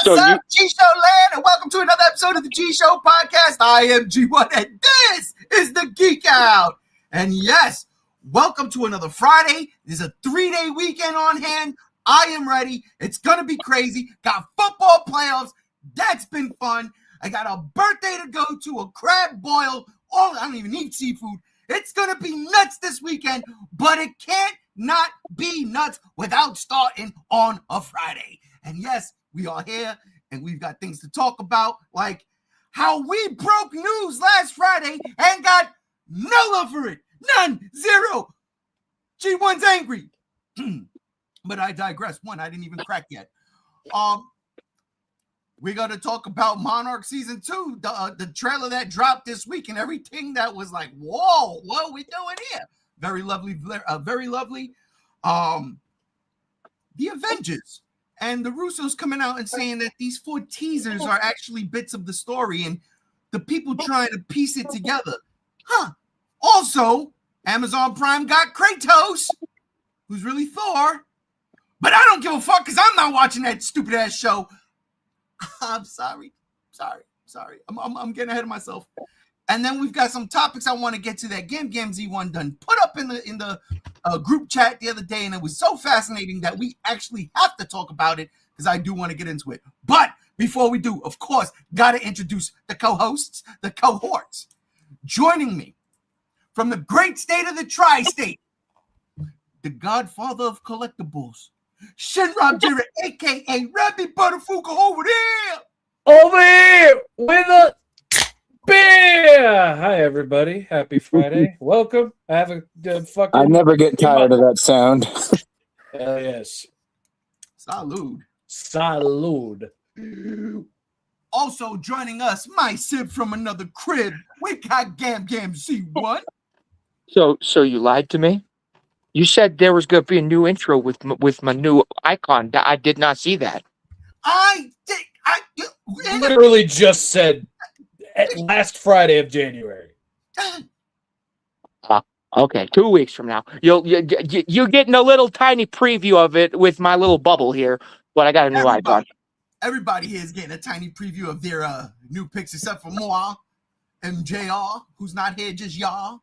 What's up, G-Show land, and welcome to another episode of the G-Show podcast. I am G1, and this is the Geek Out. And yes, welcome to another Friday. There's a 3-day weekend on hand. I am ready. It's going to be crazy. Got football playoffs. That's been fun. I got a birthday to go to, a crab boil. I don't even eat seafood. It's going to be nuts this weekend, but it can't not be nuts without starting on a Friday. And yes, we are here, and we've got things to talk about, like how we broke news last Friday and got no love for it. None. Zero. G1's angry. But I digress. One, I didn't even crack yet. We're going to talk about Monarch Season 2, the trailer that dropped this week, and everything that was like, whoa, what are we doing here? Very lovely, very lovely. The Avengers. And the Russos coming out and saying that these 4 teasers are actually bits of the story and the people trying to piece it together. Also, Amazon Prime got Kratos, who's really Thor. But I don't give a fuck because I'm not watching that stupid ass show. I'm sorry. I'm getting ahead of myself. And then we've got some topics I want to get to that Z1 done put up in the group chat the other day, and it was so fascinating that we actually have to talk about it because I do want to get into it. But before we do, of course, got to introduce the co-hosts, the cohorts. Joining me from the great state of the tri-state, the godfather of collectibles, Shinrob Jarrett, a.k.a. Rabbi Butterfuka over there. Over here with a beer. Hi, everybody. Happy Friday. Welcome. I never get tired of that sound. Hell yes. Salud. Also joining us, my sib from another crib, we got Z1. So you lied to me? You said there was going to be a new intro with my new icon. I did not see that. I literally just said last Friday of January. Okay, 2 weeks from now. You're getting a little tiny preview of it with my little bubble here, but I got a new icon. Everybody here is getting a tiny preview of their new picks, except for Moa and JR, who's not here, just y'all.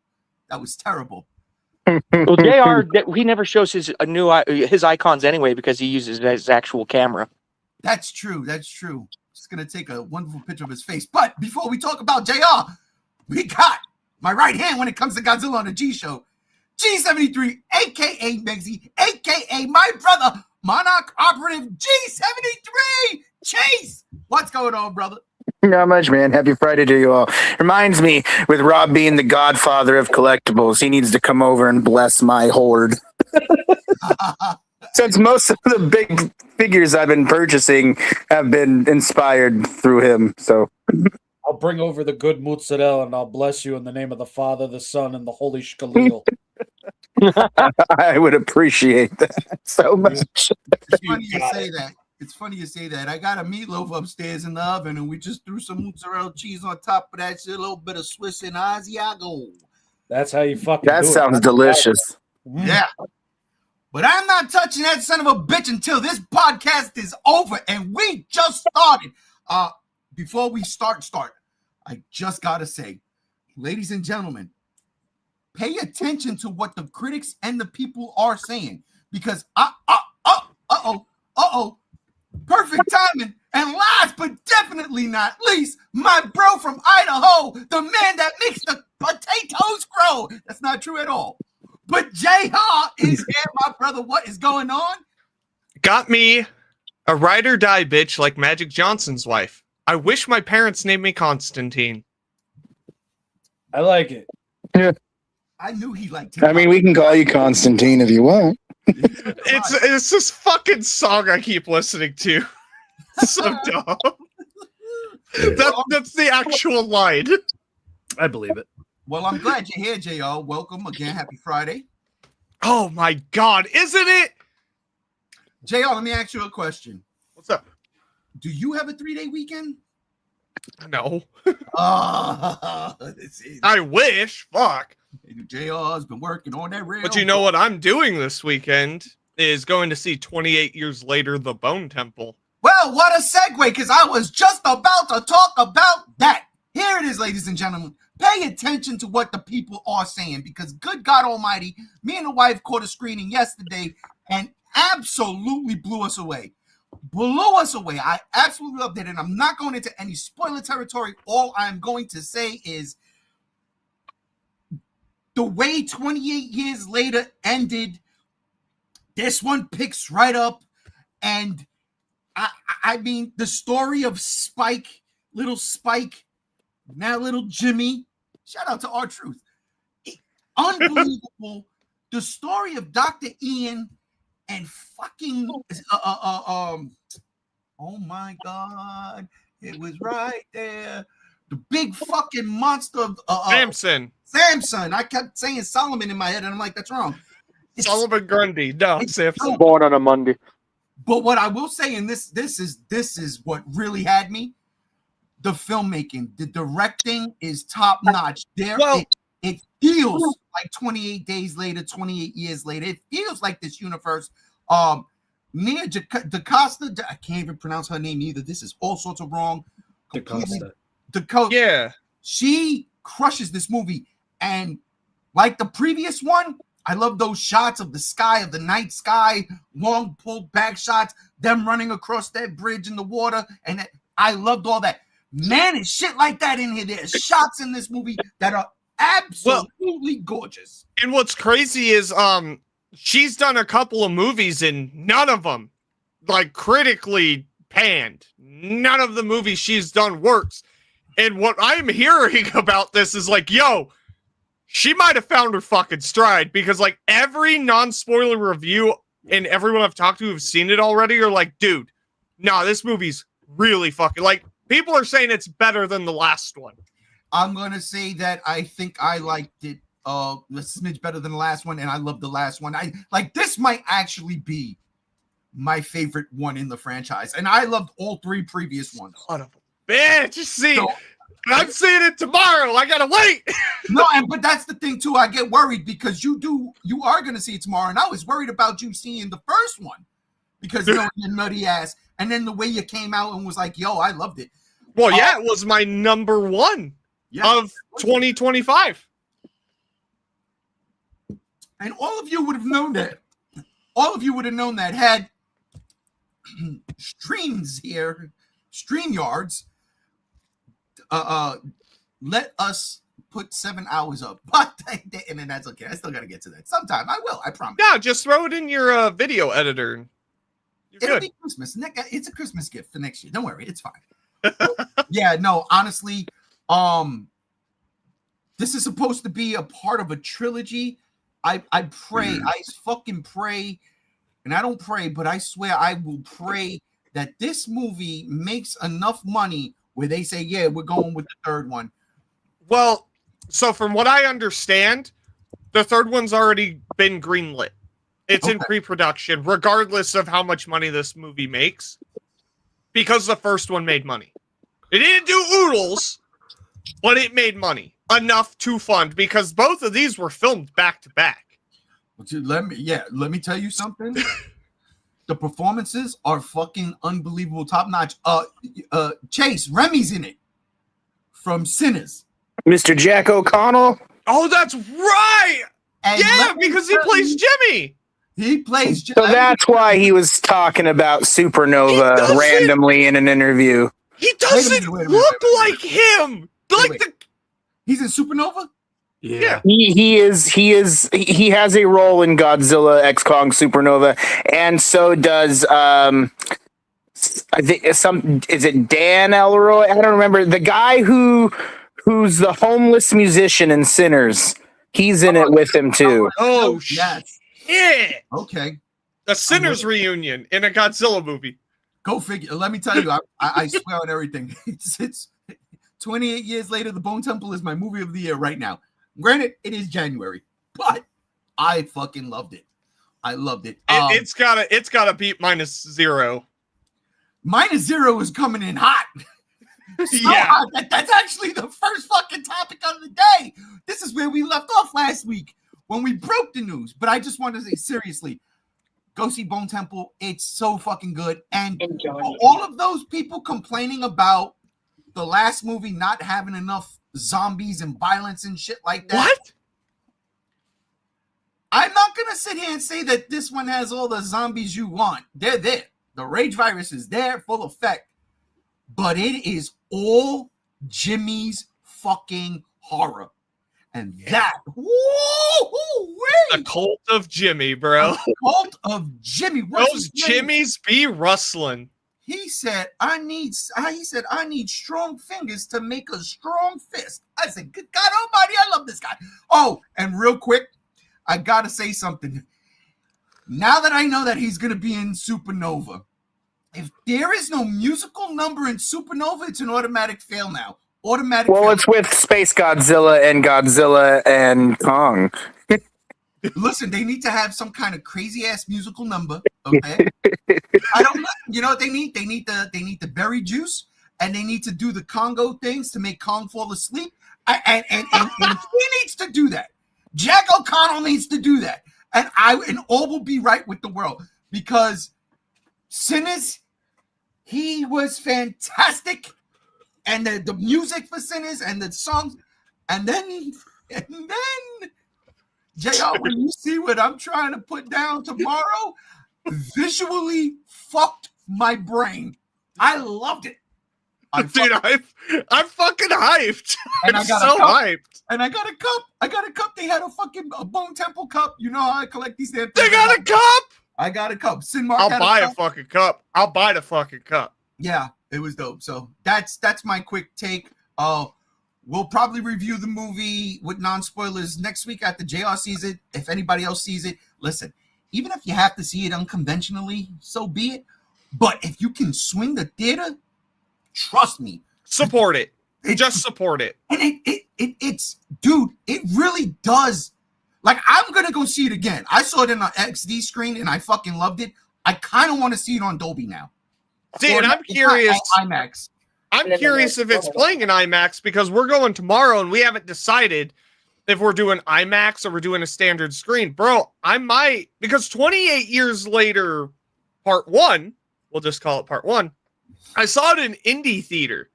That was terrible. Well, JR, he never shows his icons anyway because he uses his actual camera. That's true. Just gonna take a wonderful picture of his face. But before we talk about JR, we got my right hand when it comes to Godzilla on the G Show, G73, aka Megzy, aka my brother, Monarch Operative G73. Chase, what's going on, brother? Not much, man. Happy Friday to you all. Reminds me, with Rob being the godfather of collectibles, he needs to come over and bless my hoard. Since most of the big figures I've been purchasing have been inspired through him, so I'll bring over the good mozzarella and I'll bless you in the name of the Father, the Son, and the Holy Shkaleel. I would appreciate that so much. It's funny you say that. I got a meatloaf upstairs in the oven, and we just threw some mozzarella cheese on top of that shit, a little bit of Swiss and Asiago. That's how you fucking that do it. Sounds delicious. Yeah. But I'm not touching that son of a bitch until this podcast is over, and we just started. Before we start, I just got to say, ladies and gentlemen, pay attention to what the critics and the people are saying, because perfect timing. And last but definitely not least, my bro from Idaho, the man that makes the potatoes grow. That's not true at all. But JR is here, my brother. What is going on? Got me a ride or die bitch like Magic Johnson's wife. I wish my parents named me Constantine. I like it. Yeah. I knew he liked it. I mean, we can call you Constantine if you want. It's this fucking song I keep listening to. So dumb. That's the actual line. I believe it. Well, I'm glad you're here, JR. Welcome again. Happy Friday. Oh my God, isn't it? JR, let me ask you a question. What's up? Do you have a 3-day weekend? No. I wish. Fuck. JR's been working on that rail. But you know what I'm doing this weekend is going to see 28 Years Later, The Bone Temple. Well, what a segue, because I was just about to talk about that. Here it is, ladies and gentlemen. Pay attention to what the people are saying, because good God Almighty, me and the wife caught a screening yesterday and absolutely blew us away. Blew us away. I absolutely loved it, and I'm not going into any spoiler territory. All I'm going to say is the way 28 years later ended, this one picks right up, and I mean, the story of Spike, little Spike, now little Jimmy, shout out to R-Truth. Unbelievable. The story of Dr. Ian and fucking, oh my God, it was right there. The big fucking monster of Samson. I kept saying Solomon in my head, and I'm like, that's wrong. Solomon Grundy. No, Samson. Born on a Monday. But what I will say, and this is what really had me, the filmmaking, the directing is top notch. It feels like 28 days later, 28 years later. It feels like this universe. Nia DaCosta, I can't even pronounce her name either. This is all sorts of wrong. DaCosta. Yeah. She crushes this movie. And like the previous one, I love those shots of the sky, of the night sky, long pulled back shots, them running across that bridge in the water. And I loved all that. Man, it's shit like that in here. There's shots in this movie that are absolutely gorgeous. And what's crazy is she's done a couple of movies and none of them like critically panned. None of the movies she's done works. And what I'm hearing about this is like, yo, she might have found her fucking stride, because like every non-spoiler review and everyone I've talked to who've seen it already are like, dude, nah, this movie's really fucking, like, people are saying it's better than the last one. I'm going to say that I think I liked it a smidge better than the last one, and I love the last one. I like this might actually be my favorite one in the franchise, and I loved all three previous ones. Son of a bitch, you see, I'm seeing it tomorrow. I gotta wait. No, but that's the thing too. I get worried because you are going to see it tomorrow, and I was worried about you seeing the first one because you know your nutty ass, and then the way you came out and was like, "Yo, I loved it." Well, yeah, it was my number one of 2025. And all of you would have known that. All of you would have known that had streams here, StreamYards, let us put 7 hours up. But and then that's okay. I still got to get to that sometime. I will. I promise. Yeah, just throw it in your video editor. It'll be Christmas. It's a Christmas gift for next year. Don't worry. It's fine. Yeah, no, honestly, this is supposed to be a part of a trilogy. I pray, I fucking pray, and I don't pray, but I swear I will pray that this movie makes enough money where they say, yeah, we're going with the third one. Well, so from what I understand, the third one's already been greenlit. It's in pre-production, regardless of how much money this movie makes, because the first one made money. It didn't do oodles, but it made money enough to fund, because both of these were filmed back to back. Let me tell you something. The performances are fucking unbelievable, top notch. Chase Remy's in it from Sinners. Mr. Jack O'Connell. Oh, that's right. And yeah, because he plays Jimmy. He plays. So that's why he was talking about Supernova randomly in an interview. He doesn't look like him. He's in Supernova? Yeah. He has a role in Godzilla X Kong Supernova, and so does I think is it Dan Elroy? I don't remember. The guy who's the homeless musician in Sinners. He's in it with him too. Oh yes. Shit. Okay. The Sinners reunion in a Godzilla movie. Go figure. Let me tell you, I swear on everything. It's 28 years later. The Bone Temple is my movie of the year right now. Granted, it is January, but I fucking loved it. I loved it. It's gotta beat -0. -0 is coming in hot. Hot. That's actually the first fucking topic of the day. This is where we left off last week when we broke the news. But I just want to say seriously, Go see Bone Temple. It's so fucking good. And all of those people complaining about the last movie not having enough zombies and violence and shit like that. What? I'm not going to sit here and say that this one has all the zombies you want. They're there. The rage virus is there, full effect. But it is all Jimmy's fucking horror. And that, The cult of Jimmy, bro. The cult of Jimmy. Those Jimmys be rustling. He said, I need strong fingers to make a strong fist. I said, good God almighty, I love this guy. Oh, and real quick, I got to say something. Now that I know that he's going to be in Supernova, if there is no musical number in Supernova, it's an automatic fail now. Automatic fail. It's with Space Godzilla and Kong. Listen, they need to have some kind of crazy ass musical number. Okay, I don't know. You know what they need? They need the berry juice, and they need to do the Congo things to make Kong fall asleep. And he needs to do that. Jack O'Connell needs to do that, and all will be right with the world, because Sinners, he was fantastic, and the music for Sinners and the songs, and then. JR, when you see what I'm trying to put down tomorrow, visually fucked my brain. I loved it. I'm fucking hyped. And I'm I got so a cup. hyped. And I got a cup. They had a Bone Temple cup. You know how I collect these damn things. They got a cup. I got a cup. Sinmark I'll had buy a a fucking cup. I'll buy the fucking cup. Yeah, it was dope. So that's my quick take. We'll probably review the movie with non-spoilers next week after JR sees it. If anybody else sees it, listen, even if you have to see it unconventionally, so be it. But if you can swing the theater, trust me. Support it. Just support it. And it's, dude, it really does. Like, I'm going to go see it again. I saw it in an XD screen and I fucking loved it. I kind of want to see it on Dolby now. See, and I'm curious. IMAX. I'm curious if it's playing in IMAX, because we're going tomorrow and we haven't decided if we're doing IMAX or we're doing a standard screen. Bro, I might, because 28 years later, part one, we'll just call it part one, I saw it in indie theater.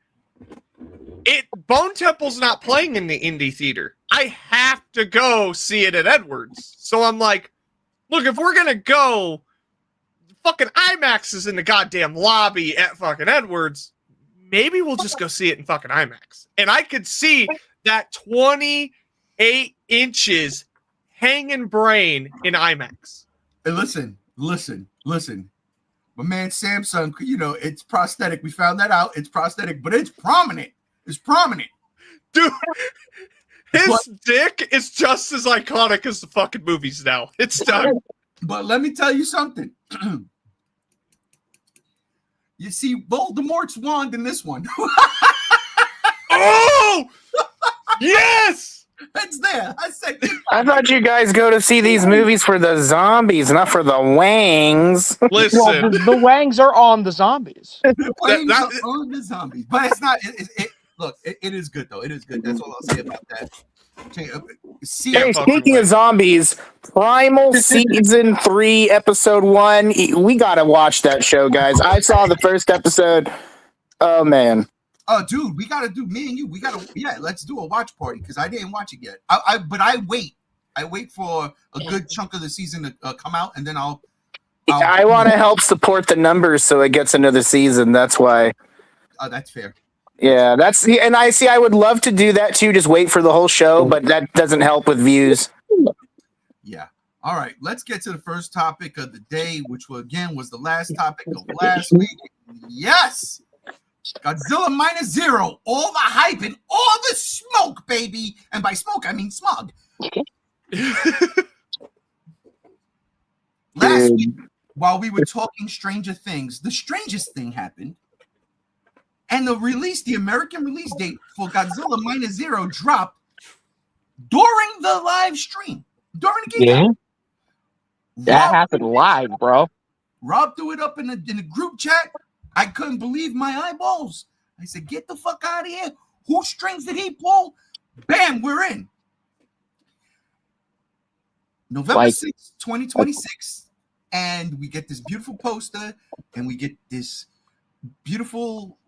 Bone Temple's not playing in the indie theater. I have to go see it at Edwards. So I'm like, look, if we're going to go, fucking IMAX is in the goddamn lobby at fucking Edwards. Maybe we'll just go see it in fucking IMAX. And I could see that 28 inches hanging brain in IMAX. Hey, listen. My man Samsung, it's prosthetic. We found that out. It's prosthetic, but it's prominent. Dude, his dick is just as iconic as the fucking movies now. It's done. But let me tell you something. You see Voldemort's wand in this one. Oh! Yes! It's there. I thought you guys go to see these movies for the zombies, not for the wangs. Listen. Well, the wangs are on the zombies. The on the zombies. But it's not. Look, it is good, though. It is good. That's all I'll say about that. Hey, speaking of zombies, Primal Season 3, Episode 1. We got to watch that show, guys. I saw the first episode. Oh, man. Oh, dude, we got to do, me and you, let's do a watch party, because I didn't watch it yet. But I wait for a good chunk of the season to come out, and then I want to help support the numbers so it gets another season. That's why. Oh, that's fair. Yeah, I would love to do that too. Just wait for the whole show, but that doesn't help with views. Yeah. All right, let's get to the first topic of the day, which was the last topic of last week. Yes, Godzilla Minus Zero. All the hype and all the smoke, baby. And by smoke, I mean smog. Last week, while we were talking Stranger Things, the strangest thing happened. And the American release date for Godzilla Minus Zero dropped during the live stream. During the game. Yeah. That happened live, bro. Rob threw it up in the group chat. I couldn't believe my eyeballs. I said, get the fuck out of here. Whose strings did he pull? Bam, we're in. November 6th, 2026. and we get this beautiful poster, and we get this beautiful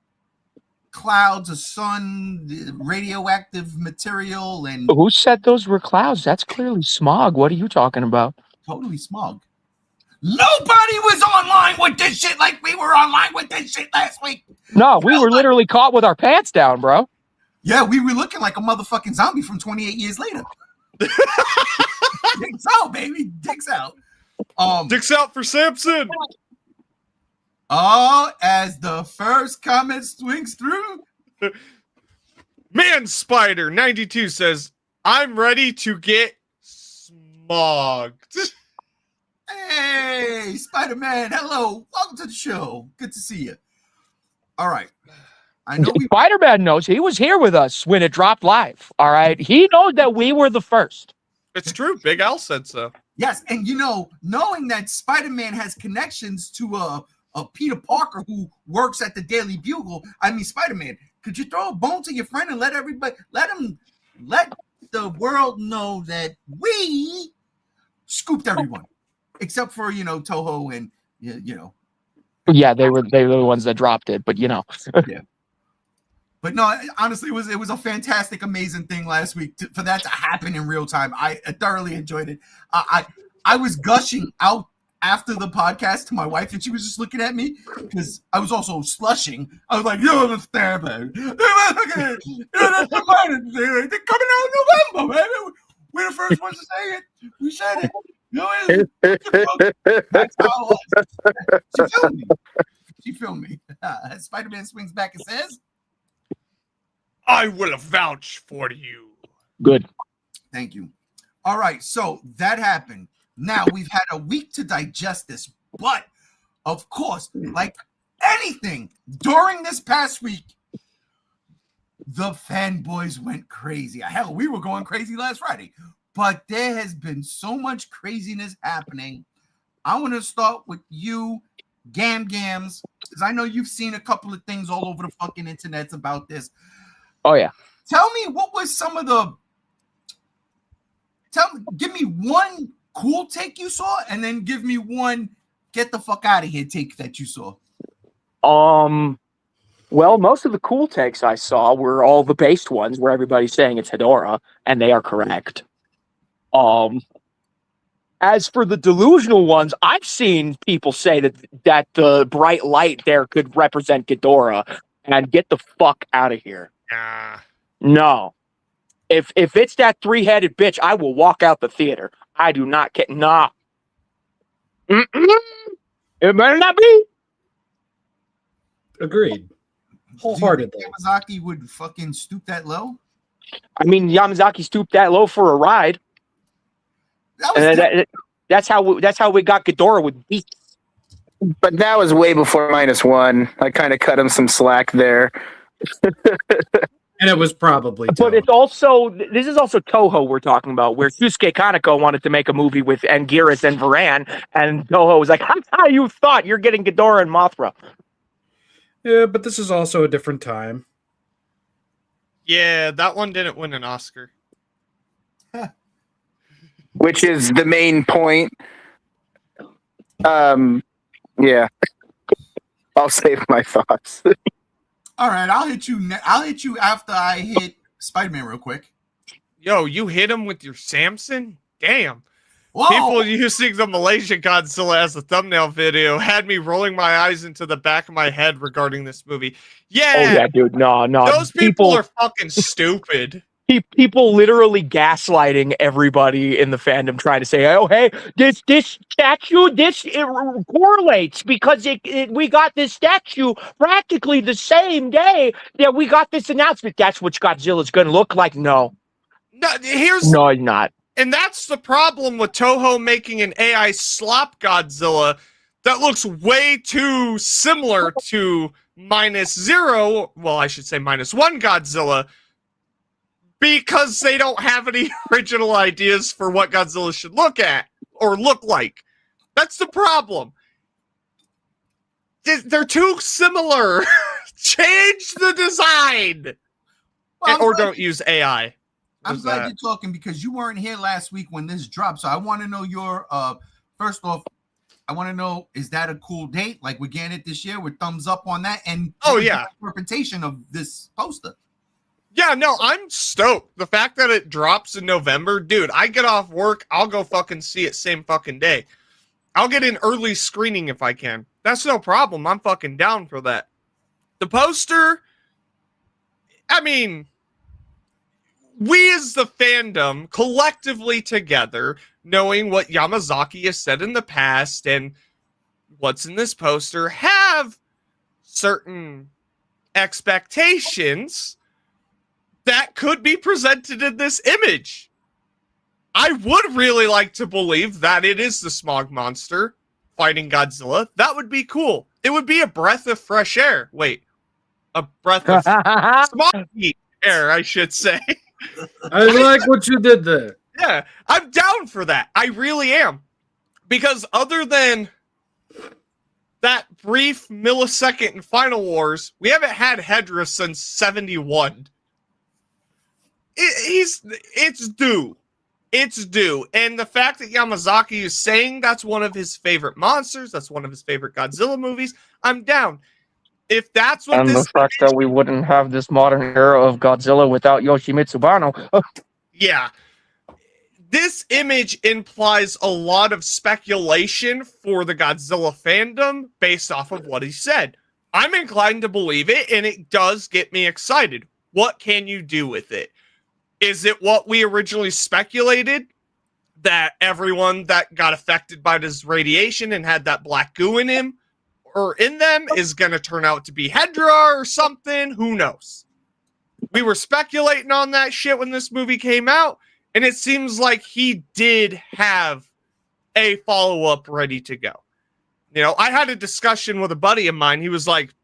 clouds of sun, radioactive material, and Who said those were clouds? That's clearly smog. What are you talking about? totally smog. Nobody was online with this shit like we were online with this shit last week. No, we were literally caught with our pants down, bro. Yeah, we were looking like a motherfucking zombie from 28 years later. Dicks out, baby. Dicks out. Dicks out for Samson. Oh, as the first comment swings through. Man Spider 92 says, I'm ready to get smogged. Hey, Spider-Man. Hello. Welcome to the show. Good to see you. All right. I know we Spider-Man knows. He was here with us when it dropped live. All right. He knows that we were the first. It's true. Big Al said so. Yes, and knowing that Spider-Man has connections to a Peter Parker who works at the Daily Bugle. I mean, Spider-Man, could you throw a bone to your friend and let the world know that we scooped everyone, except for Toho and Yeah, they were the ones that dropped it, but Yeah. But no, honestly, it was a fantastic, amazing thing last week for that to happen in real time. I thoroughly enjoyed it. I was gushing out after the podcast to my wife, and she was just looking at me because I was also slushing. I was like, "You don't understand, baby. They're coming out in November, baby. We're the first ones to say it. We said it. That's how it was." She filmed me. Spider-Man swings back and says, I will vouch for you. good. thank you. All right, so that happened. Now we've had a week to digest this, but of course, like anything during this past week, the fanboys went crazy. Hell, we were going crazy last Friday, but there has been so much craziness happening. I want to start with you, Gams, because I know you've seen a couple of things all over the fucking internets about this. Oh yeah. Tell me what was some of the. Give me one cool take you saw, and then give me one get the fuck out of here take that you saw. Well, most of the cool takes I saw were all the based ones where everybody's saying it's Hedorah, and they are correct. As for the delusional ones, I've seen people say that the bright light there could represent Ghidorah, and get the fuck out of here. No. If it's that three-headed bitch, I will walk out the theater. I do not care. Nah. It better not be. Agreed. Wholeheartedly. Yamazaki would fucking stoop that low. I mean, Yamazaki stooped that low for a ride. That's how we got Ghidorah with beats. But that was way before -1. I kind of cut him some slack there. And it was probably But it's also, this is also Toho we're talking about, where Shusuke Kaneko wanted to make a movie with Anguirus and Varan, and Toho was like, how you thought you're getting Ghidorah and Mothra. Yeah, but this is also a different time. Yeah, that one didn't win an Oscar. Which is the main point. Yeah. I'll save my thoughts. All right, I'll hit you. I'll hit you after I hit Spider-Man real quick. Yo, you hit him with your Samson? Damn. Whoa! People using the Malaysia Godzilla as a thumbnail video had me rolling my eyes into the back of my head regarding this movie. Yeah. Oh yeah, dude. No. Those people are fucking stupid. People literally gaslighting everybody in the fandom, trying to say, "Oh, hey, this statue, it correlates because we got this statue practically the same day that we got this announcement. That's what Godzilla's going to look like." No, no, not. And that's the problem with Toho making an AI slop Godzilla that looks way too similar to -0. Well, I should say -1 Godzilla. Because they don't have any original ideas for what Godzilla should look like. That's the problem. They're too similar. Change the design. Or don't use AI. I'm glad you're talking because you weren't here last week when this dropped. So I want to know your first off, I want to know, is that a cool date? Like we're getting it this year with thumbs up on that, and interpretation of this poster. Yeah, no, I'm stoked. The fact that it drops in November, dude, I get off work, I'll go fucking see it same fucking day. I'll get an early screening if I can. That's no problem. I'm fucking down for that. The poster, I mean, we as the fandom, collectively together, knowing what Yamazaki has said in the past and what's in this poster, have certain expectations that could be presented in this image. I would really like to believe that it is the smog monster fighting Godzilla. That would be cool. It would be a breath of fresh air. Wait, a breath of smoggy air, I should say. I like what you did there. Yeah, I'm down for that. I really am. Because other than that brief millisecond in Final Wars, we haven't had Hedra since 71. It's due. It's due. And the fact that Yamazaki is saying that's one of his favorite monsters, that's one of his favorite Godzilla movies, I'm down. If that's what and this the fact that we wouldn't have this modern era of Godzilla without Yoshimitsu Banno. Yeah. This image implies a lot of speculation for the Godzilla fandom based off of what he said. I'm inclined to believe it, and it does get me excited. What can you do with it? Is it what we originally speculated? That everyone that got affected by this radiation and had that black goo in him or in them is going to turn out to be Hedra or something? Who knows? We were speculating on that shit when this movie came out, and it seems like he did have a follow-up ready to go. You know, I had a discussion with a buddy of mine. He was like,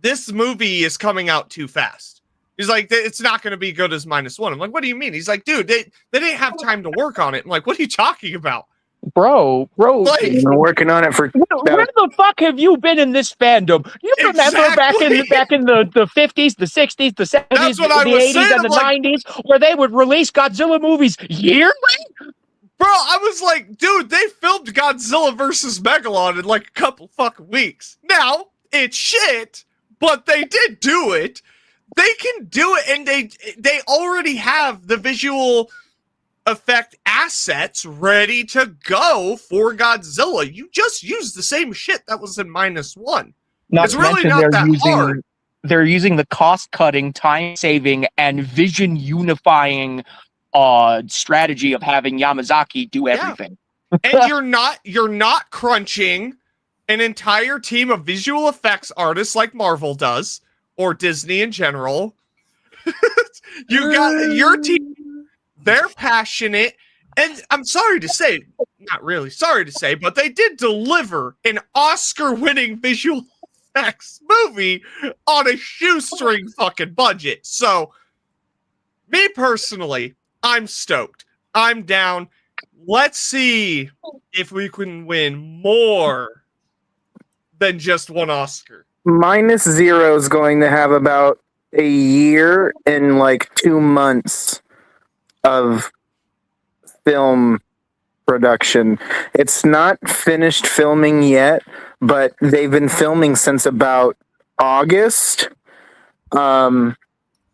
this movie is coming out too fast. He's like, it's not going to be good as -1. I'm like, what do you mean? He's like, dude, they didn't have time to work on it. I'm like, what are you talking about? Bro, Like, We've been working on it for. where the fuck have you been in this fandom? You remember back in the 50s, the 60s, the 70s, That's what I the was 80s, saying. and the I'm like, 90s, where they would release Godzilla movies yearly? bro, I was like, dude, they filmed Godzilla versus Megalon in like a couple fucking weeks. Now, it's shit, but they did do it. They can do it, and they already have the visual effect assets ready to go for Godzilla. You just use the same shit that was in -1. Not It's to really mention not that hard. they're using the cost-cutting, time-saving, and vision-unifying strategy of having Yamazaki do everything. And you're not crunching an entire team of visual effects artists like Marvel does, or Disney in general. You got your team. They're passionate. And I'm sorry to say, not really sorry to say, but they did deliver an Oscar-winning visual effects movie on a shoestring fucking budget. So, me personally, I'm stoked. I'm down. Let's see if we can win more than just one Oscar. -0 is going to have about a year and like 2 months of film production. It's not finished filming yet, but they've been filming since about August.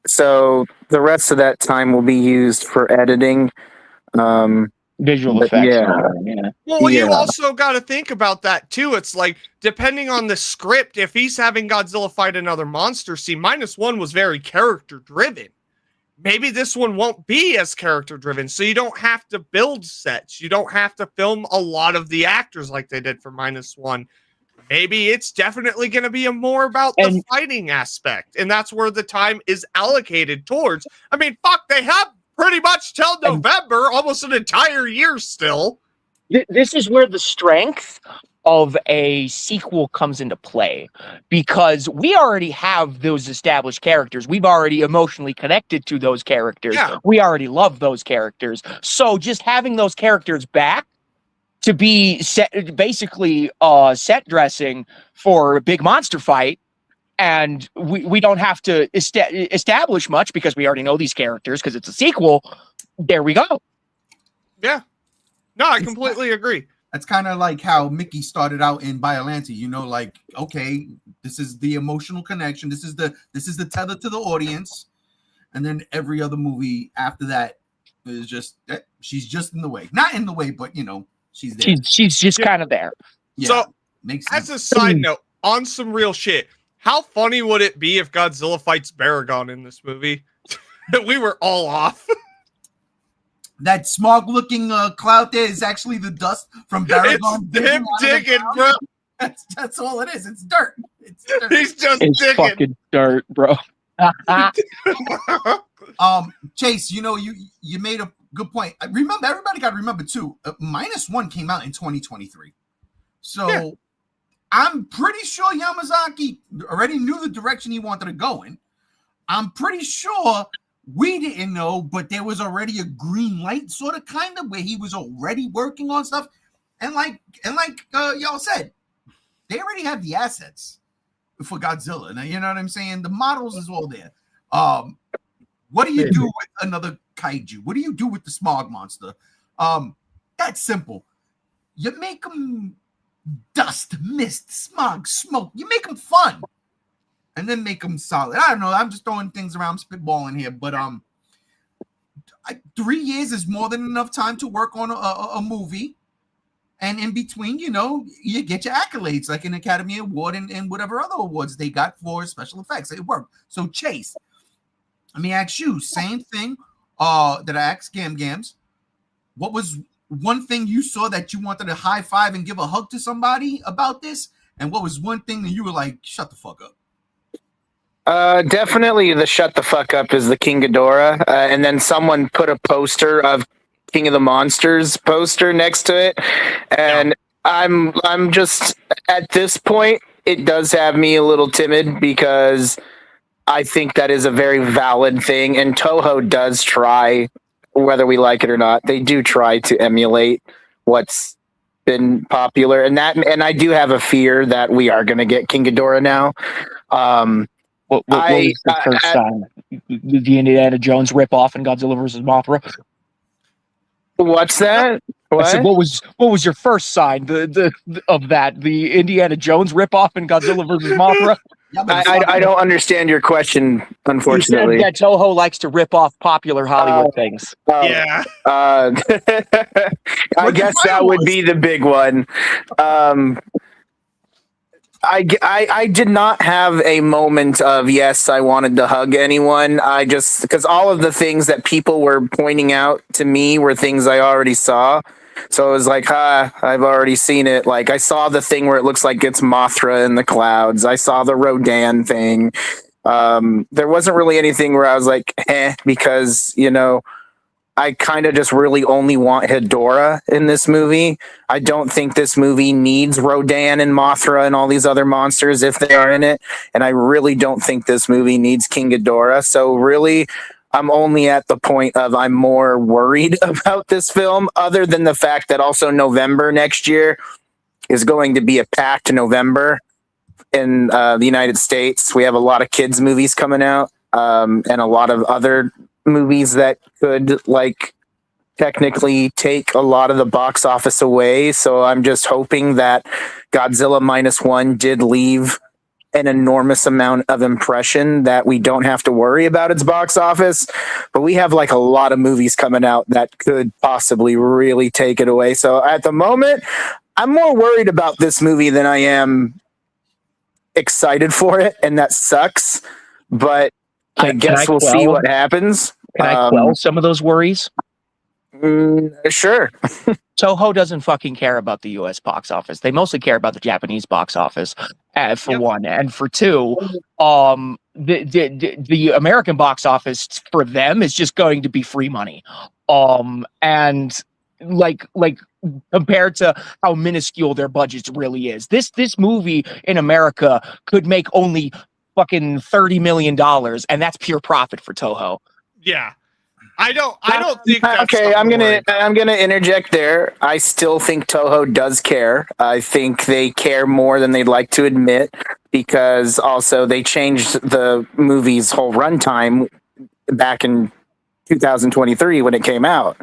So the rest of that time will be used for editing. Visual But effects. yeah. Well, Yeah. you also got to think about that too. It's like, depending on the script, if he's having Godzilla fight another monster, see, -1 was very character driven. Maybe this one won't be as character driven, so you don't have to build sets. You don't have to film a lot of the actors like they did for -1. Maybe it's definitely going to be more about the fighting aspect, and that's where the time is allocated towards. I mean, fuck, they have pretty much till November, almost an entire year still. This is where the strength of a sequel comes into play, because we already have those established characters. We've already emotionally connected to those characters. Yeah. We already love those characters. So just having those characters back to be basically set dressing for a big monster fight, and we don't have to establish much because we already know these characters because it's a sequel. There we go. Yeah. No, I completely agree. That's kind of like how Mickey started out in Biollante. You know, like, okay, this is the emotional connection. This is the tether to the audience, and then every other movie after that is just she's just in the way. Not in the way, but you know, she's there. She's just kind of there. Yeah, So, makes as sense. a side note, on some real shit, how funny would it be if Godzilla fights Baragon in this movie? We were all off. That smog-looking cloud there is actually the dust from Baragon. It's him digging, bro. That's all it is. It's dirt. It's dirt. He's just It's digging. fucking dirt, bro. Chase, you know, you made a good point. Remember, everybody got to remember too. -1 came out in 2023, so Yeah. I'm pretty sure Yamazaki already knew the direction he wanted to go in. I'm pretty sure we didn't know, but there was already a green light, sort of, kind of, where he was already working on stuff. And like y'all said, they already have the assets for Godzilla. Now, you know what I'm saying? The models is all there. What do you do with another kaiju? What do you do with the smog monster? That's simple. You make them dust, mist, smog, smoke. You make them fun. And then make them solid. I don't know. I'm just throwing things around, spitballing here. But 3 years is more than enough time to work on a movie. And in between, you know, you get your accolades, like an Academy Award and whatever other awards they got for special effects. It worked. So, Chase, let me ask you, same thing that I asked Gams. What was one thing you saw that you wanted to high five and give a hug to somebody about this? And what was one thing that you were like, shut the fuck up? Definitely the shut the fuck up is the King Ghidorah. And then someone put a poster of King of the Monsters poster next to it. And I'm just, at this point, it does have me a little timid because I think that is a very valid thing. And Toho does try, whether we like it or not, they do try to emulate what's been popular. And I do have a fear that we are going to get King Ghidorah now. What was the first sign? The Indiana Jones ripoff in Godzilla vs. Mothra? What's that? I said, what was your first sign of that? The Indiana Jones ripoff in Godzilla vs. Mothra? I don't understand your question, unfortunately. You said that Toho likes to rip off popular Hollywood things. Yeah. I guess that would be the big one. I did not have a moment of, yes, I wanted to hug anyone. Because all of the things that people were pointing out to me were things I already saw. So it was like, I've already seen it. Like, I saw the thing where it looks like it's Mothra in the clouds. I saw the Rodan thing. There wasn't really anything where I was like, because, you know, I kind of just really only want Hedorah in this movie. I don't think this movie needs Rodan and Mothra and all these other monsters if they are in it. And I really don't think this movie needs King Ghidorah. So really, I'm only at the point of I'm more worried about this film, other than the fact that also November next year is going to be a packed November in the United States. We have a lot of kids' movies coming out and a lot of other movies that could like technically take a lot of the box office away. So I'm just hoping that Godzilla -1 did leave an enormous amount of impression that we don't have to worry about its box office. But we have like a lot of movies coming out that could possibly really take it away. So at the moment, I'm more worried about this movie than I am excited for it, and that sucks. But I guess we'll see what happens. Can I quell some of those worries? Sure. Toho doesn't fucking care about the U.S. box office. They mostly care about the Japanese box office, for one. And for two, the American box office for them is just going to be free money. And like compared to how minuscule their budget really is. This movie in America could make only fucking $30 million, and that's pure profit for Toho. Yeah. I don't think that's okay. I'm gonna interject there. I still think Toho does care. I think they care more than they'd like to admit, because also they changed the movie's whole runtime back in 2023 when it came out.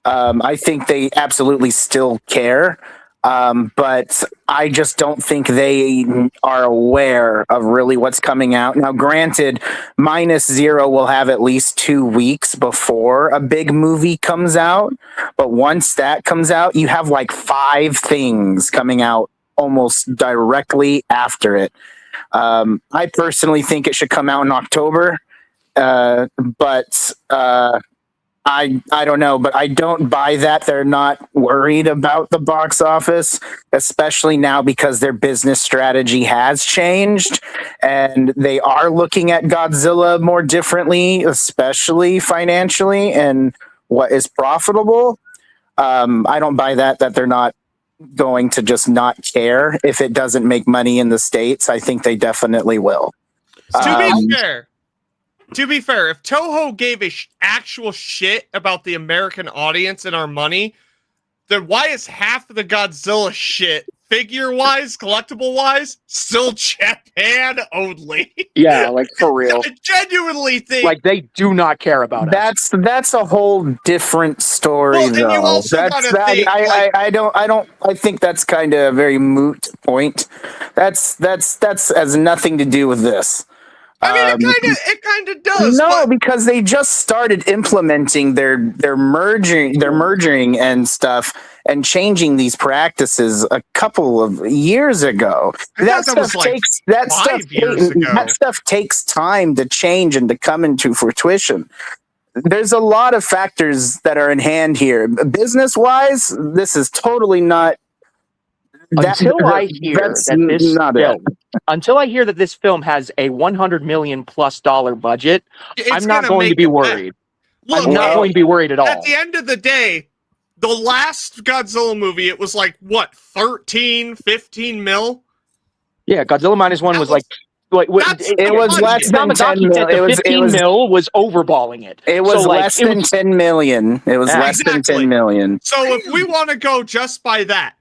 I think they absolutely still care. But I just don't think they are aware of really what's coming out. Now, granted, Minus Zero will have at least 2 weeks before a big movie comes out. But once that comes out, you have like 5 things coming out almost directly after it. I personally think it should come out in October. But I don't know, but I don't buy that they're not worried about the box office, especially now because their business strategy has changed and they are looking at Godzilla more differently, especially financially and what is profitable. I don't buy that they're not going to just not care if it doesn't make money in the States. I think they definitely will. To be fair, if Toho gave a actual shit about the American audience and our money, then why is half of the Godzilla shit, figure-wise, collectible-wise, still Japan only? Yeah, like for real. I genuinely think Like they do not care about us. That's a whole different story, Well, and you though. also gotta think, I think that's kind of a very moot point. That's has nothing to do with this. I mean, it kind of does. No, but because they just started implementing their merging and stuff and changing these practices a couple of years ago. That stuff takes time to change and to come into fruition. There's a lot of factors that are in hand here. Business wise, this is totally not. Until I hear that this film has a $100 million plus budget, I'm not going to be worried. Look, I'm not going to be worried at all. At the end of the day, the last Godzilla movie, it was like, what, 13, 15 mil? Yeah, Godzilla Minus One was like it was less than 10 mil. It was 15 mil was overballing it. It was less than 10 million. It was less than 10 million. So if we want to go just by that,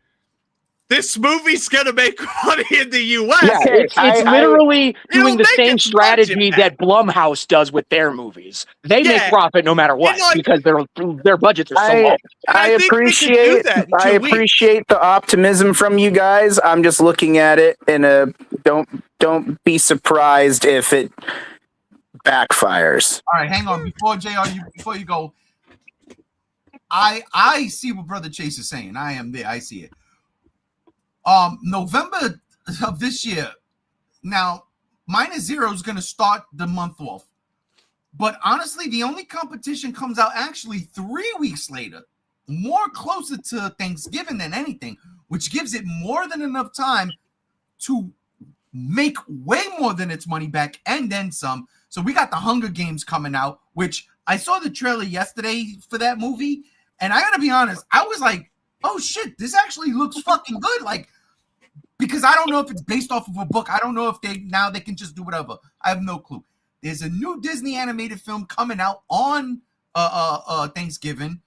this movie's gonna make money in the U.S. Yeah, it's literally doing the same strategy that Blumhouse does with their movies. They make profit no matter what because their budgets are so low. I appreciate the optimism from you guys. I'm just looking at it in a don't be surprised if it backfires. All right, hang on before you go. I see what Brother Chase is saying. I am there. I see it. November of this year. Now, Minus Zero is going to start the month off. But honestly, the only competition comes out actually 3 weeks later, more closer to Thanksgiving than anything, which gives it more than enough time to make way more than its money back and then some. So we got the Hunger Games coming out, which I saw the trailer yesterday for that movie. And I got to be honest, I was like, oh shit, this actually looks fucking good. Like, because I don't know if it's based off of a book. I don't know if they can just do whatever. I have no clue. There's a new Disney animated film coming out on Thanksgiving.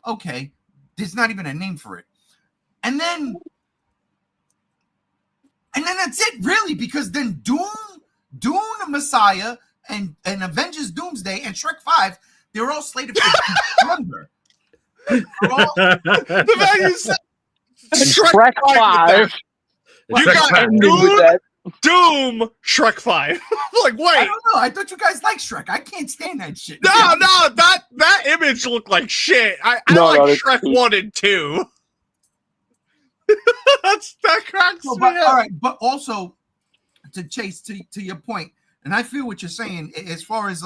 Okay, there's not even a name for it. And then that's it, really, because then Dune Messiah and Avengers Doomsday and Shrek 5, they're all slated for December. The value said Shrek 5. You got Doom Shrek 5. Like, wait. I don't know. I thought you guys like Shrek. I can't stand that shit. No, that image looked like shit. I like Shrek 1 and 2. that cracks me up. All right, but also to Chase to your point, and I feel what you're saying as far as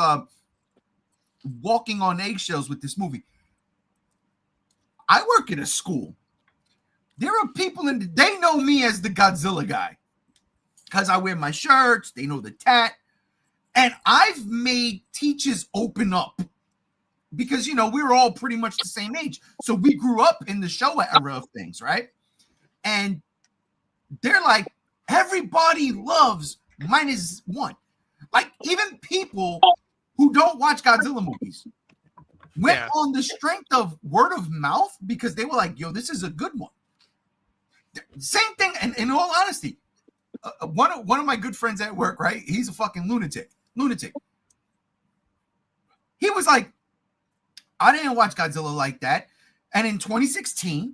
walking on eggshells with this movie. I work at a school. There are people they know me as the Godzilla guy because I wear my shirts. They know the tat. And I've made teachers open up because, we were all pretty much the same age. So we grew up in the Showa era of things, right? And they're like, everybody loves Minus One. Like, even people who don't watch Godzilla movies went on the strength of word of mouth because they were like, yo, this is a good one. Same thing, and in all honesty, one of my good friends at work, right? He's a fucking lunatic. He was like, I didn't watch Godzilla like that. And in 2016,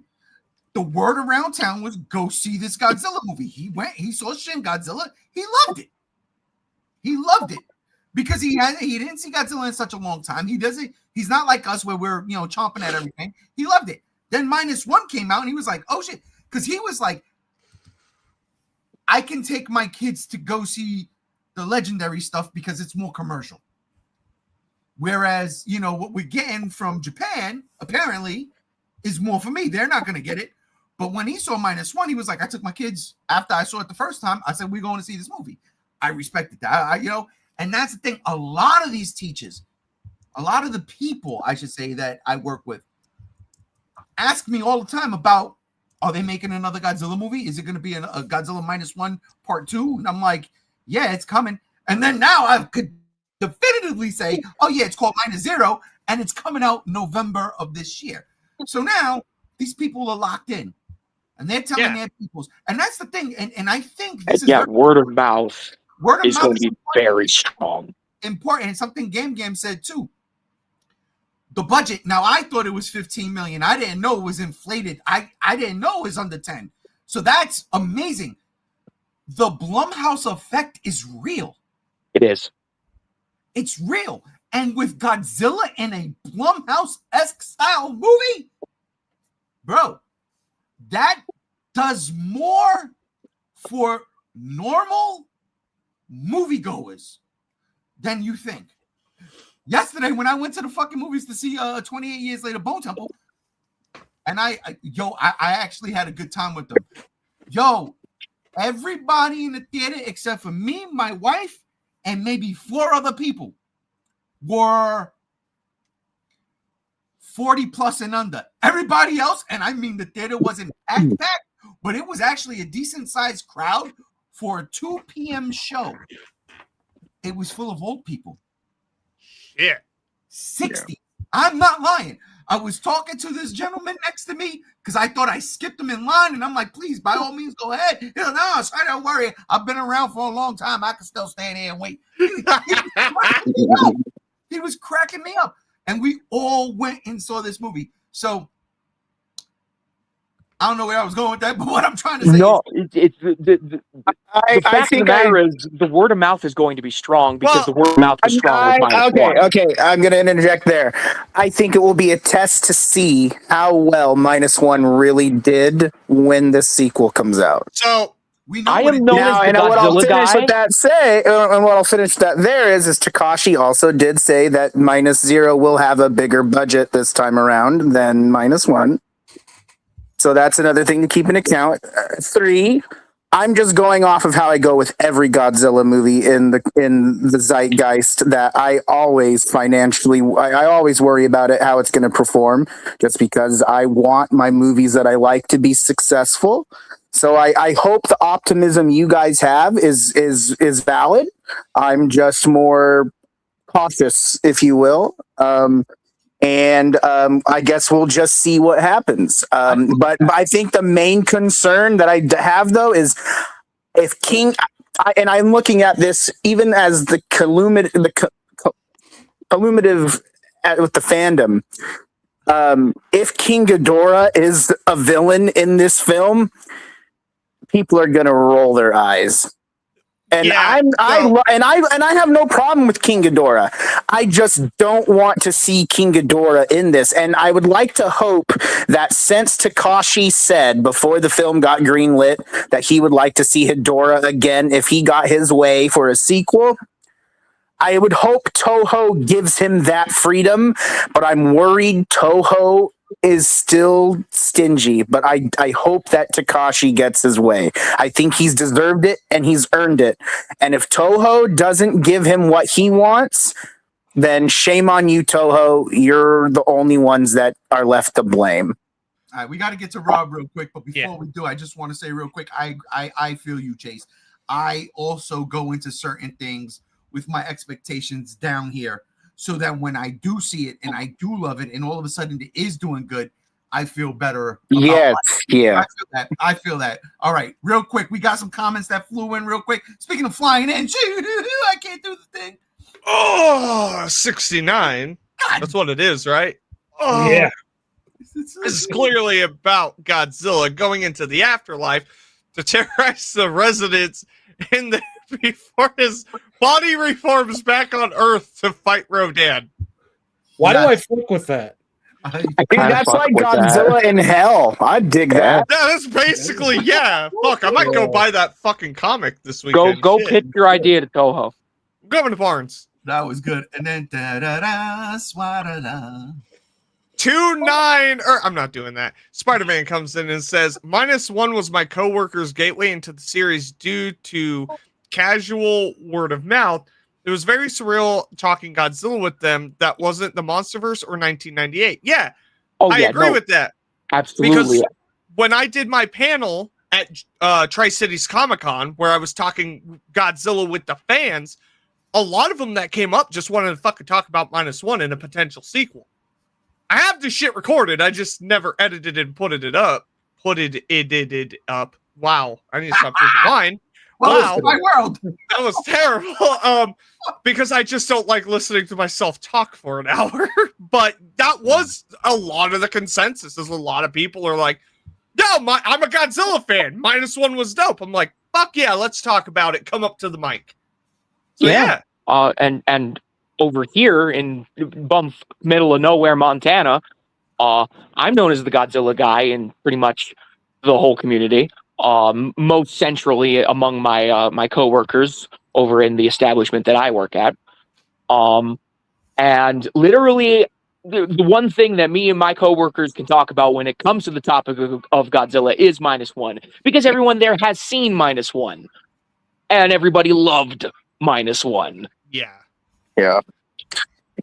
the word around town was go see this Godzilla movie. He went, he saw Shin Godzilla, he loved it. He loved it because he didn't see Godzilla in such a long time. He's not like us where we're chomping at everything. He loved it. Then -1 came out and he was like, oh shit, because he was like, I can take my kids to go see the legendary stuff because it's more commercial. Whereas, what we're getting from Japan, apparently, is more for me. They're not going to get it. But when he saw -1, he was like, I took my kids after I saw it the first time. I said, we're going to see this movie. I respected that. And that's the thing. A lot of these teachers, a lot of the people, I should say, that I work with, ask me all the time about, are they making another Godzilla movie? Is it going to be a Godzilla -1 part 2? And I'm like, yeah, it's coming. And then now I could definitively say, oh yeah, it's called -0 and it's coming out November of this year. So now these people are locked in and they're telling their peoples. And that's the thing. And I think this is word of mouth is going to be important. very strong. Important. And something Game said too. The budget. Now I thought it was 15 million. I didn't know it was inflated. I didn't know it was under 10. So that's amazing. The Blumhouse effect is real. It is. It's real. And with Godzilla in a Blumhouse-esque style movie, bro, that does more for normal moviegoers than you think. Yesterday, when I went to the fucking movies to see 28 Years Later Bone Temple, and I actually had a good time with them. Yo, everybody in the theater except for me, my wife, and maybe 4 other people were 40 plus and under. Everybody else, and I mean the theater wasn't packed, but it was actually a decent sized crowd for a 2 p.m. show. It was full of old people. Yeah. 60. Yeah. I'm not lying. I was talking to this gentleman next to me because I thought I skipped him in line, and I'm like, please, by all means, go ahead. He goes, no, sorry, don't worry. I've been around for a long time. I can still stand here and wait. He was cracking me up. And we all went and saw this movie. So I don't know where I was going with that, but what I'm trying to say the fact of the matter is the word of mouth is going to be strong because the word of mouth is strong with -1. Okay, I'm going to interject there. I think it will be a test to see how well -1 really did when the sequel comes out. So we know I am known as the what I'll Godzilla finish guy. with that and what I'll finish that there is Takashi also did say that -0 will have a bigger budget this time around than -1. So that's another thing to keep in account. 3, I'm just going off of how I go with every Godzilla movie in the zeitgeist that I always I always worry about it, how it's going to perform, just because I want my movies that I like to be successful. So I hope the optimism you guys have is valid. I'm just more cautious, if you will. And I guess we'll just see what happens. But I think the main concern that I have, though, is if King, and I'm looking at this even as the colluminative with the fandom. If King Ghidorah is a villain in this film, people are gonna roll their eyes. And I have no problem with King Ghidorah. I just don't want to see King Ghidorah in this. And I would like to hope that since Takashi said before the film got greenlit that he would like to see Ghidorah again if he got his way for a sequel, I would hope Toho gives him that freedom. But I'm worried Toho is still stingy, but I hope that Takashi gets his way. I think he's deserved it and he's earned it. And if Toho doesn't give him what he wants, then shame on you, Toho. You're the only ones that are left to blame. All right, we got to get to Rob real quick, but before we do, I just want to say real quick, I feel you, Chase. I also go into certain things with my expectations down here, so that when I do see it and I do love it and all of a sudden it is doing good, I feel better. Yes, yeah. I feel that. All right, real quick. We got some comments that flew in real quick. Speaking of flying in, I can't do the thing. Oh, 69. God. That's what it is, right? Oh. Yeah. This is clearly about Godzilla going into the afterlife to terrorize the residents in there before his body reforms back on Earth to fight Rodan. Why do Yes. I fuck with that? I think that's like Godzilla in hell. I dig that. Yeah, that's basically, yeah. Fuck, I might go buy that fucking comic this weekend. Go Shit. pitch your idea to Toho. Go to Barnes. That was good. And then da-da-da, swada-da. 2-9, or I'm not doing that. Spider-Man comes in and says, -1 was my coworker's gateway into the series due to casual word of mouth. It was very surreal talking Godzilla with them. That wasn't the Monsterverse or 1998. Yeah, I agree with that. Absolutely. Because when I did my panel at Tri-Cities Comic-Con, where I was talking Godzilla with the fans, a lot of them that came up just wanted to fucking talk about -1 in a potential sequel. I have this shit recorded. I just never edited and put it up. Wow. I need to stop drinking wine. Wow. My world. That was terrible. Because I just don't like listening to myself talk for an hour. But that was a lot of the consensus. There's a lot of people are like, no, I'm a Godzilla fan. -1 was dope. I'm like, fuck yeah, let's talk about it. Come up to the mic. So, yeah. And over here in bump middle of nowhere, Montana, I'm known as the Godzilla guy in pretty much the whole community. Most centrally among my coworkers over in the establishment that I work at. And literally the one thing that me and my coworkers can talk about when it comes to the topic of Godzilla is -1, because everyone there has seen -1 and everybody loved -1. Yeah. Yeah.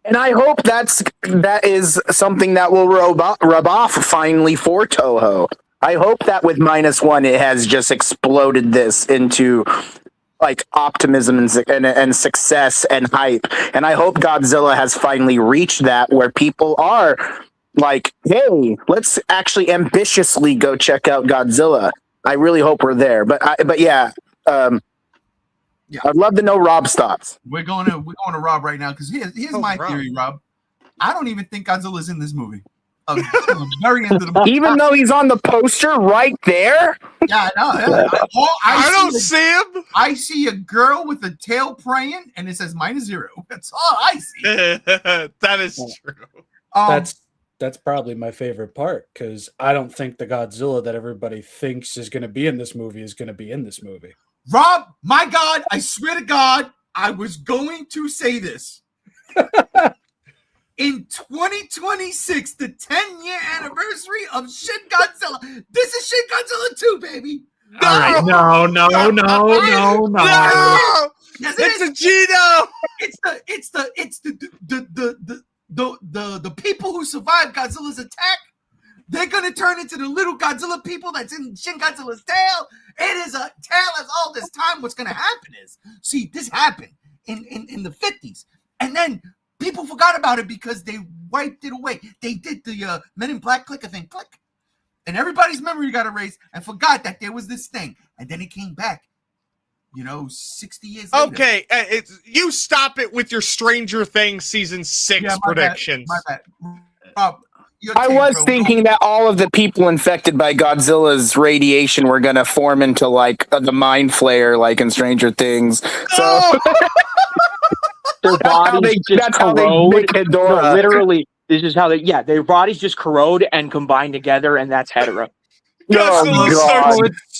And I hope that is something that will rub off finally for Toho. I hope that with -1 it has just exploded this into like optimism and success and hype. And I hope Godzilla has finally reached that where people are like, hey, let's actually ambitiously go check out Godzilla. I really hope we're there. But yeah. I'd love to know Rob's thoughts. We're going to Rob right now because here's my theory, Rob. I don't even think Godzilla's in this movie. Till the very end of the movie. Even though he's on the poster right there. Yeah, I know. Yeah. I don't see him. I see a girl with a tail praying, and it says -0. That's all I see. That is true. That's probably my favorite part, because I don't think the Godzilla that everybody thinks is going to be in this movie is going to be in this movie. Rob, my God, I swear to God, I was going to say this. In 2026, the 10-year anniversary of Shin Godzilla. This is Shin Godzilla 2, baby. No! All right. No. Yes, It's a Gino. It's the people who survived Godzilla's attack. They're gonna turn into the little Godzilla people that's in Shin Godzilla's tail. It is a tale as all this time. What's gonna happen is, see, this happened in the 50s, and then people forgot about it because they wiped it away. They did the Men in Black click thing, click, and everybody's memory got erased and forgot that there was this thing, and then it came back. 60 years later. Okay, you stop it with your Stranger Things season 6 predictions. My bad. Rob, I was thinking that all of the people infected by Godzilla's radiation were going to form into like the Mind Flayer, like in Stranger Things. So their bodies just corrode. No, literally, this is how their bodies just corrode and combine together, and that's Hedorah.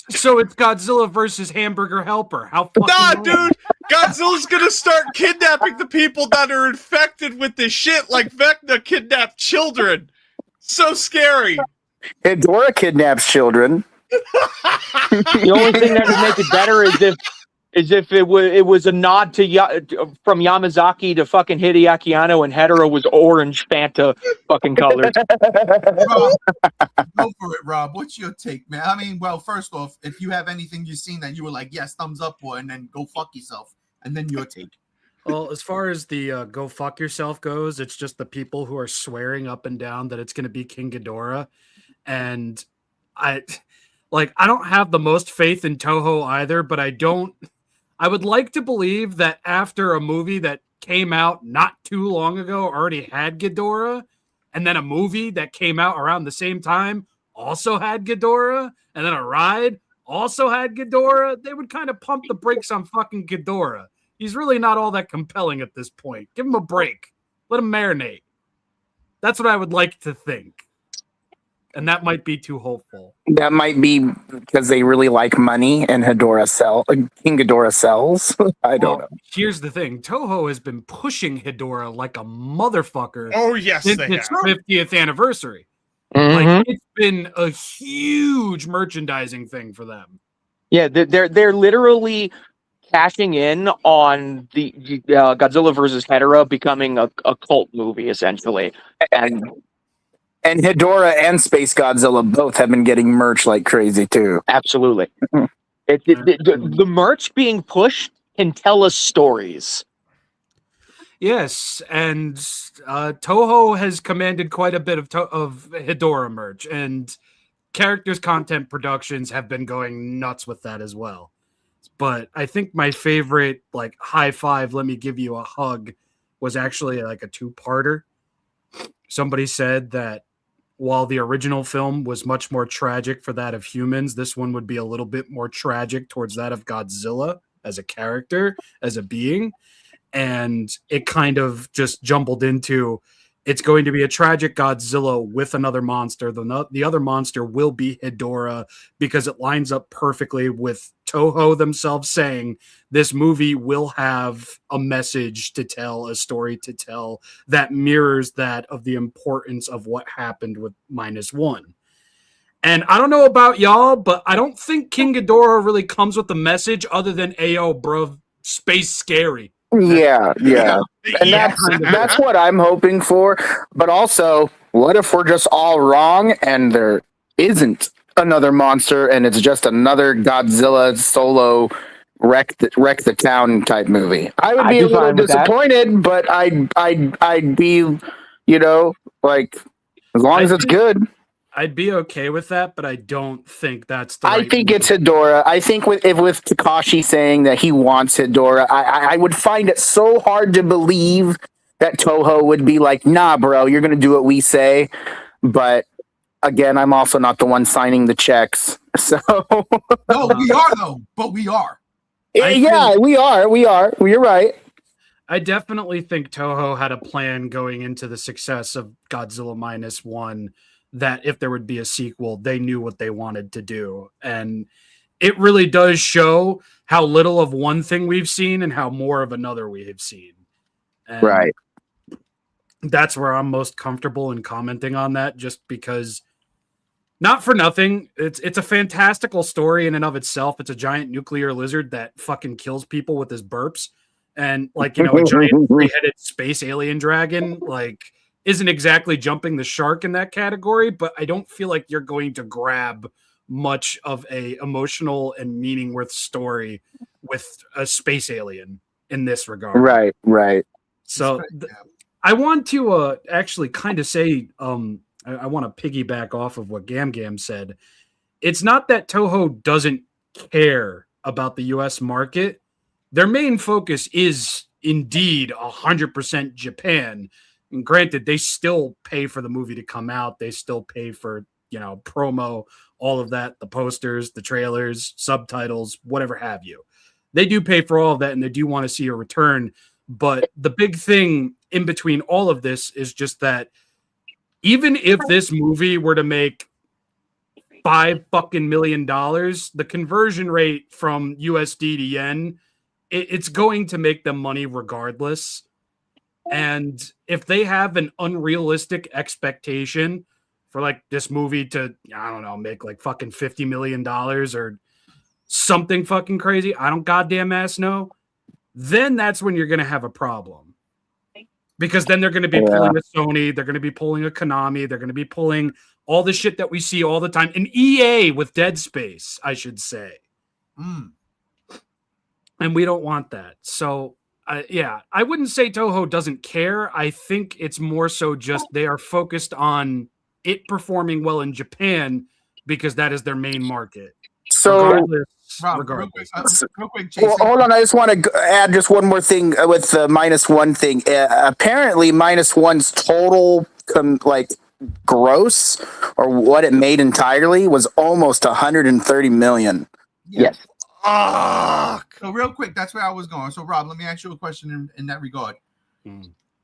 So it's Godzilla versus Hamburger Helper. How fucking dude, Godzilla's gonna start kidnapping the people that are infected with this shit, like Vecna kidnapped children. So scary. Hedorah kidnaps children. The only thing that would make it better is if it was a nod to from Yamazaki to fucking Hideaki Anno, and Hedorah was orange Fanta fucking colors. Go for it, Rob. What's your take, man? I mean, well, first off, if you have anything you've seen that you were like, yes, thumbs up for, and then go fuck yourself, and then your take. Well, as far as the go fuck yourself goes, it's just the people who are swearing up and down that it's going to be King Ghidorah. And I don't have the most faith in Toho either, but I would like to believe that after a movie that came out not too long ago already had Ghidorah, and then a movie that came out around the same time also had Ghidorah, and then a ride also had Ghidorah, they would kind of pump the brakes on fucking Ghidorah. He's really not all that compelling at this point. Give him a break. Let him marinate. That's what I would like to think. And that might be too hopeful. That might be because they really like money and King Ghidorah sells. I don't know. Here's the thing. Toho has been pushing Ghidorah like a motherfucker Oh yes, since they its have. 50th anniversary. Mhm. Like, it's been a huge merchandising thing for them. Yeah, they're literally cashing in on the Godzilla versus Hedorah becoming a cult movie essentially, and And Hedorah and Space Godzilla both have been getting merch like crazy too. absolutely, the merch being pushed can tell us stories. Yes, and Toho has commanded quite a bit of Hedorah merch, and characters content productions have been going nuts with that as well. But I think my favorite, like, high five, let me give you a hug, was actually like a two-parter. Somebody said that while the original film was much more tragic for that of humans, this one would be a little bit more tragic towards that of Godzilla as a character, as a being. And it kind of just jumbled into, it's going to be a tragic Godzilla with another monster. The other monster will be Hedorah, because it lines up perfectly with Toho themselves saying this movie will have a message to tell, a story to tell that mirrors that of the importance of what happened with -1. And I don't know about y'all, but I don't think King Ghidorah really comes with a message other than, ayo, bro, space scary. Yeah. And Yeah. that's what I'm hoping for. But also, what if we're just all wrong and there isn't another monster and it's just another Godzilla solo wreck the town type movie? I would be a little fine with that. disappointed, but I'd be, like, as long as it's good. I'd be okay with that, but I don't think that's the I right think move. it's Hedorah. I think with Takashi saying that he wants Hedorah, I would find it so hard to believe that Toho would be like, nah, bro, you're gonna do what we say. But again, I'm also not the one signing the checks. So No, we are though, but we are. yeah, we are. You're right. I definitely think Toho had a plan going into the success of Godzilla -1, that if there would be a sequel, they knew what they wanted to do. And it really does show how little of one thing we've seen and how more of another we have seen. And Right. that's where I'm most comfortable in commenting on that, just because, not for nothing, it's a fantastical story in and of itself. It's a giant nuclear lizard that fucking kills people with his burps. And, like, a giant three-headed space alien dragon, like, isn't exactly jumping the shark in that category, but I don't feel like you're going to grab much of a emotional and meaning-worth story with a space alien in this regard. Right. So I want to actually kind of say, I want to piggyback off of what Gam Gam said. It's not that Toho doesn't care about the US market. Their main focus is indeed 100% Japan. And granted, they still pay for the movie to come out. They still pay for, promo, all of that, the posters, the trailers, subtitles, whatever have you. They do pay for all of that, and they do want to see a return. But the big thing in between all of this is just that even if this movie were to make $5 million, the conversion rate from USD to yen, it's going to make them money regardless. And if they have an unrealistic expectation for, like, this movie to, I don't know, make like fucking $50 million or something fucking crazy, I don't goddamn ass know, then that's when you're going to have a problem. Because then they're going to be pulling a Sony, they're going to be pulling a Konami, they're going to be pulling all the shit that we see all the time. An EA with Dead Space, I should say. And we don't want that. So, I wouldn't say Toho doesn't care. I think it's more so just they are focused on it performing well in Japan because that is their main market. So, Rob, regardless. real quick, Jason. well, hold on. I just want to add just one more thing with the -1 thing. Apparently, -1's total gross or what it made entirely was almost 130 million. Yes. Fuck. So real quick, that's where I was going. So Rob, let me ask you a question in that regard.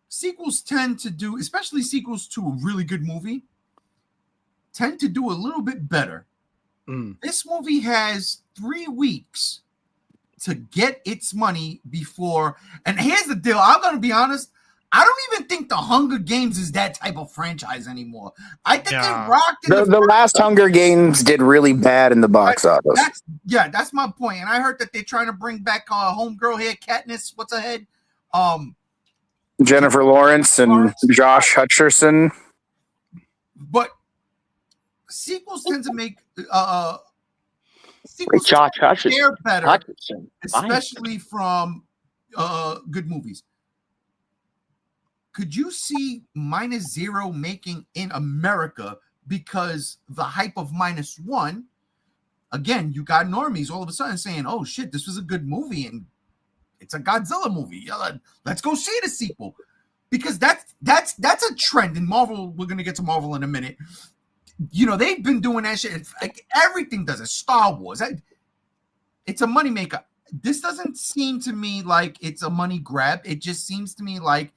Sequels tend to do, especially sequels to a really good movie, tend to do a little bit better. This movie has 3 weeks to get its money before. And here's the deal. I'm going to be honest. I don't even think the Hunger Games is that type of franchise anymore. I think they rocked in the last Hunger Games did really bad in the box office. That's my point. And I heard that they're trying to bring back homegirl here, Katniss. What's her head? Jennifer Lawrence and Josh Hutcherson. But sequels tend to make Josh Hutcherson. They're better, especially from good movies. Could you see Minus Zero making in America because the hype of -1? Again, you got normies all of a sudden saying, "Oh shit, this was a good movie and it's a Godzilla movie. Let's go see the sequel." Because that's a trend in Marvel. We're gonna get to Marvel in a minute. You know, they've been doing that shit. Like everything does it. Star Wars. It's a moneymaker. This doesn't seem to me like it's a money grab. It just seems to me like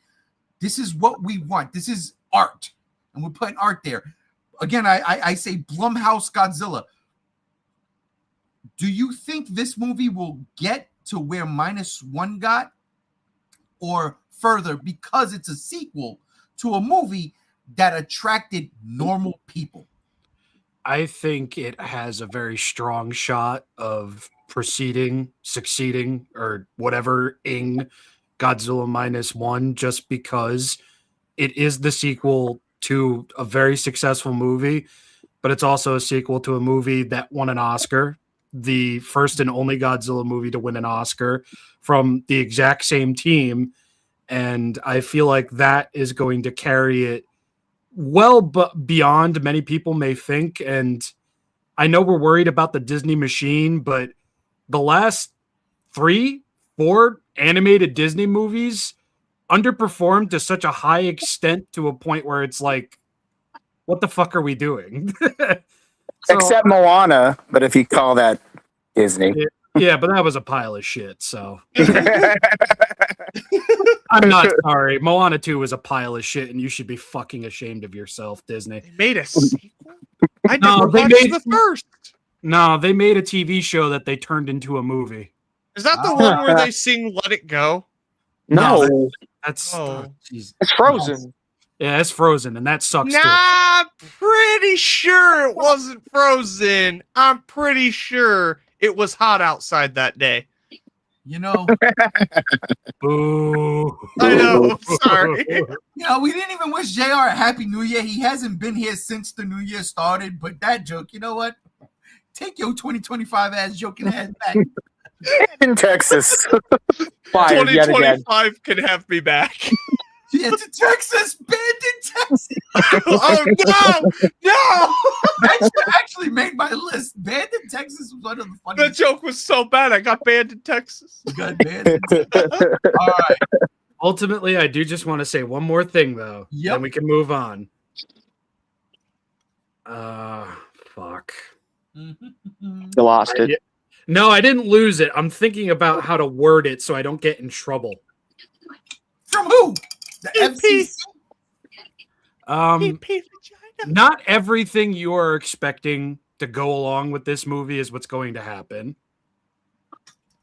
this is what we want. This is art. And we're putting art there. Again, I say Blumhouse Godzilla. Do you think this movie will get to where -1 got or further because it's a sequel to a movie that attracted normal people? I think it has a very strong shot of succeeding, or whatever in Godzilla -1, just because it is the sequel to a very successful movie, but it's also a sequel to a movie that won an Oscar, the first and only Godzilla movie to win an Oscar from the exact same team. And I feel like that is going to carry it but beyond many people may think. And I know we're worried about the Disney machine, but the last 3-4 animated Disney movies underperformed to such a high extent to a point where it's like, what the fuck are we doing? Except Moana, but if you call that Disney. Yeah, but that was a pile of shit, so. I'm not sorry. Moana 2 was a pile of shit, and you should be fucking ashamed of yourself, Disney. They made a sequel? I never watched the first. No, they made a TV show that they turned into a movie. Is that the one where they sing Let It Go? No. That's it's Frozen. Yeah, it's Frozen, and that sucks too. I'm pretty sure it wasn't Frozen. I'm pretty sure it was hot outside that day. You know. Boo. I know. Sorry. You know, we didn't even wish JR a Happy New Year. He hasn't been here since the New Year started, but that joke, you know what? Take your 2025 ass joking ass back. In Texas. 2025 can have me back. Yeah, to Texas, banned in Texas. Oh no, no! That actually made my list. Banned in Texas was one of the funniest. The joke was so bad, I got banned in Texas. You got banned in Texas. All right. Ultimately, I do just want to say one more thing, though. Yep. Then we can move on. Fuck. You lost it. No, I didn't lose it. I'm thinking about how to word it so I don't get in trouble. From who? The FCC? Not everything you are expecting to go along with this movie is what's going to happen.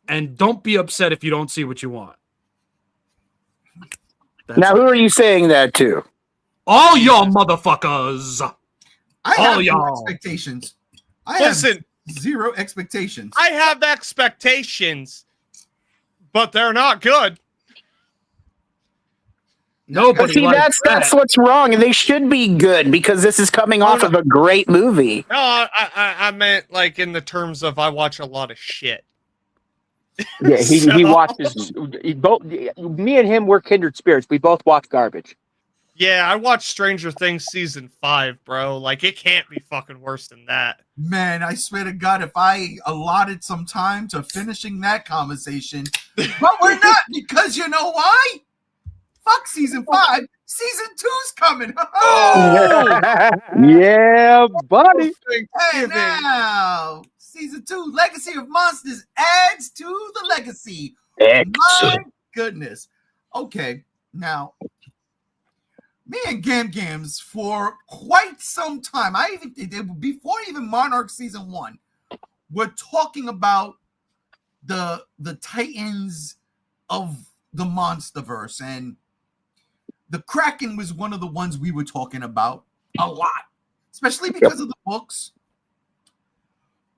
And don't be upset if you don't see what you want. Now, who are you saying that to? All y'all motherfuckers. I have all y'all. expectations. Listen, zero expectations. I have expectations, but they're not good. Nobody See, likes that's what's wrong. They should be good because this is coming off of a great movie. No, I meant like in the terms of I watch a lot of shit. Yeah, he watches. Me and him, we're kindred spirits. We both watch garbage. Yeah, I watched Stranger Things season 5, bro. Like it can't be fucking worse than that. Man, I swear to God, if I allotted some time to finishing that conversation, but we're not, because you know why? Fuck season 5. Season 2's coming. Oh! Yeah, buddy. Hey, now, Season 2, Legacy of Monsters adds to the legacy. My goodness. Okay, now, me and Gam Gams for quite some time, before even Monarch Season 1, we're talking about the Titans of the Monsterverse, and the Kraken was one of the ones we were talking about a lot, especially because of the books.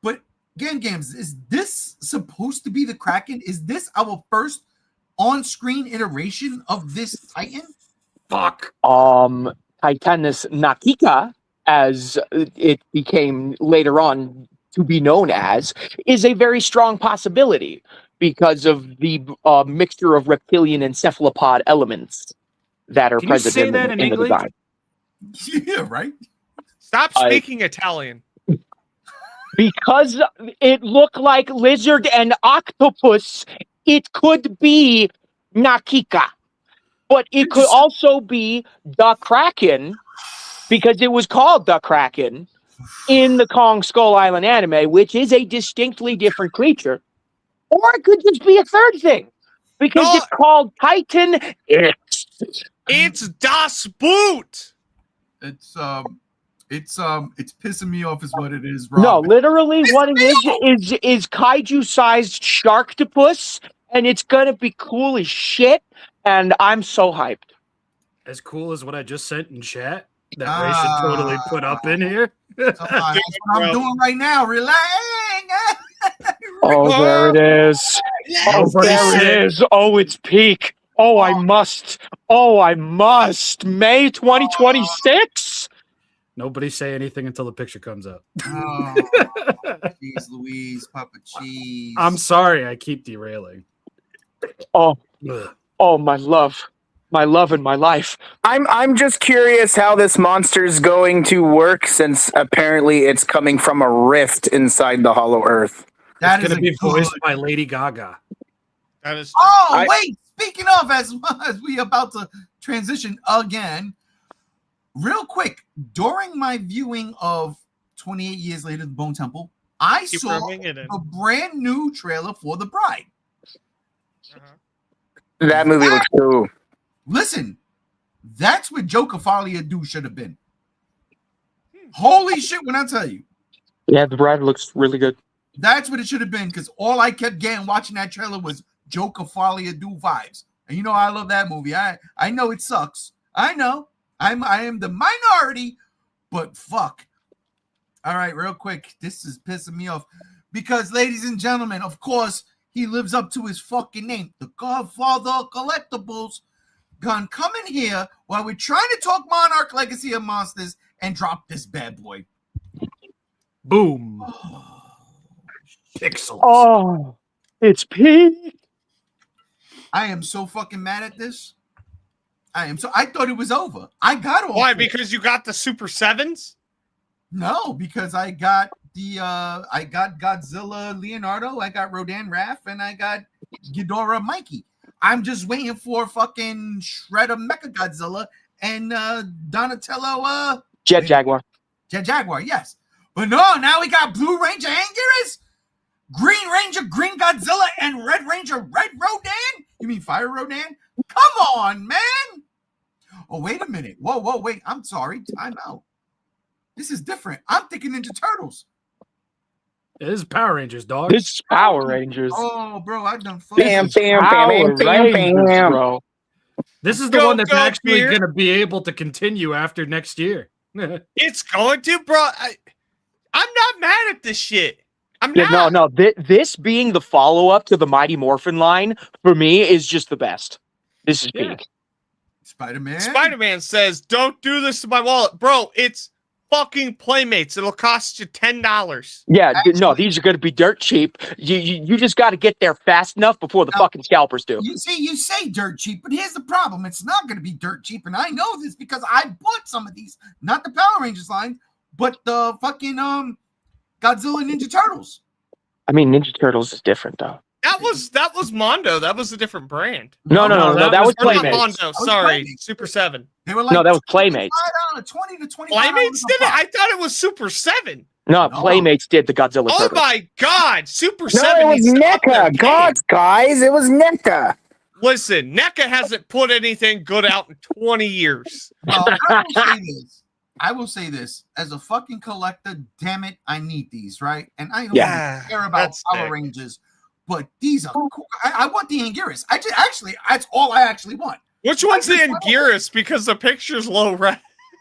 But Gam Gams, is this supposed to be the Kraken? Is this our first on-screen iteration of this Titan? Fuck. Titanus Nakika, as it became later on to be known as, is a very strong possibility because of the mixture of reptilian and cephalopod elements that are Can you present say in, that the, in in the English? design. Yeah, right. Stop speaking Italian. Because it looked like lizard and octopus, it could be Nakika. But it could also be the Kraken, because it was called the Kraken in the Kong Skull Island anime, which is a distinctly different creature. Or it could just be a third thing, because No. it's called Titan X. It's Das Boot. It's pissing me off is what it is, Rob. No, literally what it is kaiju-sized sharktopus, and it's gonna be cool as shit, and I'm so hyped. As cool as what I just sent in chat that Ray should totally put up in here. That's what I'm doing right now. Relax. Oh, there it is. Oh, Nobody there said- it is. Oh, it's peak. Oh, I must. May 2026? Nobody say anything until the picture comes up. Oh, jeez, Louise, Papa Cheese. I'm sorry, I keep derailing. Oh, Ugh. oh, my love and my life. I'm just curious how this monster's going to work, since apparently it's coming from a rift inside the Hollow Earth. That It's is going to a be voiced good- by Lady Gaga. That is. Oh, wait. Speaking of, as we about to transition again, real quick, during my viewing of 28 Years Later, The Bone Temple, I Keep saw rubbing it in. a brand new trailer for The Bride. Uh-huh. That movie looks cool. Listen, that's what Joe Cafalia do should have been. Holy shit, when I tell you. Yeah, the bride looks really good. That's what it should have been, because all I kept getting watching that trailer was Joe Cafalia do vibes. And you know I love that movie. I know it sucks. I know. I am the minority, but fuck. All right, real quick. This is pissing me off. Because, ladies and gentlemen, of course, he lives up to his fucking name. The Godfather of Collectibles gonna come in here while we're trying to talk Monarch Legacy of Monsters and drop this bad boy. Boom. Pixels. Oh, it's peak. I am so fucking mad at this. I thought it was over. I got all Why? four. Because you got the Super Sevens? No, because I got I got Godzilla Leonardo, I got Rodan Raph, and I got Ghidorah Mikey. I'm just waiting for fucking Shredder Mecha Godzilla and Donatello Jet Jaguar. Jet Jaguar, yes. But no, now we got Blue Ranger Anguirus, Green Ranger Green Godzilla, and Red Ranger Red Rodan? You mean Fire Rodan? Come on, man. Oh, wait a minute. Whoa, wait. I'm sorry. Time out. This is different. I'm thinking Ninja Turtles. It is Power Rangers, dog. This is Power Rangers. Oh, bro, I done Bam, fucked. bam, Power bam, bam, Rangers, bam. bro. This is the Go, one that's go, actually Beer. going to be able to continue after next year. It's going to, bro. I'm not mad at this shit. I'm Yeah, not. no. This being the follow-up to the Mighty Morphin line, for me, is just the best. This is Yeah. peak. Spider-Man. Spider-Man says, "Don't do this to my wallet, bro. It's fucking Playmates. It'll cost you $10." Yeah, no, Actually- these are going to be dirt cheap. You just got to get there fast enough before the No. fucking scalpers do. You see, you say dirt cheap, but here's the problem. It's not going to be dirt cheap, and I know this because I bought some of these. Not the Power Rangers line, but the fucking Godzilla Ninja Turtles. I mean, Ninja Turtles is different, though. That was Mondo. That was a different brand. No, that was Or not Playmates. Mondo. Sorry, Super 7. They were like, No, that was Playmates. $20 to $25. Playmates did it. I thought it was Super 7. No, No. Playmates did the Godzilla Oh turtle. my God, Super No, 7. it was needs to up their NECA. God, game. guys, it was NECA. Listen, NECA hasn't put anything good out in 20 years. Well, I will say this. As a fucking collector, damn it, I need these, right? And I don't Yeah, care about that's Power sick. Rangers, but these are cool. I want the Anguirus. That's all I actually want. Which one's the Anguirus? Because the picture's low res.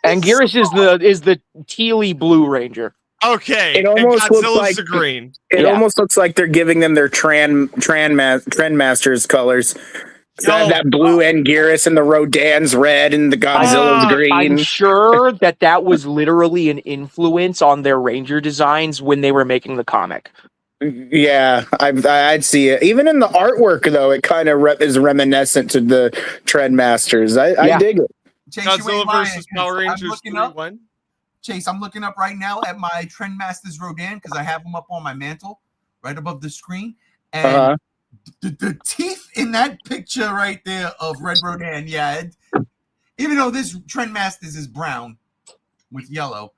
Anguirus is the tealy blue ranger. Okay, It almost and looks Godzilla's like the green. It Yeah. almost looks like they're giving them their Trendmasters colors. So Yo. that blue Anguirus and the Rodan's red and the Godzilla's green. I'm sure that was literally an influence on their ranger designs when they were making the comic. Yeah, I'd see it. Even in the artwork, though, it kind of is reminiscent to the Trendmasters. I Yeah. dig it. Chase, you ain't Godzilla lying, versus 'cause Power I'm Rangers looking 3 up- when? Chase, I'm looking up right now at my Trendmasters Rodan because I have them up on my mantle right above the screen. And Uh-huh. the teeth in that picture right there of Red Rodan, even though this Trendmasters is brown with yellow,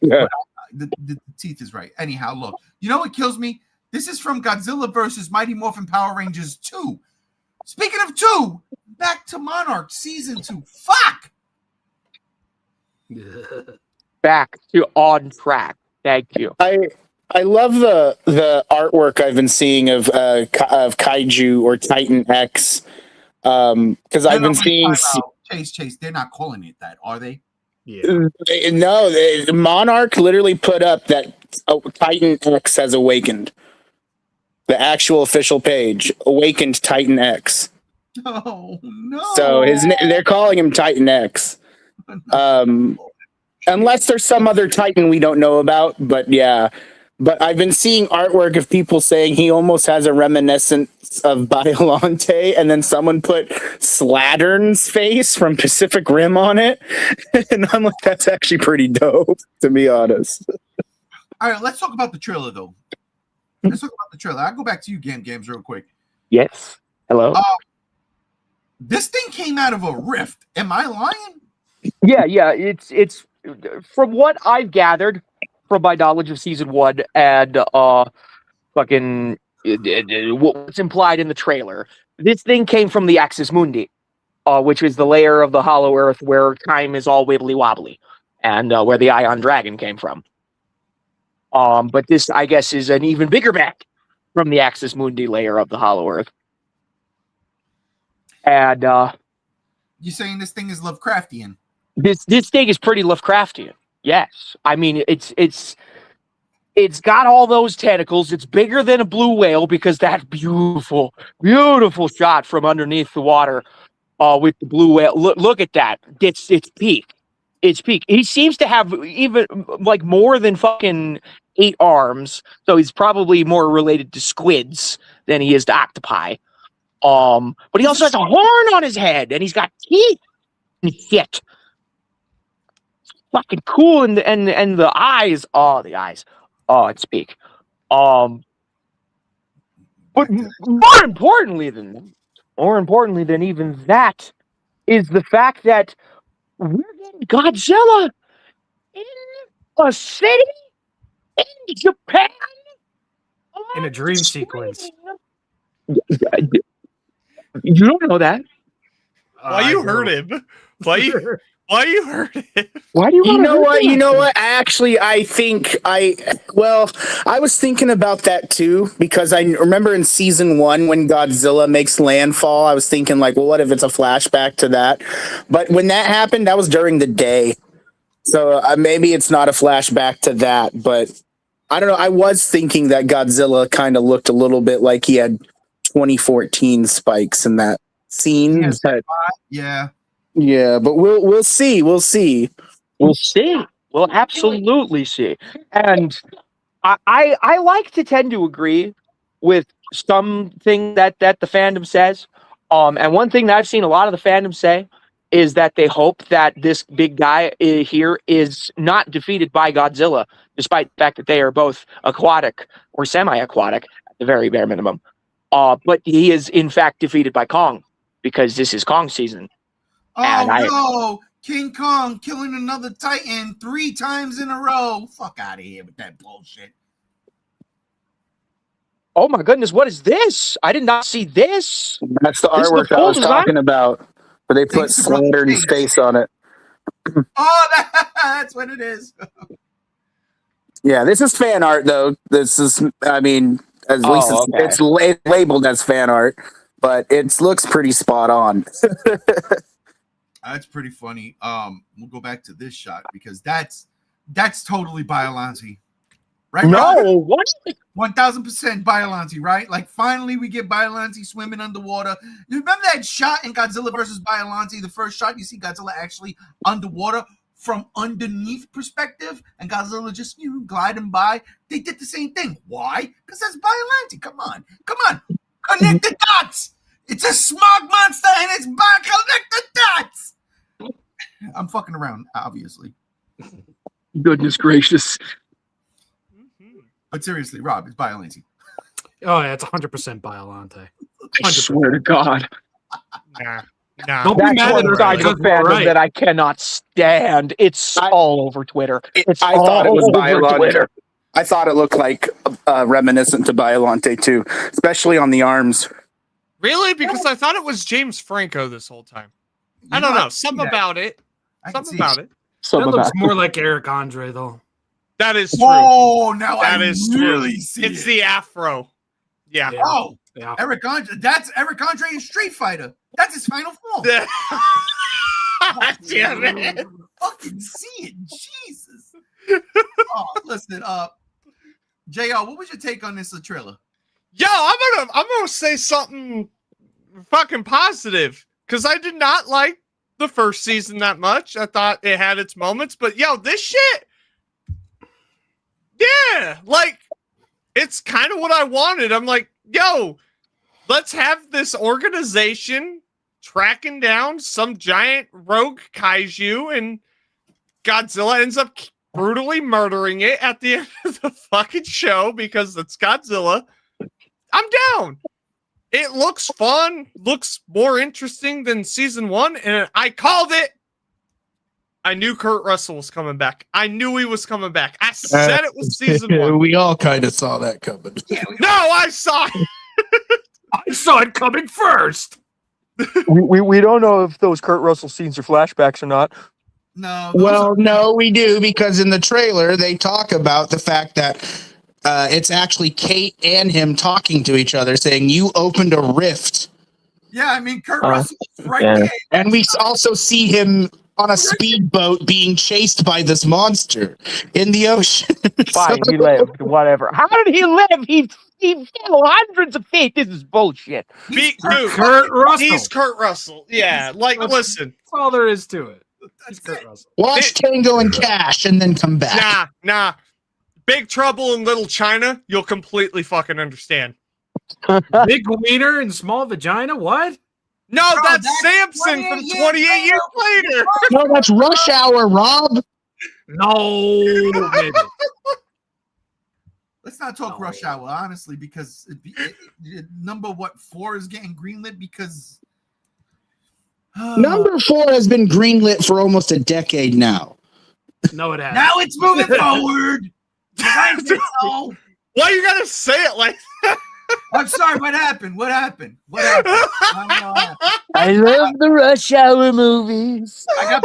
Yeah. the teeth is right. Anyhow, look, you know what kills me? This is from Godzilla versus Mighty Morphin Power Rangers 2. Speaking of 2, back to Monarch Season 2. Fuck! Back to on track. Thank you. I love the artwork I've been seeing of Kaiju or Titan X because I've been seeing. Chase, they're not calling it that, are they? Yeah. No, Monarch literally put up that Titan X has awakened. The actual official page, awakened Titan X. Oh no! So they're calling him Titan X. Unless there's some other Titan we don't know about, but yeah. But I've been seeing artwork of people saying he almost has a reminiscence of Biollante, and then someone put Slattern's face from Pacific Rim on it. And I'm like, that's actually pretty dope, to be honest. All right, let's talk about the trailer, though. Let's talk about the trailer. I'll go back to you, Games, real quick. Yes. Hello. This thing came out of a rift. Am I lying? Yeah. It's from what I've gathered from my knowledge of season 1 and fucking what's implied in the trailer. This thing came from the Axis Mundi, which is the layer of the Hollow Earth where time is all wibbly wobbly, and where the Ion Dragon came from. But this, I guess, is an even bigger back from the Axis Mundi layer of the Hollow Earth. And You saying this thing is Lovecraftian? this thing is pretty Lovecraftian. Yes, I mean it's got all those tentacles. It's bigger than a blue whale because that beautiful shot from underneath the water with the blue whale. Look at that. It's peak. It's peak. He seems to have even like more than fucking 8 arms, so he's probably more related to squids than he is to octopi. But he also has a horn on his head, and he's got teeth and shit. Fucking cool, and the eyes. Oh, the eyes. Oh, it's peak. But more importantly than even that is the fact that we're getting Godzilla in a city in Japan In a dream sequence. You don't know that. Why you hurt him? Why you hurt him? Why do you? You wanna know hurt what? him? You know what? Actually, I think I was thinking about that too, because I remember in season 1 when Godzilla makes landfall, I was thinking like, well, what if it's a flashback to that? But when that happened, that was during the day. So maybe it's not a flashback to that, but I don't know. I was thinking that Godzilla kind of looked a little bit like he had 2014 spikes in that scene. Yes. But, Yeah. yeah, but we'll see. We'll see. We'll see. We'll absolutely see. And I like to tend to agree with something that the fandom says. And one thing that I've seen a lot of the fandom say is that they hope that this big guy here is not defeated by Godzilla, despite the fact that they are both aquatic or semi-aquatic at the very bare minimum. But he is in fact defeated by Kong because this is Kong season. Oh no! King Kong killing another Titan 3 times in a row. Fuck out of here with that bullshit. Oh my goodness, what is this? I did not see this. That's the This is the artwork I full was design? talking about. Where they put Thanks to Brother Saturn Chase. space on it. Oh, that's what it is. Yeah, this is fan art though. This is, I mean, at least okay. it's labeled as fan art, but it looks pretty spot on. That's pretty funny. We'll go back to this shot because that's totally Biollante. Right? No, what? 1000% Biollante, right? Like finally we get Biollante swimming underwater. You remember that shot in Godzilla versus Biollante? The first shot you see Godzilla actually underwater from underneath perspective, and Godzilla just gliding by. They did the same thing. Why? Because that's Biollante. Come on, connect the dots. It's a smog monster and it's connect the dots. I'm fucking around, obviously. Goodness gracious. But seriously, Rob, it's Biollante. Oh yeah, it's 100% Biollante. I swear to God. Nah. Don't be That's mad one at her. side of because we're fandom right. that I cannot stand. It's all over Twitter. It's I thought it was all over Biollante. Twitter. I thought it looked like reminiscent to Biollante too, especially on the arms. Really? Because I thought it was James Franco this whole time. I don't know. Something about it. Something about it. That looks more like Eric Andre though. That is true. Oh, now That I is really true. see It's it. the afro. Yeah. Oh, Yeah. Eric Andre. That's Eric Andre in Street Fighter. That's his final form. Damn it. Fucking see it, Jesus. Oh, listen, JR, what was your take on this trailer? Yo, I'm gonna say something fucking positive because I did not like the first season that much. I thought it had its moments, but yo, this shit, yeah, like it's kind of what I wanted. I'm like, yo, let's have this organization tracking down some giant rogue kaiju, and Godzilla ends up brutally murdering it at the end of the fucking show because it's Godzilla. I'm down. It looks fun, looks more interesting than season 1, and I called it. I knew Kurt Russell was coming back. I knew he was coming back. I said it was season 1. We all kind of saw that coming. No, I saw it. I saw it coming first. We don't know if those Kurt Russell scenes are flashbacks or not. No. Well, no, we do, because in the trailer they talk about the fact that it's actually Kate and him talking to each other, saying, "You opened a rift." Yeah, I mean, Kurt Russell's right there. And we also see him on a speedboat being chased by this monster in the ocean. Fine, he lived. Whatever. How did he live? He fell hundreds of feet. This is bullshit. Dude, Kurt Russell. he's Kurt Russell. Yeah, like, listen. That's all there is to it. He's That's Kurt Russell. Watch Tango and Cash and then come back. Nah. Big Trouble in Little China, you'll completely fucking understand. Big wiener and small vagina. What? No, Bro, that's that's Samson from 28 28 years later. No, that's Rush Hour, Rob. No, maybe. Let's not talk No. Rush Hour, honestly, because number 4 is getting greenlit because Number 4 has been greenlit for almost a decade now. No, it has. now it's moving forward. I said so. Why you gotta say it like I'm sorry. What happened? I don't know what happened. I love the Rush Hour movies. I got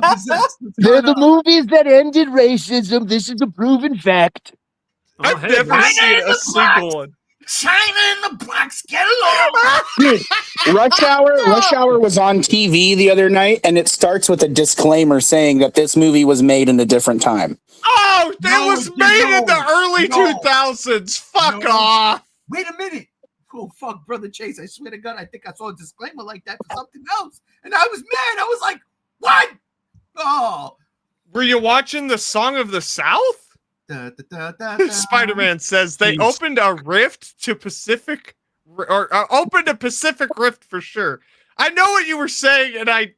possessed. What's They're going the on? movies that ended racism. This is a proven fact. Oh, I've hey, never man. seen a single one. China in the box. Get along. Rush Hour was on TV the other night, and it starts with a disclaimer saying that this movie was made in a different time. Oh, it No, was made in the early no. 2000s. Fuck No. off. Wait a minute. Oh, fuck, Brother Chase. I swear to God, I think I saw a disclaimer like that for something else. And I was mad. I was like, what? Oh. Were you watching the Song of the South? Da, da, da, da, da. Spider-Man says they Jeez. opened a rift to Pacific, or opened a Pacific rift for sure. I know what you were saying, and I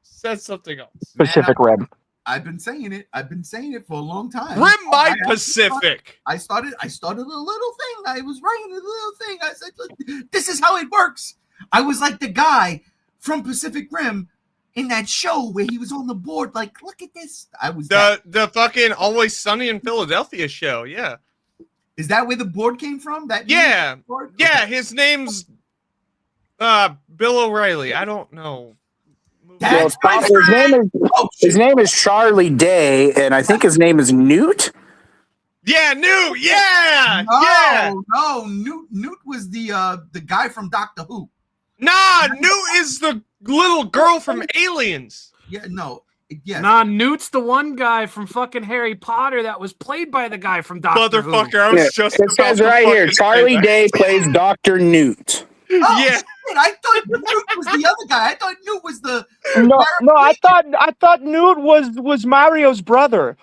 said something else. Pacific Rim. I've been saying it. I've been saying it for a long time. Rim my Pacific. I started a little thing. I was writing a little thing. I said, "Look, this is how it works." I was like the guy from Pacific Rim in that show where he was on the board. Like, look at this. I was the fucking Always Sunny in Philadelphia show. Yeah. Is that where the board came from? Yeah. Board? Yeah. His name's Bill O'Reilly. I don't know. That's his name is Charlie Day, and I think his name is Newt. Yeah, Newt. Yeah, no. Newt was the guy from Doctor Who. Nah, Newt is the little girl from Aliens. Yeah, no. Yes. Nah, Newt's the one guy from fucking Harry Potter that was played by the guy from Doctor Who. Motherfucker, I was just. It says right here, Charlie Day plays Dr. Newt. Oh, yeah. Shit, I thought Newt was the other guy. I thought Newt was the. No, I thought Newt was Mario's brother.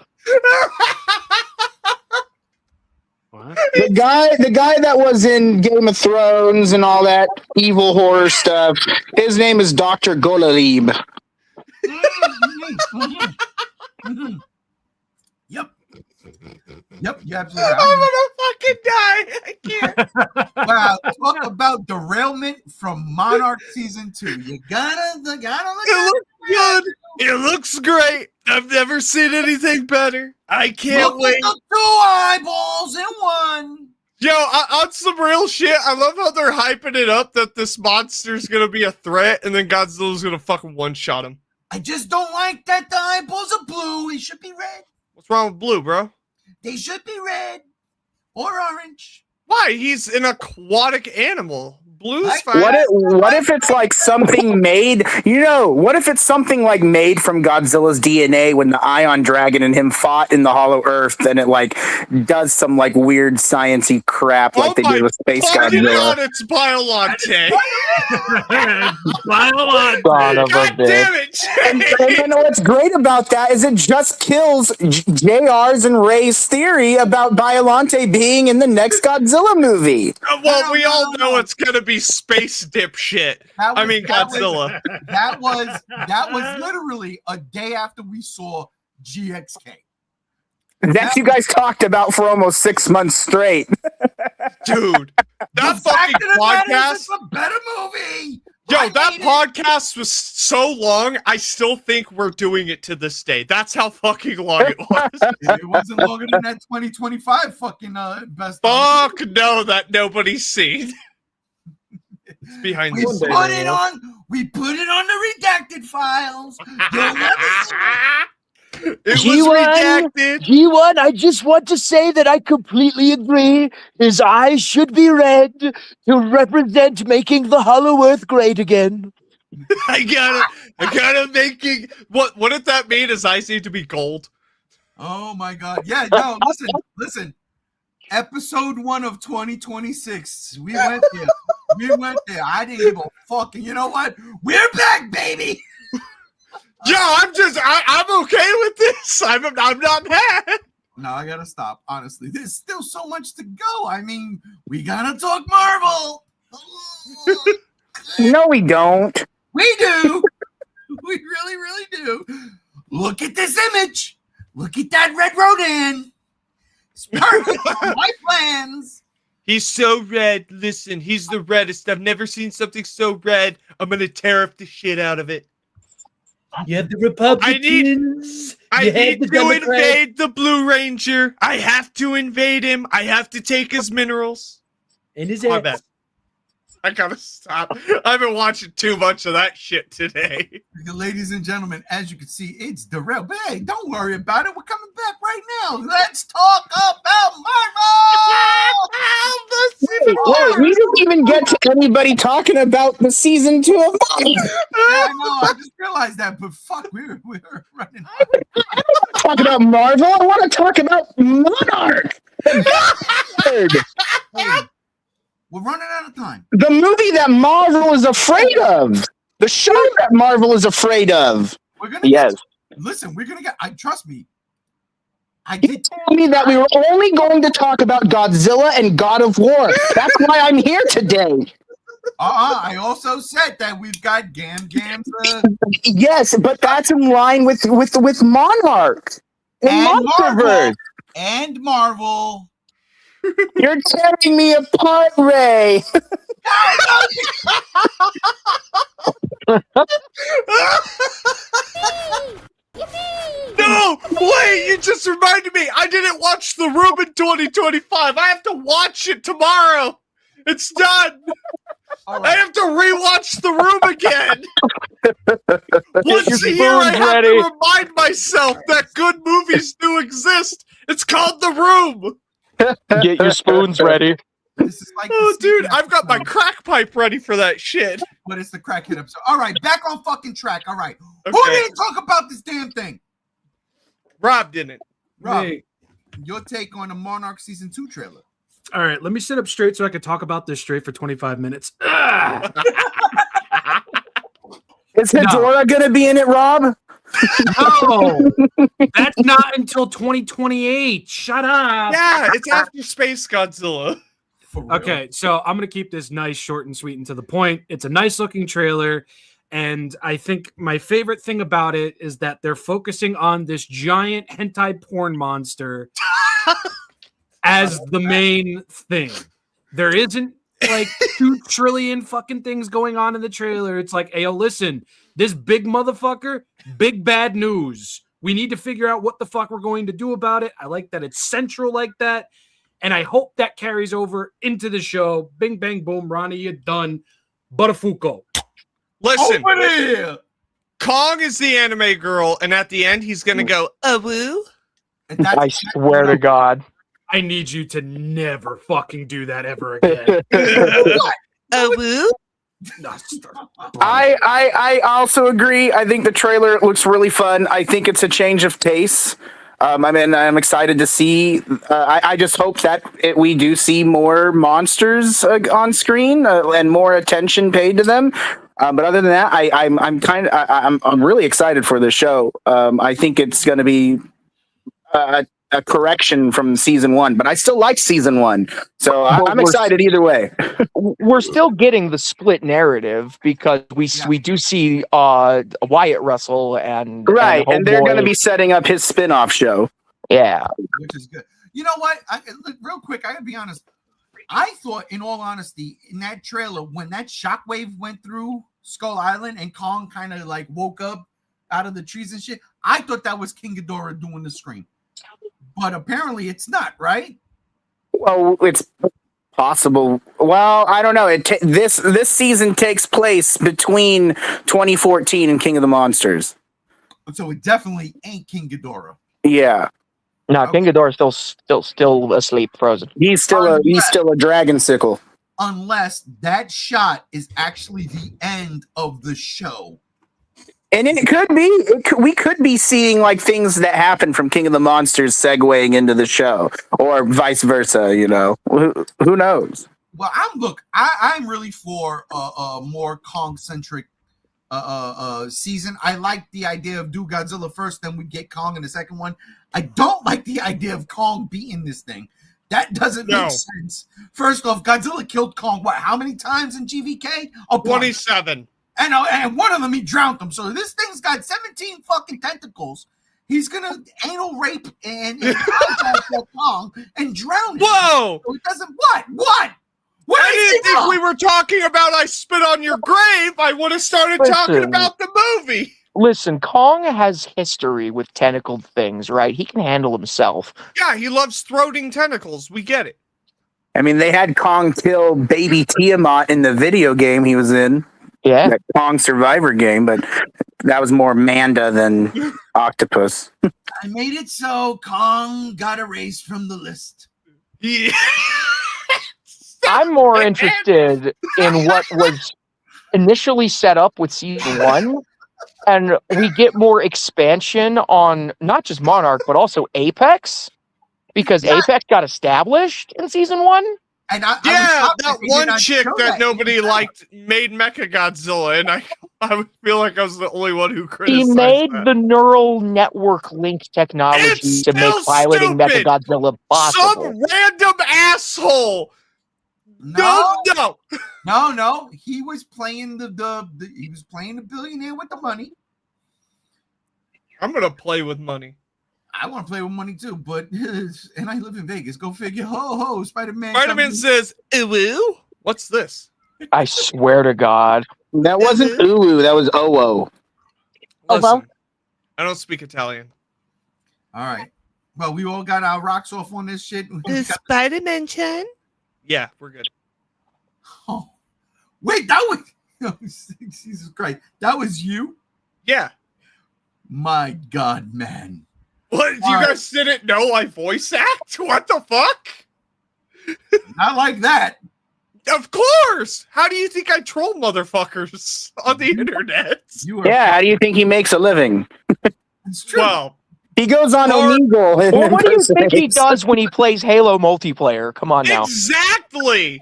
What? The guy that was in Game of Thrones and all that evil horror stuff. His name is Dr. Golalib. Yep, you're absolutely right. I'm gonna fucking die. I can't. Wow, talk about derailment from Monarch season 2. You gotta look It looks good. It looks great. I've never seen anything better. I can't wait. At the 2 eyeballs in one. Yo, on some real shit, I love how they're hyping it up that this monster's gonna be a threat and then Godzilla's gonna fucking one-shot him. I just don't like that the eyeballs are blue. They should be red. What's wrong with blue, bro? They should be red or orange. Why? He's an aquatic animal. Blue's Like fine. What if it's like something made, what if it's something like made from Godzilla's DNA when the Ion Dragon and him fought in the Hollow Earth and it like does some like weird sciencey crap like they did with Space fucking Godzilla? God, it's Biolante. Biolante. Son of a God bitch. damn it, And Jay. you know what's great about that is it just kills JR's and Ray's theory about Biolante being in the next Godzilla movie. Well, we all know it's gonna be space dipshit. I mean Godzilla. That was literally a day after we saw GXK. That you guys talked about for almost 6 months straight. Dude, that The fucking fact of the matter is podcast. it's a better movie. Yo, I that hate it. podcast was so long, I still think we're doing it to this day. That's how fucking long it was. It wasn't longer than that 2025 fucking best. Fuck no, that nobody's seen. It's behind We the put it on. We put it on the redacted files. You'll never see It was G1, redacted. G1, I just want to say that I completely agree. His eyes should be red to represent making the Hollow Earth great again. I gotta making what did that mean? His eyes need to be gold. Oh my god. Yeah, no, listen. Episode 1 of 2026. We went there. I didn't give a fucking. You know what? We're back, baby. Yo, I'm okay with this. I'm not mad. No, I gotta stop. Honestly, there's still so much to go. I mean, we gotta talk Marvel. No, we don't. We do. We really, really do. Look at this image. Look at that red Rodan. It's perfect for my plans. He's so red. Listen, he's the reddest. I've never seen something so red. I'm gonna tear up the shit out of it. You have the Republicans. I you have need the to Democrats. invade the Blue Ranger. I have to invade him. I have to take his minerals. And his My ass. bad. I gotta stop. I've been watching too much of that shit today. Ladies and gentlemen, as you can see, it's derailed. But hey, don't worry about it. We're coming back right now. Let's talk about Marvel. Wait, we didn't even get to anybody talking about the season 2 of Marvel. Yeah, I know. I just realized that, but fuck, we're running. Talk about Marvel. I want to talk about Monarch. Hey, we're running out of time. The movie that Marvel is afraid of. The show that Marvel is afraid of. We're gonna Yes. listen. We're gonna get. Trust me. I You did. told me that we were only going to talk about Godzilla and God of War. That's why I'm here today. I also said that we've got Gam Gam's Yes, but that's in line with Monarch and Monsterverse. And Marvel. You're tearing me apart, Ray. No, wait, you just reminded me. I didn't watch The Room in 2025. I have to watch it tomorrow. It's done. All I right. have to rewatch The Room again. Once your a year, I spoons have ready. to remind myself that good movies do exist. It's called The Room. Get your spoons ready. This is like Oh, the dude, secret I've got my episode, crack pipe ready for that shit. but it's the crackhead episode. All right, back on fucking track. All right. Who Okay. didn't talk about this damn thing? Rob didn't. Rob, Hey. your take on the Monarch season 2 trailer. All right, let me sit up straight so I can talk about this straight for 25 minutes. Ah! Is Hedora gonna be in it, Rob? No, that's not until 2028. Shut up. Yeah, it's after Space Godzilla. For real. Okay, so I'm gonna keep this nice, short, and sweet and to the point. It's a nice looking trailer, and I think my favorite thing about it is that they're focusing on this giant hentai porn monster as the main thing. There isn't like 2 trillion fucking things going on in the trailer. It's like, hey, yo, listen, this big motherfucker, big bad news. We need to figure out what the fuck we're going to do about it. I like that it's central like that. And I hope that carries over into the show. Bing, bang, boom, Ronnie, you're done. Buttafuoco. Listen, Over there. Kong is the anime girl, and at the end, he's gonna go, woo. And that's I swear to God. I need you to never fucking do that ever again. Woo. No, stop. I also agree. I think the trailer looks really fun. I think it's a change of pace. I mean, I'm excited to see. I just hope that we do see more monsters on screen and more attention paid to them. But other than that, I'm really excited for the show. I think it's going to be a correction from season 1, but I still like season 1, so I'm excited either way. We're still getting the split narrative because we do see Wyatt Russell and Right, and they're Homeboy. going to be setting up his spin-off show. Yeah. which is good. You know what? Look, real quick, I gotta be honest. I thought, in all honesty, in that trailer, when that shockwave went through Skull Island and Kong kind of like woke up out of the trees and shit, I thought that was King Ghidorah doing the scream. But apparently it's not, right? Well, it's possible. Well, I don't know. This season takes place between 2014 and King of the Monsters. So it definitely ain't King Ghidorah. Yeah, No, King Ghidorah is still asleep, frozen. he's still a dragon sickle. Unless that shot is actually the end of the show. And it could be. We could be seeing like things that happen from King of the Monsters segueing into the show, or vice versa. You know, who knows? Well, I'm really for a more Kong centric season. I like the idea of do Godzilla first, then we get Kong in the second one. I don't like the idea of Kong beating this thing. That doesn't make sense. First off, Godzilla killed Kong. What? How many times in GVK? 27. And one of them he drowned him. So this thing's got 17 fucking tentacles. He's gonna anal rape and contact that Kong and drown him. Whoa! So it doesn't. What? What I is didn't it think wrong? we were talking about I Spit on Your Grave. I would have started talking Listen. about the movie. Listen, Kong has history with tentacled things, right? He can handle himself. Yeah, he loves throating tentacles. We get it. I mean, they had Kong kill baby Tiamat in the video game he was in, Yeah. that Kong Survivor game, but that was more Manda than Octopus. I made it so Kong got erased from the list. He- I'm more interested in what was initially set up with season 1, and we get more expansion on not just Monarch, but also Apex, because Apex got established in season 1. And I Yeah, was shocked that they did one not chick show that nobody in the liked made Mechagodzilla, and I would feel like I was the only one who He criticized made that. the neural network link technology It's to make still piloting stupid. Mechagodzilla possible. Some random asshole No. He was playing he was playing the billionaire with the money. I'm gonna play with money. I want to play with money too, but and I live in Vegas. Go figure. Ho ho, Spider-Man. Spider-Man says, "Ew, what's this?" I swear to God. That wasn't uwu. That was owo. Listen, I don't speak Italian. All right. Well, we all got our rocks off on this shit. Is Spider-Man Chan? Yeah, we're good. Oh, wait, that was Jesus Christ. That was you? Yeah. My God, man. What? You guys didn't know I voice act? What the fuck? Not like that. Of course. How do you think I troll motherfuckers on the internet? Yeah, how do you think he makes a living? It's true. Well, he goes on Omegle. Well, what do you think he does when he plays Halo multiplayer? Come on now. Exactly.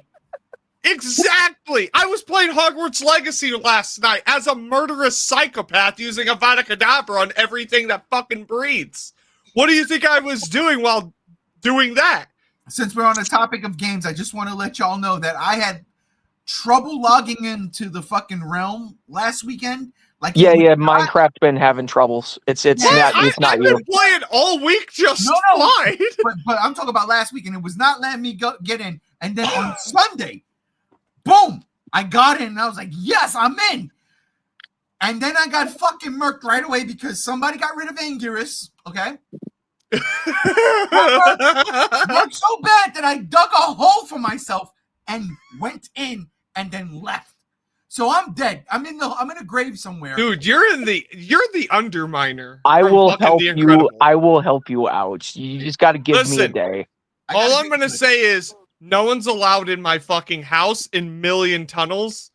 I was playing Hogwarts Legacy last night as a murderous psychopath using Avada Kedavra on everything that fucking breathes. What do you think I was doing while doing that? Since we're on the topic of games, I just want to let y'all know that I had trouble logging into the fucking realm last weekend. Like, Minecraft's been having troubles. It's not you. I've been playing all week just fine. But I'm talking about last week, and it was not letting me get in. And then on Sunday, boom, I got in, and I was like, yes, I'm in. And then I got fucking murked right away because somebody got rid of Anguirus, okay? Worked so bad that I dug a hole for myself and went in and then left. So I'm dead. I'm in a grave somewhere. Dude, you're the underminer. I will help you. I will help you out. You just got to give me a day. All I'm gonna say is no one's allowed in my fucking house in million tunnels.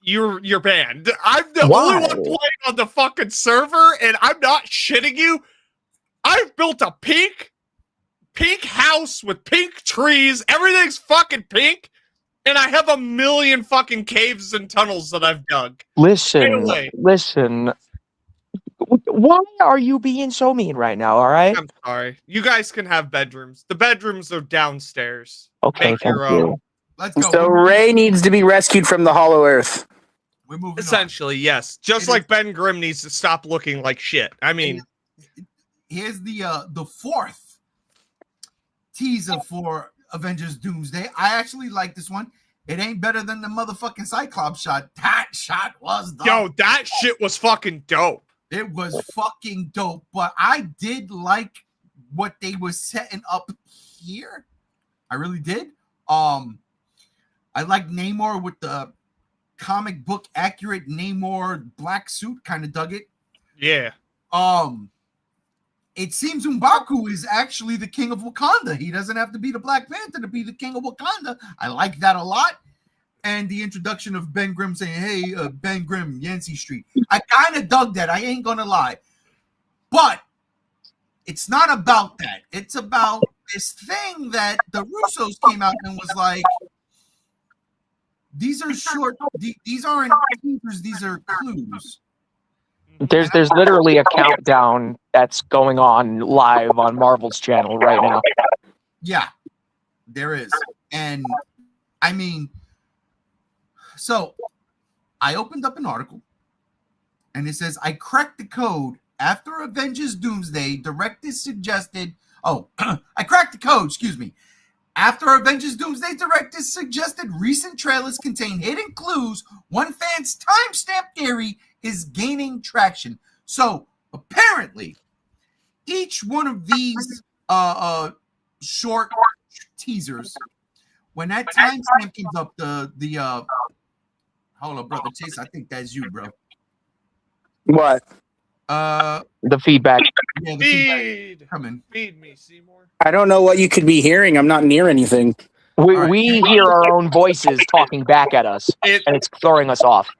You're banned. I'm the only one playing on the fucking server, and I'm not shitting you. I've built a pink house with pink trees. Everything's fucking pink. And I have a million fucking caves and tunnels that I've dug. Listen. Why are you being so mean right now, all right? I'm sorry. You guys can have bedrooms. The bedrooms are downstairs. Okay, Make your thank own. you. Let's go. So Ray needs to be rescued from the Hollow Earth. We're moving Essentially, yes. Just like Ben Grimm needs to stop looking like shit. I mean, here's the fourth teaser for Avengers Doomsday. I actually like this one. It ain't better than the motherfucking Cyclops shot. That shot was dope. Yo, that shit was fucking dope. It was fucking dope. But I did like what they were setting up here. I really did. I like Namor with the comic book accurate Namor black suit. Kind of dug it. Yeah. It seems M'Baku is actually the king of Wakanda. He doesn't have to be the Black Panther to be the king of Wakanda. I like that a lot. And the introduction of Ben Grimm saying, hey, Ben Grimm, Yancey Street. I kind of dug that. I ain't going to lie. But it's not about that. It's about this thing that the Russos came out and was like, these are short. These aren't teasers. These are clues. There's literally a countdown that's going on live on Marvel's channel right now. Yeah, there is. And I mean, so I opened up an article and it says, I cracked the code after Avengers Doomsday. Directors suggested, I cracked the code, excuse me. After Avengers Doomsday, directors suggested recent trailers contain hidden clues. One fan's timestamp theory is gaining traction. So apparently, each one of these short teasers, when that timestamp comes up, the hold on, brother Chase, I think that's you, bro. What? The feedback. Yeah, the feedback coming. Feed me, Seymour. I don't know what you could be hearing. I'm not near anything. We hear our own voices talking back at us, and it's throwing us off.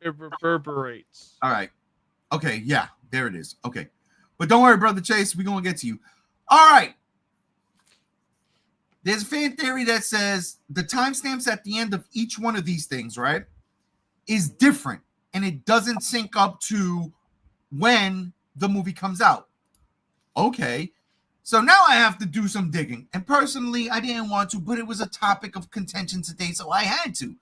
It reverberates. All right. Okay, yeah, there it is. Okay. But don't worry, brother Chase, we're going to get to you. All right. There's a fan theory that says the timestamps at the end of each one of these things, right, is different, and it doesn't sync up to when the movie comes out. Okay. So now I have to do some digging. And personally, I didn't want to, but it was a topic of contention today, so I had to.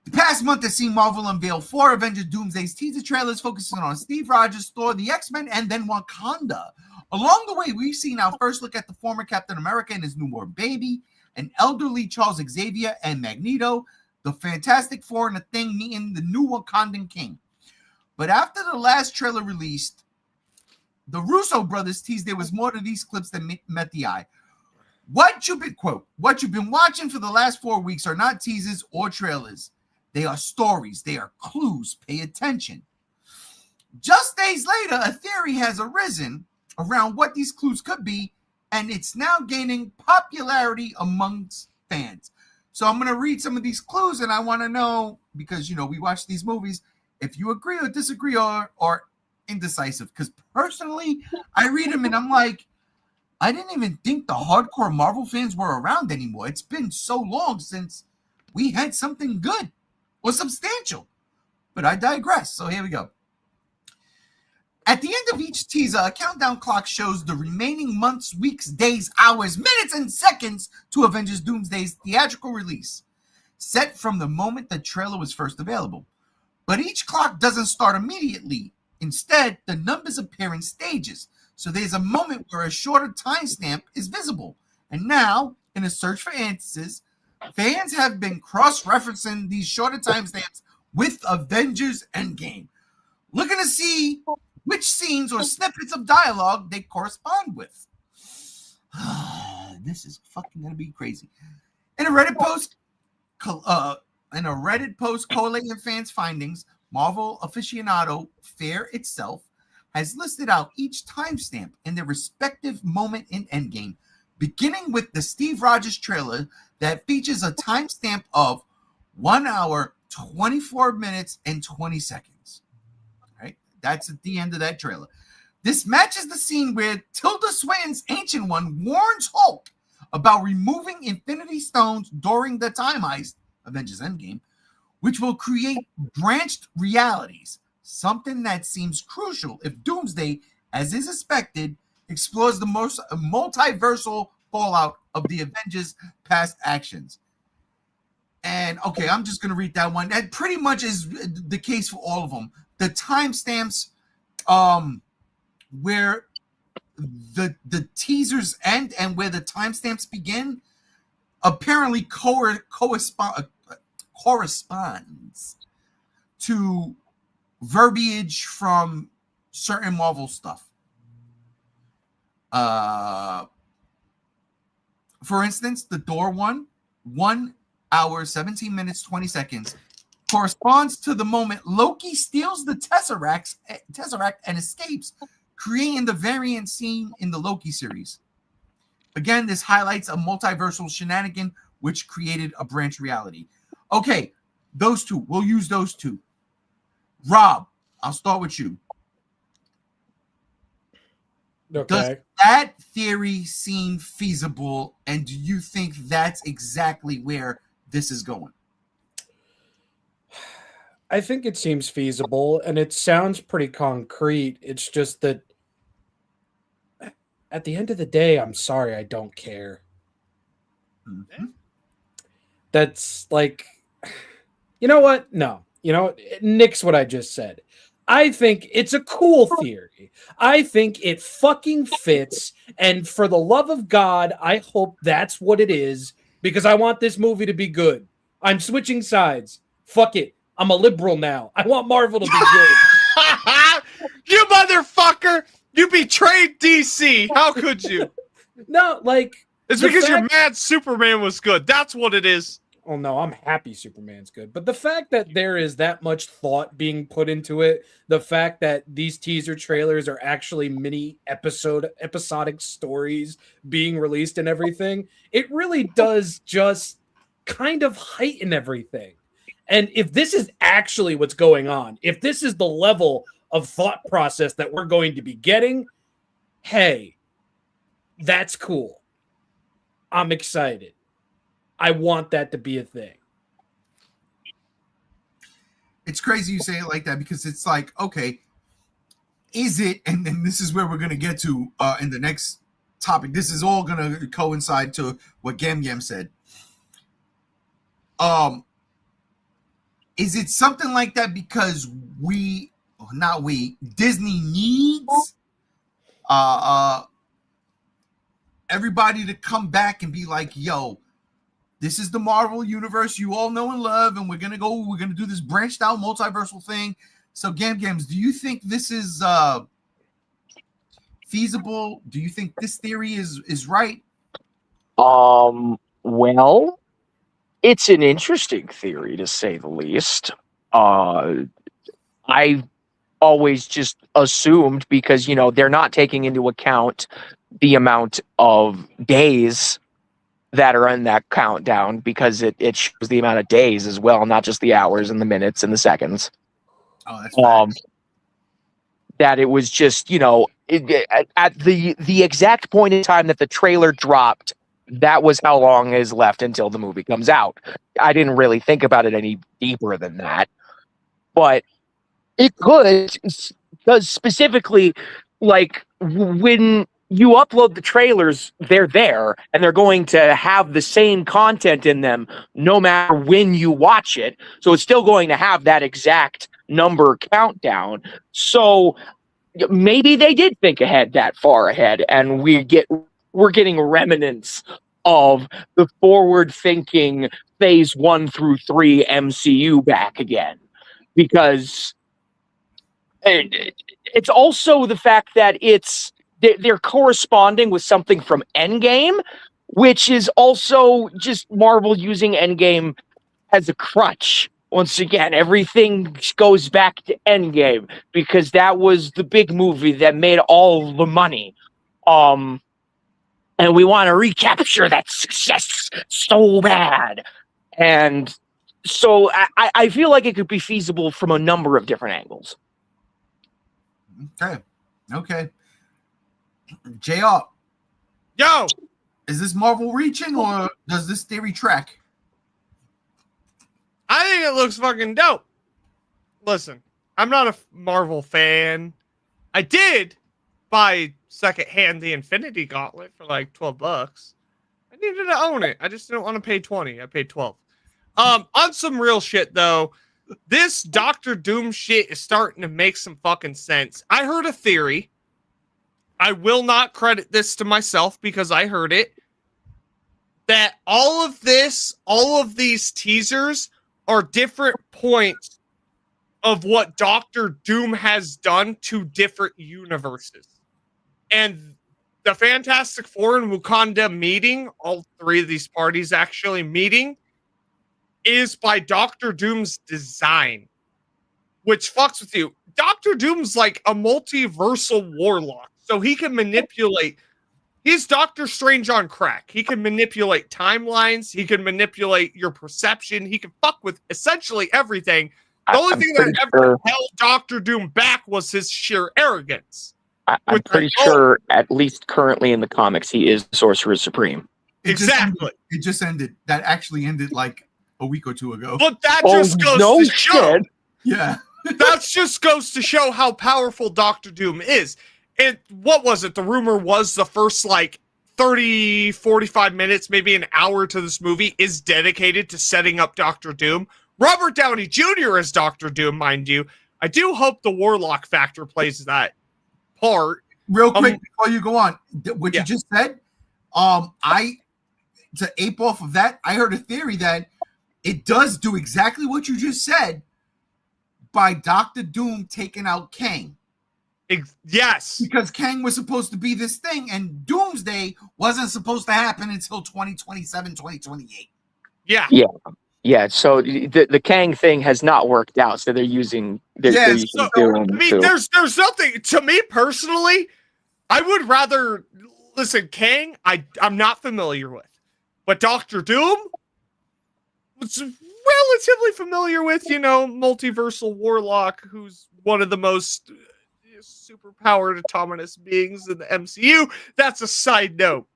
The past month has seen Marvel unveil 4 Avengers Doomsday's teaser trailers focusing on Steve Rogers, Thor, the X-Men, and then Wakanda. Along the way, we've seen our first look at the former Captain America and his newborn baby, an elderly Charles Xavier and Magneto, the Fantastic Four and the Thing meeting the new Wakandan king. But after the last trailer released, the Russo brothers teased there was more to these clips than met the eye. What you've been watching for the last 4 weeks are not teasers or trailers. They are stories. They are clues. Pay attention. Just days later, a theory has arisen around what these clues could be, and it's now gaining popularity amongst fans. So I'm going to read some of these clues, and I want to know, because, you know, we watch these movies, if you agree or disagree or indecisive. Because personally, I read them, and I'm like, I didn't even think the hardcore Marvel fans were around anymore. It's been so long since we had something good or substantial. But I digress. So here we go. At the end of each teaser, a countdown clock shows the remaining months, weeks, days, hours, minutes, and seconds to Avengers Doomsday's theatrical release, set from the moment the trailer was first available. But each clock doesn't start immediately. Instead, the numbers appear in stages. So there's a moment where a shorter timestamp is visible. And now, in a search for answers, fans have been cross-referencing these shorter timestamps with Avengers Endgame, looking to see which scenes or snippets of dialogue they correspond with. This is fucking gonna be crazy. In a Reddit post collating fans' findings, Marvel aficionado Fair itself has listed out each timestamp in their respective moment in Endgame, beginning with the Steve Rogers trailer that features a timestamp of 1 hour, 24 minutes, and 20 seconds. Right? That's at the end of that trailer. This matches the scene where Tilda Swinton's Ancient One warns Hulk about removing Infinity Stones during the time heist, Avengers Endgame, which will create branched realities, something that seems crucial if Doomsday, as is expected, explores the most multiversal fallout of the Avengers' past actions. And okay, I'm just going to read that one. That pretty much is the case for all of them. The timestamps where the teasers end and where the timestamps begin apparently corresponds to verbiage from certain Marvel stuff. For instance, the door 1 hour, 17 minutes, 20 seconds corresponds to the moment Loki steals the Tesseract and escapes, creating the variant scene in the Loki series. Again, this highlights a multiversal shenanigan which created a branch reality. Okay, those two. We'll use those two. Rob, I'll start with you. Okay. Does that theory seem feasible, and do you think that's exactly where this is going? I think it seems feasible, and it sounds pretty concrete. It's just that at the end of the day, I'm sorry, I don't care. Mm-hmm. That's like, you know what? No. You know, it nicks what I just said. I think it's a cool theory. I think it fucking fits. And for the love of God, I hope that's what it is, because I want this movie to be good. I'm switching sides. Fuck it. I'm a liberal now. I want Marvel to be good. You motherfucker! You betrayed DC. How could you? No, like, it's because you're mad Superman was good. That's what it is. Oh no, I'm happy Superman's good. But the fact that there is that much thought being put into it, the fact that these teaser trailers are actually mini episodic stories being released and everything, it really does just kind of heighten everything. And if this is actually what's going on, if this is the level of thought process that we're going to be getting, hey, that's cool. I'm excited. I want that to be a thing. It's crazy you say it like that, because it's like, okay, is it? And then this is where we're gonna get to in the next topic. This is all gonna coincide to what Gam Gam said. Is it something like that because Disney needs everybody to come back and be like, yo, this is the Marvel universe you all know and love, and we're gonna do this branched out multiversal thing. So Gam Gams, do you think this is feasible? Do you think this theory is right? Well, it's an interesting theory to say the least. I've always just assumed, because they're not taking into account the amount of days that are in that countdown, because it shows the amount of days as well, not just the hours and the minutes and the seconds. Oh, that's facts. That it was just at the exact point in time that the trailer dropped, that was how long is left until the movie comes out. I didn't really think about it any deeper than that, but it could, because specifically, like, when you upload the trailers, they're there, and they're going to have the same content in them no matter when you watch it. So it's still going to have that exact number countdown. So maybe they did think ahead that far ahead, and we're getting remnants of the forward-thinking phase 1 through 3 MCU back again, because it's also the fact that they're corresponding with something from Endgame, which is also just Marvel using Endgame as a crutch. Once again, everything goes back to Endgame because that was the big movie that made all the money. And we want to recapture that success so bad. And so I feel like it could be feasible from a number of different angles. Okay. JR. Yo! Is this Marvel reaching, or does this theory track? I think it looks fucking dope. Listen, I'm not a Marvel fan. I did buy secondhand the Infinity Gauntlet for like $12. I needed to own it. I just didn't want to pay 20. I paid 12. On some real shit though, this Doctor Doom shit is starting to make some fucking sense. I heard a theory. I will not credit this to myself because I heard it. That all of these teasers are different points of what Doctor Doom has done to different universes. And the Fantastic Four and Wakanda meeting, all three of these parties actually meeting, is by Doctor Doom's design, which fucks with you. Doctor Doom's like a multiversal warlock, so he can manipulate. He's Doctor Strange on crack. He can manipulate timelines. He can manipulate your perception. He can fuck with essentially everything. The only thing that ever held Doctor Doom back was his sheer arrogance. I'm pretty sure, at least currently in the comics, he is Sorcerer Supreme. Exactly. It just ended. That actually ended like a week or two ago. But that just goes to show. Yeah. That just goes to show how powerful Doctor Doom is. And what was it? The rumor was the first like 30, 45 minutes, maybe an hour to this movie is dedicated to setting up Doctor Doom. Robert Downey Jr. as Doctor Doom, mind you. I do hope the Warlock factor plays that part. Real quick before you go on, what you just said, to ape off of that, I heard a theory that it does do exactly what you just said by Doctor Doom taking out Kang. Yes. Because Kang was supposed to be this thing, and Doomsday wasn't supposed to happen until 2027, 2028. Yeah. Yeah, so the Kang thing has not worked out, so they're using Doom. I mean, there's nothing, to me personally, I would rather, listen, Kang, I'm not familiar with, but Doctor Doom, was relatively familiar with, multiversal warlock, who's one of the most superpowered autonomous beings in the MCU. That's a side note.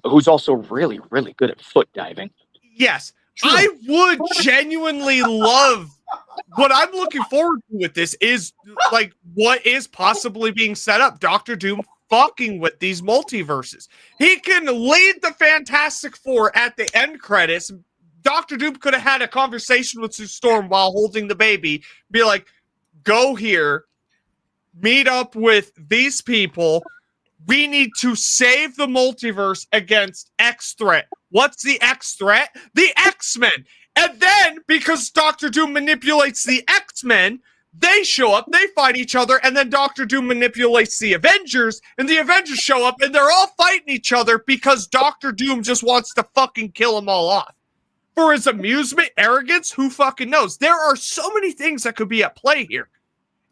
Who's also really, really good at foot diving. Yes, I would genuinely love what I'm looking forward to with this is like what is possibly being set up. Doctor Doom fucking with these multiverses. He can lead the Fantastic Four at the end credits. Doctor Doom could have had a conversation with Sue Storm while holding the baby, be like, go here, meet up with these people. We need to save the multiverse against X threat. What's the X threat? The X-Men. And then, because Doctor Doom manipulates the X-Men, they show up, they fight each other, and then Doctor Doom manipulates the Avengers, and the Avengers show up, and they're all fighting each other because Doctor Doom just wants to fucking kill them all off. For his amusement, arrogance, who fucking knows? There are so many things that could be at play here.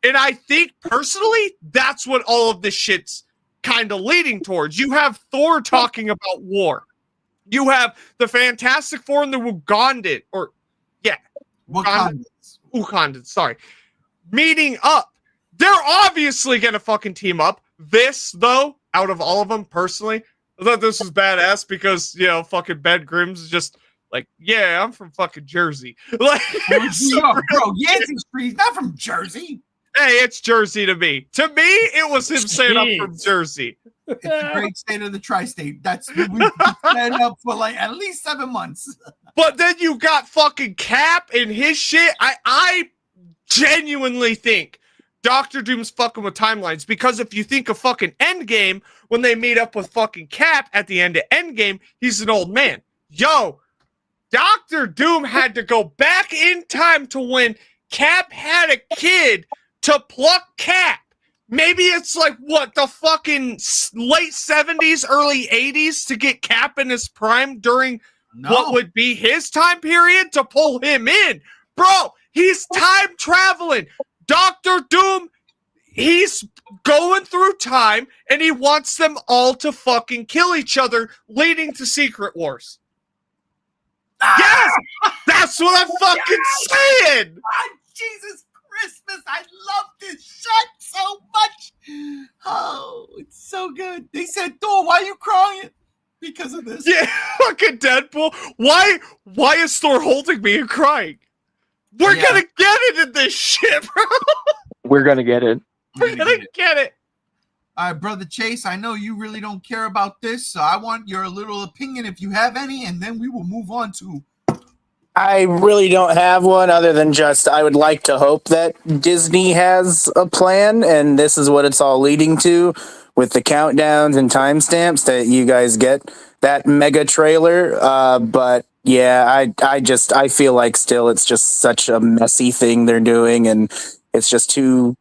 And I think, personally, that's what all of this shit's kind of leading towards. You have Thor talking about war. You have the Fantastic Four and the Wakandans, sorry, meeting up. They're obviously gonna fucking team up. This, though, out of all of them, personally, I thought this was badass because, you know, fucking Ben Grimm's is just like, yeah, I'm from fucking Jersey. Like, bro, Yancey Street's not from Jersey. Hey, it's Jersey to me. To me, it was him saying I'm from Jersey. It's the great state of the tri-state. That's we've been standing up for like at least 7 months. But then you got fucking Cap and his shit. I genuinely think Doctor Doom's fucking with timelines, because if you think of fucking Endgame, when they meet up with fucking Cap at the end of Endgame, he's an old man. Yo, Doctor Doom had to go back in time to when Cap had a kid to pluck Cap. Maybe it's like, what, the fucking late 70s, early 80s to get Cap in his prime during what would be his time period to pull him in. Bro, he's time traveling. Dr. Doom, he's going through time and he wants them all to fucking kill each other, leading to Secret Wars. Yes! That's what I'm fucking saying! God, Jesus Christmas, I love this shit so much. Oh, it's so good. They said, Thor, why are you crying? Because of this. Yeah, fucking Deadpool. Why is Thor holding me and crying? We're gonna get it in this shit, bro. We're gonna get it. We're gonna get it. All right, Brother Chase, I know you really don't care about this, so I want your little opinion if you have any, and then we will move on to... I really don't have one other than just I would like to hope that Disney has a plan, and this is what it's all leading to with the countdowns and timestamps that you guys get that mega trailer. But yeah, I feel like still it's just such a messy thing they're doing, and it's just too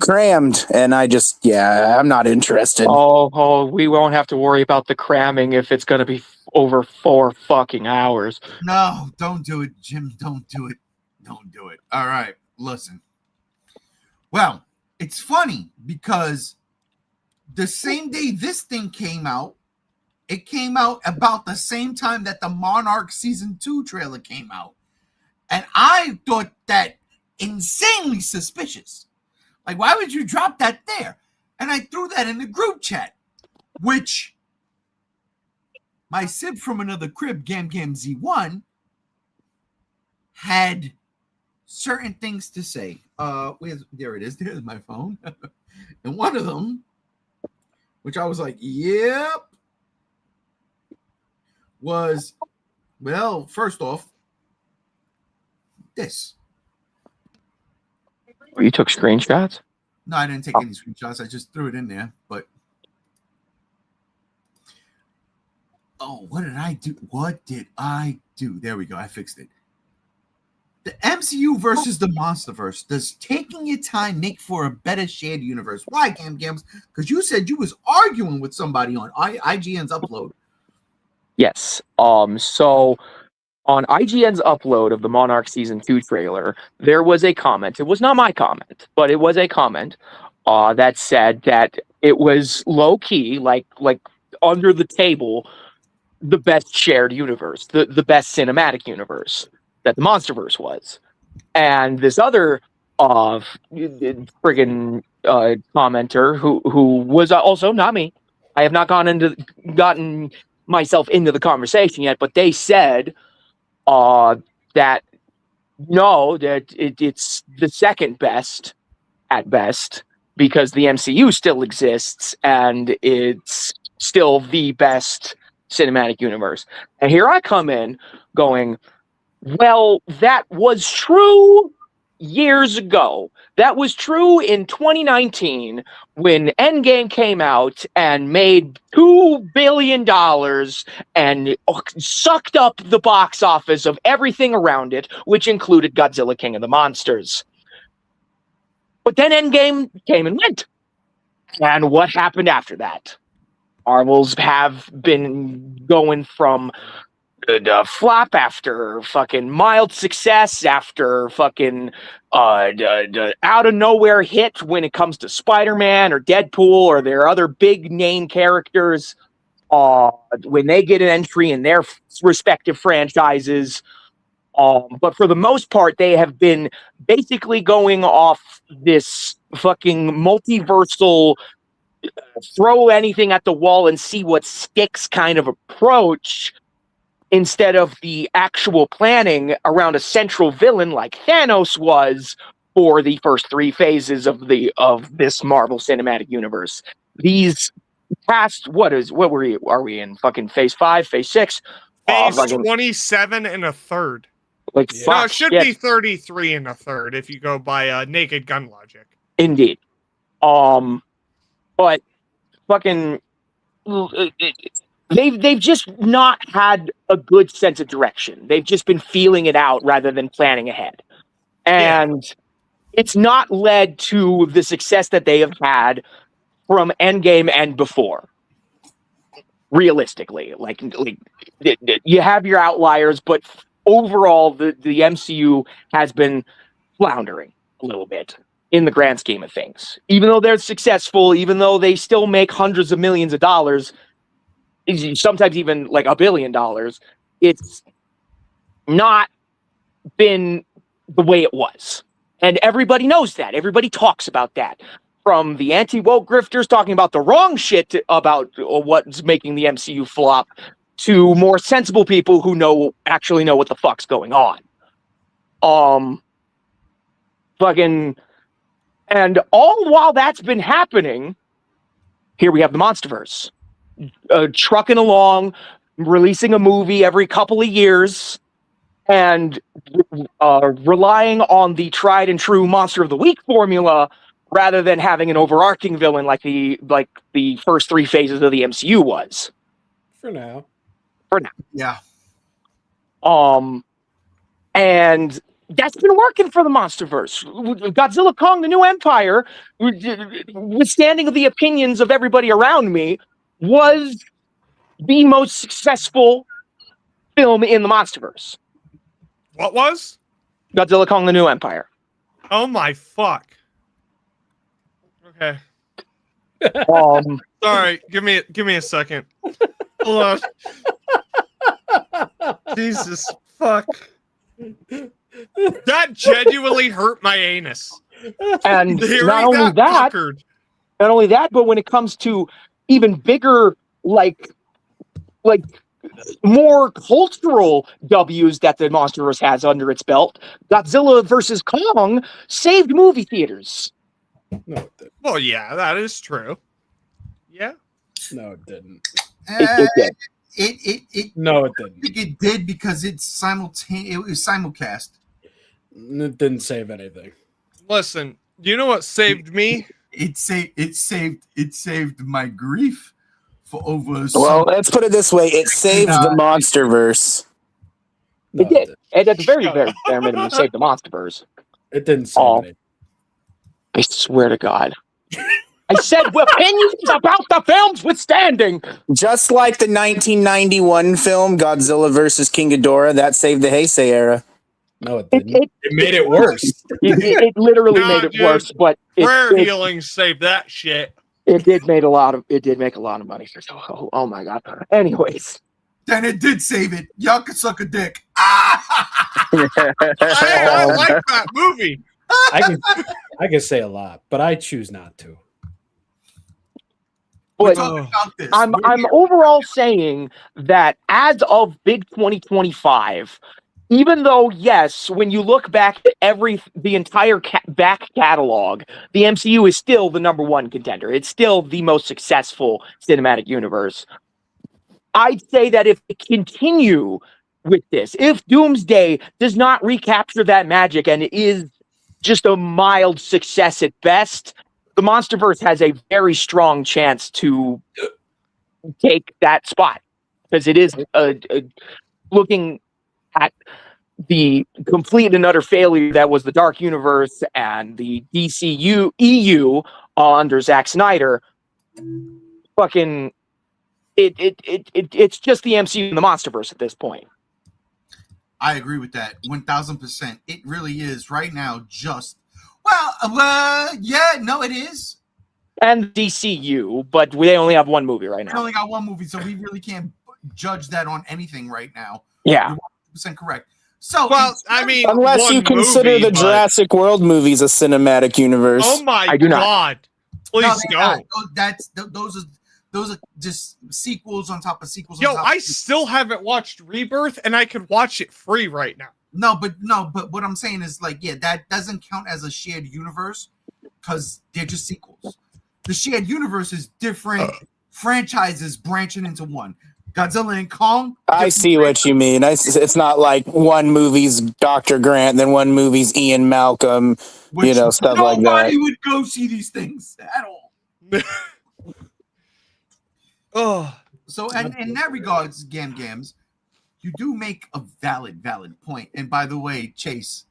crammed, and I'm not interested. Oh, we won't have to worry about the cramming if it's gonna be over 4 fucking hours. No, don't do it, Jim. Don't do it. Don't do it. All right, listen. Well, it's funny because the same day this thing came out, it came out about the same time that the Monarch Season 2 trailer came out. And I thought that insanely suspicious. Like, why would you drop that there? And I threw that in the group chat, which... my sib from another crib, Gam Z1, had certain things to say. There it is. There's my phone. And one of them, which I was like, yep, was, well, first off, this. Oh, you took screenshots? No, I didn't take any screenshots. I just threw it in there. But oh, what did I do? What did I do? There we go. I fixed it. The MCU versus the Monsterverse. Does taking your time make for a better shared universe? Why, Gams? Because you said you was arguing with somebody on IGN's upload. Yes. So on IGN's upload of the Monarch Season 2 trailer, there was a comment. It was not my comment, but it was a comment that said that it was low-key, like under the table, the best shared universe, the best cinematic universe that the Monsterverse was. And this other friggin' commenter who was also not me. I have not gotten myself into the conversation yet, but they said that no, that it's the second best at best because the MCU still exists and it's still the best cinematic universe. And here I come in going, well, that was true years ago. That was true in 2019 when Endgame came out and made $2 billion and sucked up the box office of everything around it, which included Godzilla King of the Monsters. But then Endgame came and went. And what happened after that? Marvels have been going from flop after fucking mild success after fucking out of nowhere hit when it comes to Spider-Man or Deadpool or their other big name characters. When they get an entry in their respective franchises. But for the most part, they have been basically going off this fucking multiversal throw anything at the wall and see what sticks kind of approach instead of the actual planning around a central villain like Thanos was for the first three phases of this Marvel Cinematic Universe. These past are we in fucking phase 5, phase 6? Phase 27 and a third. Like No, it should be 33 and a third if you go by Naked Gun logic. Indeed. But fucking they've just not had a good sense of direction. They've just been feeling it out rather than planning ahead. And it's not led to the success that they have had from Endgame and before. Realistically, like you have your outliers, but overall the MCU has been floundering a little bit in the grand scheme of things. Even though they're successful, even though they still make hundreds of millions of dollars, sometimes even like $1 billion, it's not been the way it was. And everybody knows that. Everybody talks about that. From the anti-woke grifters talking about the wrong shit about what's making the MCU flop to more sensible people who actually know what the fuck's going on. And all while that's been happening, here we have the Monsterverse. Trucking along, releasing a movie every couple of years, and relying on the tried and true Monster of the Week formula rather than having an overarching villain like the first three phases of the MCU was. For now. Yeah. And that's been working for the Monsterverse. Godzilla Kong, the New Empire, withstanding the opinions of everybody around me, was the most successful film in the Monsterverse. What was? Godzilla Kong, the New Empire. Oh my fuck. Okay. Sorry, give me a second. Hold on. Jesus fuck. That genuinely hurt my anus. And Hearing not only that, but when it comes to even bigger, like more cultural W's that the Monsterverse has under its belt, Godzilla versus Kong saved movie theaters. No, it didn't. Well, yeah, that is true. Yeah. No, it didn't. It did. No, it I didn't. think it did because it's simultaneous. It was simulcast. It didn't save anything. Listen, you know what saved me? It saved my grief for over. Well, let's put it this way: it saved the Monsterverse. No, It did. didn't. And at the very, very bare minimum, it saved the Monsterverse. It didn't save anything. I swear to God. I said opinions about the films withstanding. Just like the 1991 film Godzilla versus King Ghidorah, that saved the Heisei era. No, it didn't. It made it worse. It literally Nah, made it dude. worse, but Prayer healing saved that shit. it did make a lot of money. Oh my God. Anyways. Then it did save it. Y'all can suck a dick. I like that movie. I can say a lot, but I choose not to. We're But talking about this. I'm overall saying that as of big 2025, even though, yes, when you look back at the entire back catalog, the MCU is still the number one contender. It's still the most successful cinematic universe. I'd say that if they continue with this, if Doomsday does not recapture that magic and is just a mild success at best, the Monsterverse has a very strong chance to take that spot, because it is looking at the complete and utter failure that was the Dark Universe and the DCU EU under Zack Snyder. Fucking, it's just the MCU and the Monsterverse at this point. I agree with that 1000%. It really is right now. It is. And DCU, but they only have one movie right We now. only got one movie, so we really can't judge that on anything right now. Yeah. You're 100% correct. So, Well, I mean, Unless one you consider movie, the but- Jurassic World movies a cinematic universe. Oh my I do not. God! no, Please they're not. don't. Those are just sequels on top of sequels. Yo, on top I of sequels. still haven't watched Rebirth, and I could watch it free right now. No, but what I'm saying is that doesn't count as a shared universe because they're just sequels. The shared universe is different franchises branching into one. Godzilla and Kong. I see what you mean. It's not like one movie's Dr. Grant, then one movie's Ian Malcolm, stuff like that. Nobody would go see these things at all. Oh, So, and in that regards, Gams, you do make a valid point. And by the way, Chase,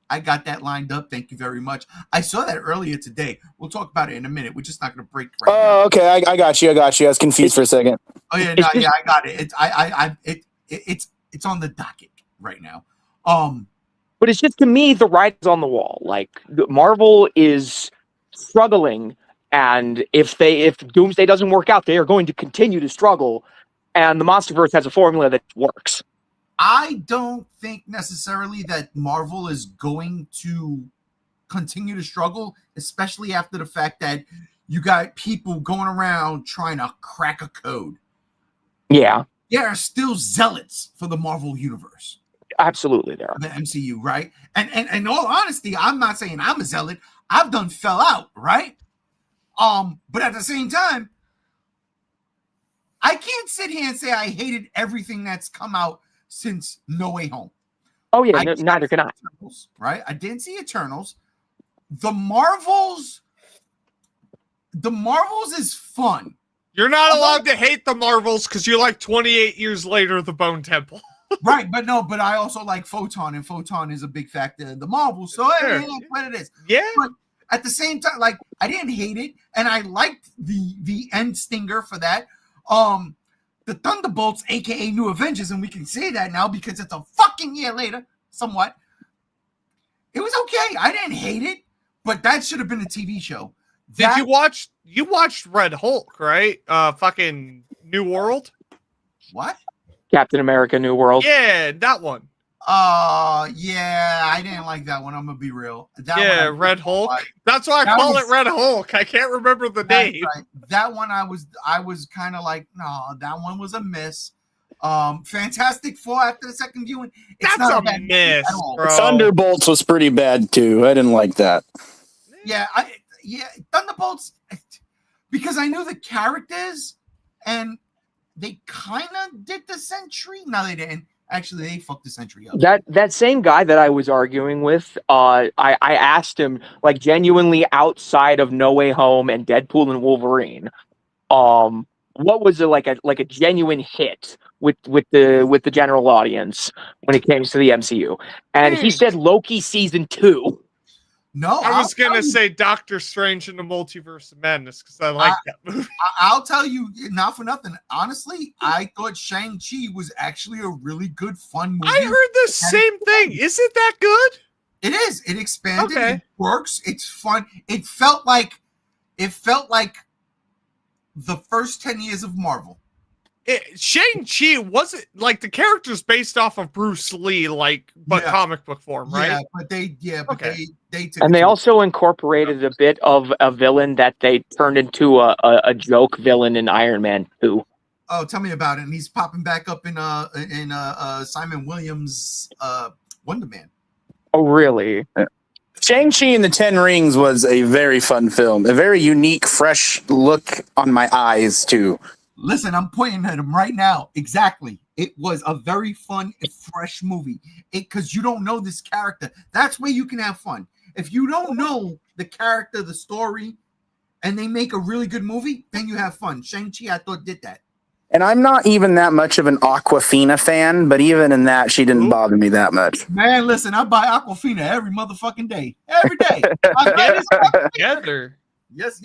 I got that lined up. Thank you very much. I saw that earlier today. We'll talk about it in a minute. We're just not going to break right now. Oh, okay. I got you. I was confused for a second. Oh yeah, no, yeah, I got it. It's on the docket right now. But it's just, to me, the writing's on the wall. Like, Marvel is struggling, and if Doomsday doesn't work out, they are going to continue to struggle. And the Monsterverse has a formula that works. I don't think necessarily that Marvel is going to continue to struggle, especially after the fact that you got people going around trying to crack a code. Yeah, There are still zealots for the Marvel universe, absolutely there. the MCU, right? And in all honesty, I'm not saying I'm a zealot. I've done fell out, right? But at the same time, I can't sit here and say I hated everything that's come out since No Way Home. Oh yeah, I neither can I. Eternals, right? I didn't see Eternals. The Marvels is fun. you're not allowed to hate the Marvels because you're like 28 years later, the Bone Temple. Right, but I also like Photon, and Photon is a big factor in the Marvels. So Sure. that's what it is. Yeah. But at the same time, like, I didn't hate it, and I liked the end stinger for that. The Thunderbolts, aka New Avengers, and we can say that now because it's a fucking year later, somewhat. It was okay. I didn't hate it, but that should have been a TV show. Did you watched Red Hulk, right? Fucking New World? What? Captain America: New World. Yeah, that one. Yeah, I didn't like that one. I'm gonna be real. That one I Yeah, didn't Red Hulk. like. That's why I That call was- it Red Hulk. I can't remember the That's name. right. That one I was kind of like, no, that one was a miss. Fantastic Four after the second viewing. It's That's not a bad movie miss, at all. bro. Thunderbolts was pretty bad too. I didn't like that. Yeah, Thunderbolts, because I knew the characters and they kind of did the Sentry. No, they didn't. Actually, they fucked the Sentry up. That same guy that I was arguing with, I asked him, like, genuinely, outside of No Way Home and Deadpool and Wolverine, what was like a genuine hit with the general audience when it came to the MCU? And he said Loki season 2. No, I was I'll gonna tell you- say Doctor Strange in the Multiverse of Madness because I like that movie. I'll tell you, not for nothing. Honestly, I thought Shang-Chi was actually a really good, fun movie. I heard the same thing. Is it that good? It is. It expanded. Okay. It works. It's fun. It felt like the first 10 years of Marvel. Shang-Chi wasn't like the character's based off of Bruce Lee, but Yeah. comic book form, right? Yeah, but Okay. they took And it they to- also incorporated a bit of a villain that they turned into a joke villain in Iron Man 2. Oh, tell me about it. And he's popping back up in Simon Williams' Wonder Man. Oh, really? Shang-Chi and the Ten Rings was a very fun film. A very unique, fresh look on my eyes, too. Listen, I'm pointing at him right now. Exactly. It was a very fun and fresh movie. Because you don't know this character. That's where you can have fun. If you don't know the character, the story, and they make a really good movie, then you have fun. Shang-Chi, I thought, did that. And I'm not even that much of an Aquafina fan, but even in that, she didn't bother me that much. Man, listen, I buy Aquafina every motherfucking day. Every day. Together. Yes.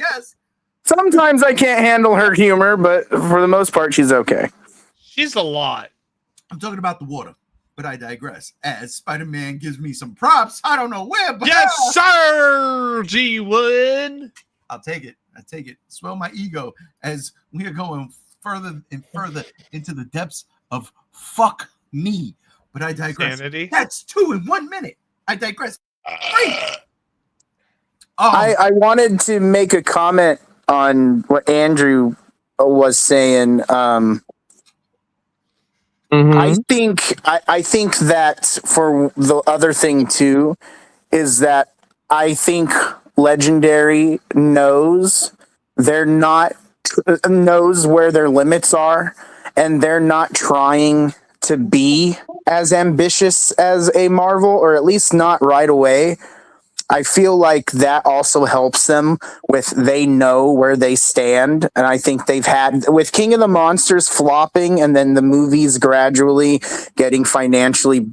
Sometimes I can't handle her humor, but for the most part, she's okay. She's a lot. I'm talking about the water, but I digress. As Spider-Man gives me some props, I don't know where, but Yes, sir, G Wood. I'll take it. Swell my ego as we are going further and further into the depths of fuck me. But I digress. Sanity. That's 2 in 1 minute. I digress. I wanted to make a comment on what Andrew was saying. I think that for the other thing too is that I think Legendary knows where their limits are, and they're not trying to be as ambitious as a Marvel, or at least not right away. I feel like that also helps them with they know where they stand. And I think they've had with King of the Monsters flopping and then the movies gradually getting financially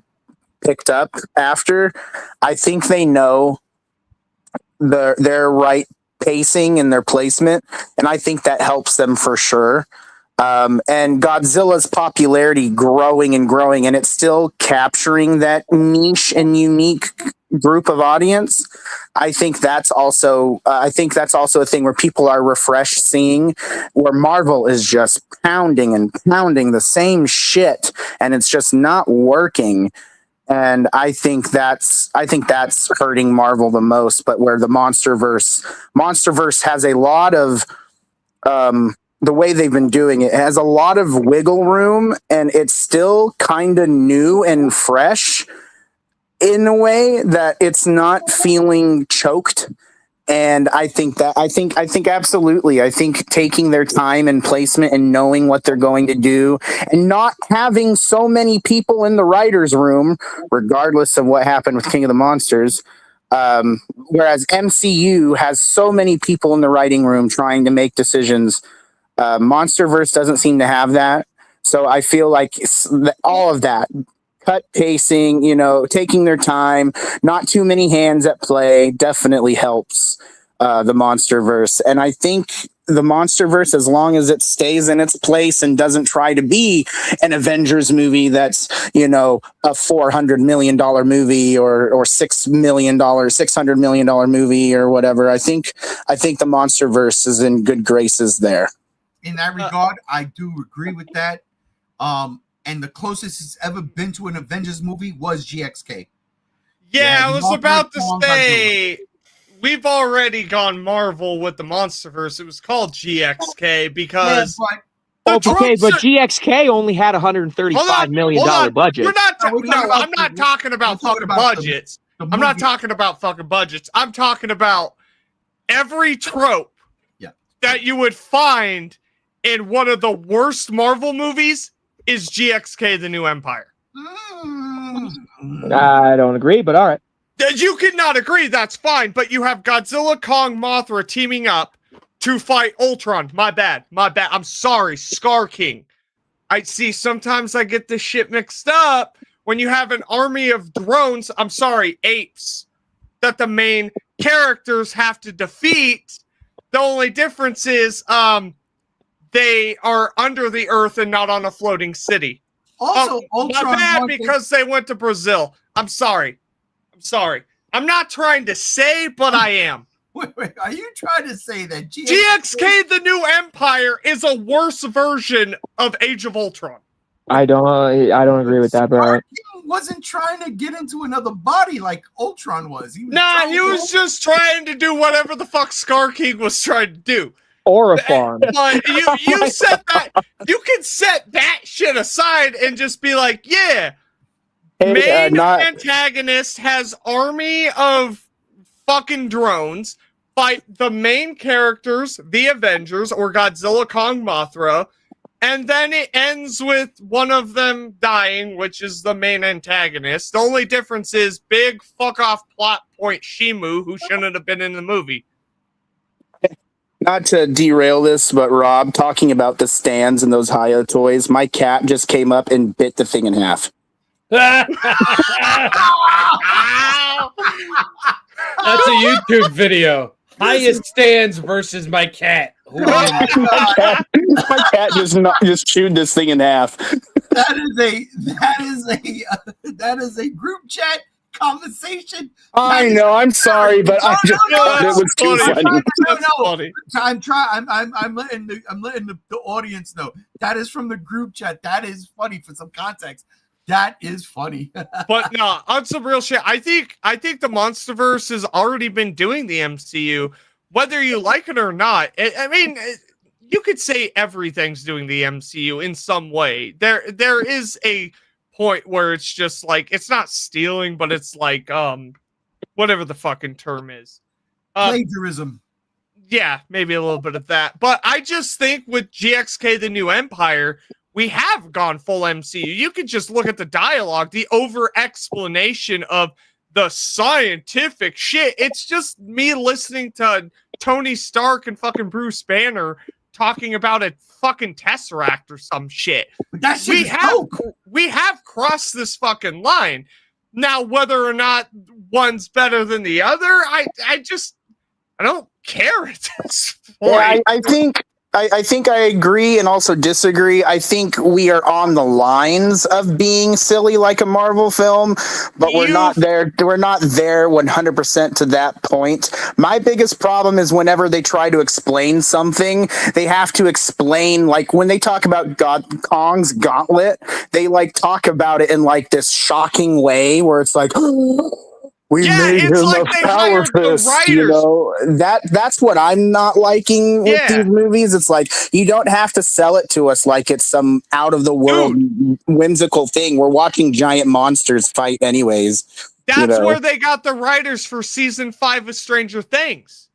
picked up after, I think they know their right pacing and their placement. And I think that helps them for sure. And Godzilla's popularity growing and growing, and it's still capturing that niche and unique group of audience. I think that's also a thing where people are refreshed seeing where Marvel is just pounding and pounding the same shit, and it's just not working. And I think that's hurting Marvel the most. But where the Monsterverse has a lot of the way they've been doing it has a lot of wiggle room, and it's still kind of new and fresh in a way that it's not feeling choked. And I think absolutely. I think taking their time and placement and knowing what they're going to do and not having so many people in the writer's room, regardless of what happened with King of the Monsters, whereas MCU has so many people in the writing room trying to make decisions. Monsterverse doesn't seem to have that. So I feel like all of that, cut pacing, taking their time, not too many hands at play, definitely helps the Monsterverse. And I think the Monsterverse, as long as it stays in its place and doesn't try to be an Avengers movie that's, a $400 million movie or $600 million movie or whatever, I think the Monsterverse is in good graces there. In that regard, I do agree with that. And the closest it's ever been to an Avengers movie was GXK. Yeah, I was about to say, we've already gone Marvel with the Monsterverse. It was called GXK because... but GXK only had $135 million budget. I'm not talking about fucking budgets. I'm not talking about fucking budgets. I'm talking about every trope that you would find in one of the worst Marvel movies is GXK, The New Empire. I don't agree, but all right. You cannot agree, that's fine, but you have Godzilla, Kong, Mothra teaming up to fight Ultron. My bad. I'm sorry, Scar King. Sometimes I get this shit mixed up. When you have an army of drones, apes, that the main characters have to defeat, the only difference is, they are under the earth and not on a floating city. Also, Ultron bad because they went to Brazil. I'm sorry. I'm not trying to say, but I am. Wait, are you trying to say that GXK The New Empire is a worse version of Age of Ultron? I don't agree with that, bro. He wasn't trying to get into another body like Ultron was. He was just trying to do whatever the fuck Scar King was trying to do. Or a farm. But you set that, you can set that shit aside and just be like, yeah, main antagonist has army of fucking drones fight the main characters, the Avengers or Godzilla, Kong, Mothra, and then it ends with one of them dying, which is the main antagonist. The only difference is big fuck off plot point Shimu, who shouldn't have been in the movie. Not to derail this, but Rob, talking about the stands and those Haya toys, my cat just came up and bit the thing in half. That's a YouTube video. Highest stands versus my cat. my cat just chewed this thing in half. That is a group chat conversation. I know. I'm sorry, but I just thought it was too funny. I'm letting the audience know that is from the group chat. That is funny for some context. That is funny. But no, on some real shit, I think the Monsterverse has already been doing the MCU, whether you like it or not. I mean, you could say everything's doing the MCU in some way. There is a point where it's just like, it's not stealing, but it's like whatever the fucking term is. Plagiarism. Yeah, maybe a little bit of that. But I just think with GXK The New Empire, we have gone full MCU. You could just look at the dialogue, the over-explanation of the scientific shit. It's just me listening to Tony Stark and fucking Bruce Banner talking about a fucking Tesseract or some shit. That shit we have crossed this fucking line. Now, whether or not one's better than the other, I don't care at this point. Yeah, I think I agree and also disagree. I think we are on the lines of being silly like a Marvel film, but we're not there. We're not there 100% to that point. My biggest problem is whenever they try to explain something, they have to explain, like when they talk about Kong's gauntlet, they like talk about it in like this shocking way where it's like, we made him like a power fist, you know. That's what I'm not liking with these movies. It's like, you don't have to sell it to us like it's some out of the world whimsical thing. We're watching giant monsters fight anyways. That's where they got the writers for season 5 of Stranger Things.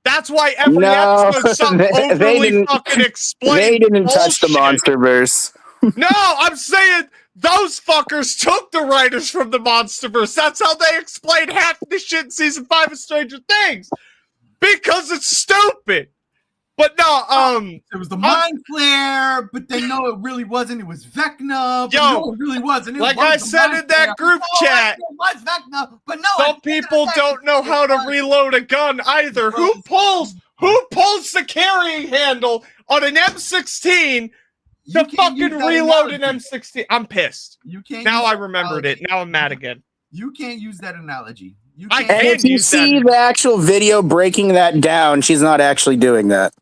That's why every episode something overly fucking explained. They didn't touch the Monsterverse. No, I'm saying those fuckers took the writers from the Monsterverse. That's how they explained half the shit in season 5 of Stranger Things. Because it's stupid. But no, it was the Mind Flare, but they know it really wasn't. It was Vecna, but no, it really wasn't. It like was I said in that group chat, it was Vecna, but no. Some people don't know how to reload a gun either. Who pulls the carrying handle on an M16? To fucking reload an M16. I'm pissed. You can't. Now I remembered it. Now I'm mad again. You can't use that analogy. And if you see the actual video breaking that down, she's not actually doing that.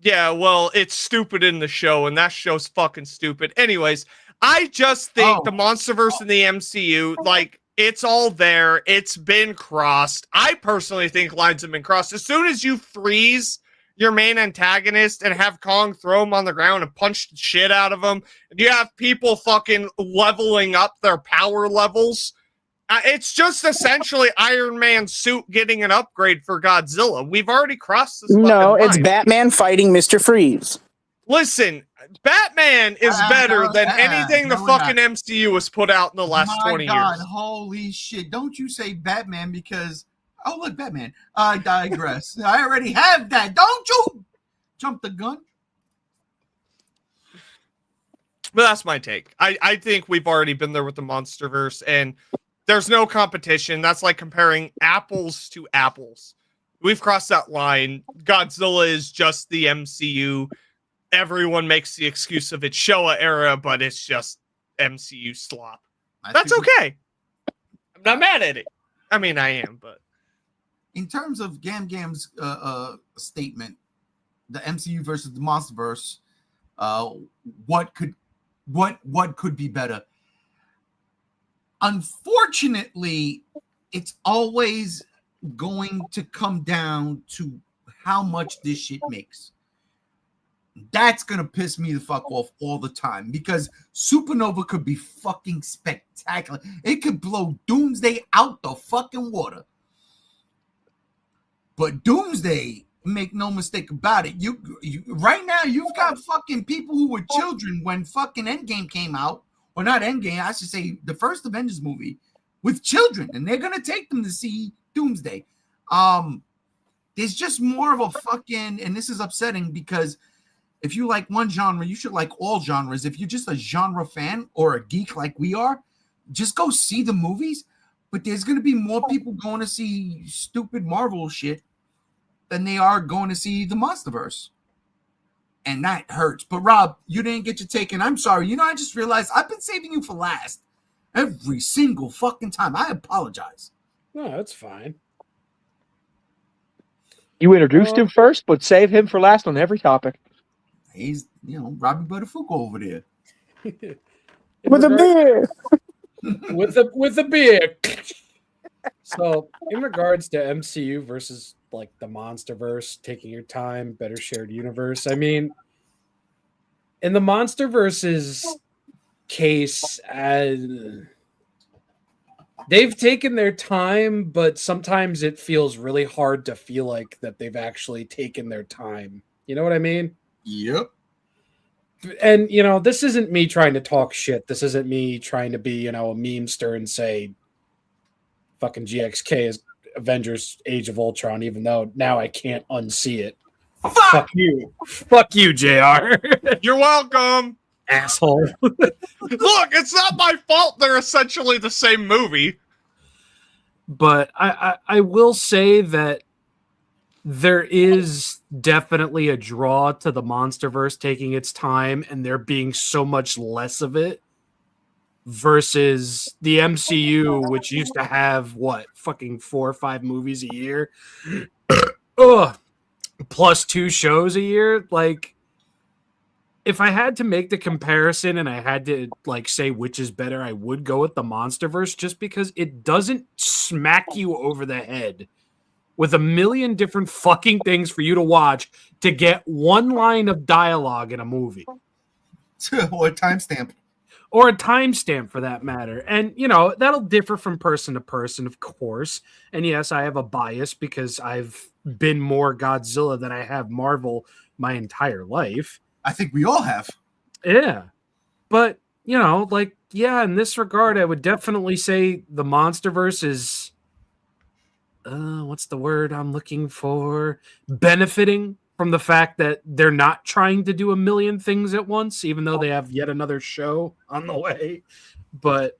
Yeah, well, it's stupid in the show, and that show's fucking stupid. Anyways, I just think the Monsterverse in the MCU, like, it's all there. It's been crossed. I personally think lines have been crossed. As soon as you freeze your main antagonist and have Kong throw him on the ground and punch the shit out of him, and you have people fucking leveling up their power levels, it's just essentially Iron Man's suit getting an upgrade for Godzilla. We've already crossed this. No, it's Batman fighting Mr. Freeze. Listen, Batman is better than anything the fucking MCU has put out in the last 20 years. Holy shit. Don't you say Batman because... Oh, look, Batman. I digress. I already have that. Don't you jump the gun. But that's my take. I think we've already been there with the Monsterverse, and there's no competition. That's like comparing apples to apples. We've crossed that line. Godzilla is just the MCU. Everyone makes the excuse of its Showa era, but it's just MCU slop. That's okay. I'm not mad at it. I mean, I am, but... In terms of Gam Gam's statement, the MCU versus the Monsterverse, what could be better? Unfortunately, it's always going to come down to how much this shit makes. That's gonna piss me the fuck off all the time because Supernova could be fucking spectacular. It could blow Doomsday out the fucking water. But Doomsday, make no mistake about it, you right now you've got fucking people who were children when fucking Endgame came out, or not Endgame, I should say the first Avengers movie, with children, and they're gonna take them to see Doomsday. There's just more of a fucking, and this is upsetting because if you like one genre, you should like all genres. If you're just a genre fan or a geek like we are, just go see the movies. But there's going to be more people going to see stupid Marvel shit than they are going to see the Monsterverse. And that hurts. But Rob, you didn't get your take, and I'm sorry. You know, I just realized I've been saving you for last every single fucking time. I apologize. No, that's fine. You introduced him first, but save him for last on every topic. He's, Robbie Butterfugo over there. With a beer. with a beer. So, in regards to MCU versus like the Monsterverse, taking your time, better shared universe. I mean, in the Monsterverse's case, they've taken their time, but sometimes it feels really hard to feel like that they've actually taken their time. You know what I mean? Yep. And, this isn't me trying to talk shit. This isn't me trying to be, a memester and say fucking GXK is Avengers Age of Ultron, even though now I can't unsee it. Fuck you. Fuck you, JR. You're welcome. Asshole. Look, it's not my fault they're essentially the same movie. But I will say that there is definitely a draw to the Monsterverse taking its time and there being so much less of it versus the MCU, which used to have fucking 4 or 5 movies a year, plus 2 shows a year. Like, if I had to make the comparison and I had to say which is better, I would go with the Monsterverse just because it doesn't smack you over the head with a million different fucking things for you to watch to get one line of dialogue in a movie. Or a timestamp. Or a timestamp for that matter. And, that'll differ from person to person, of course. And yes, I have a bias because I've been more Godzilla than I have Marvel my entire life. I think we all have. Yeah. But, in this regard, I would definitely say the Monsterverse is, what's the word I'm looking for? Benefiting from the fact that they're not trying to do a million things at once, even though they have yet another show on the way. But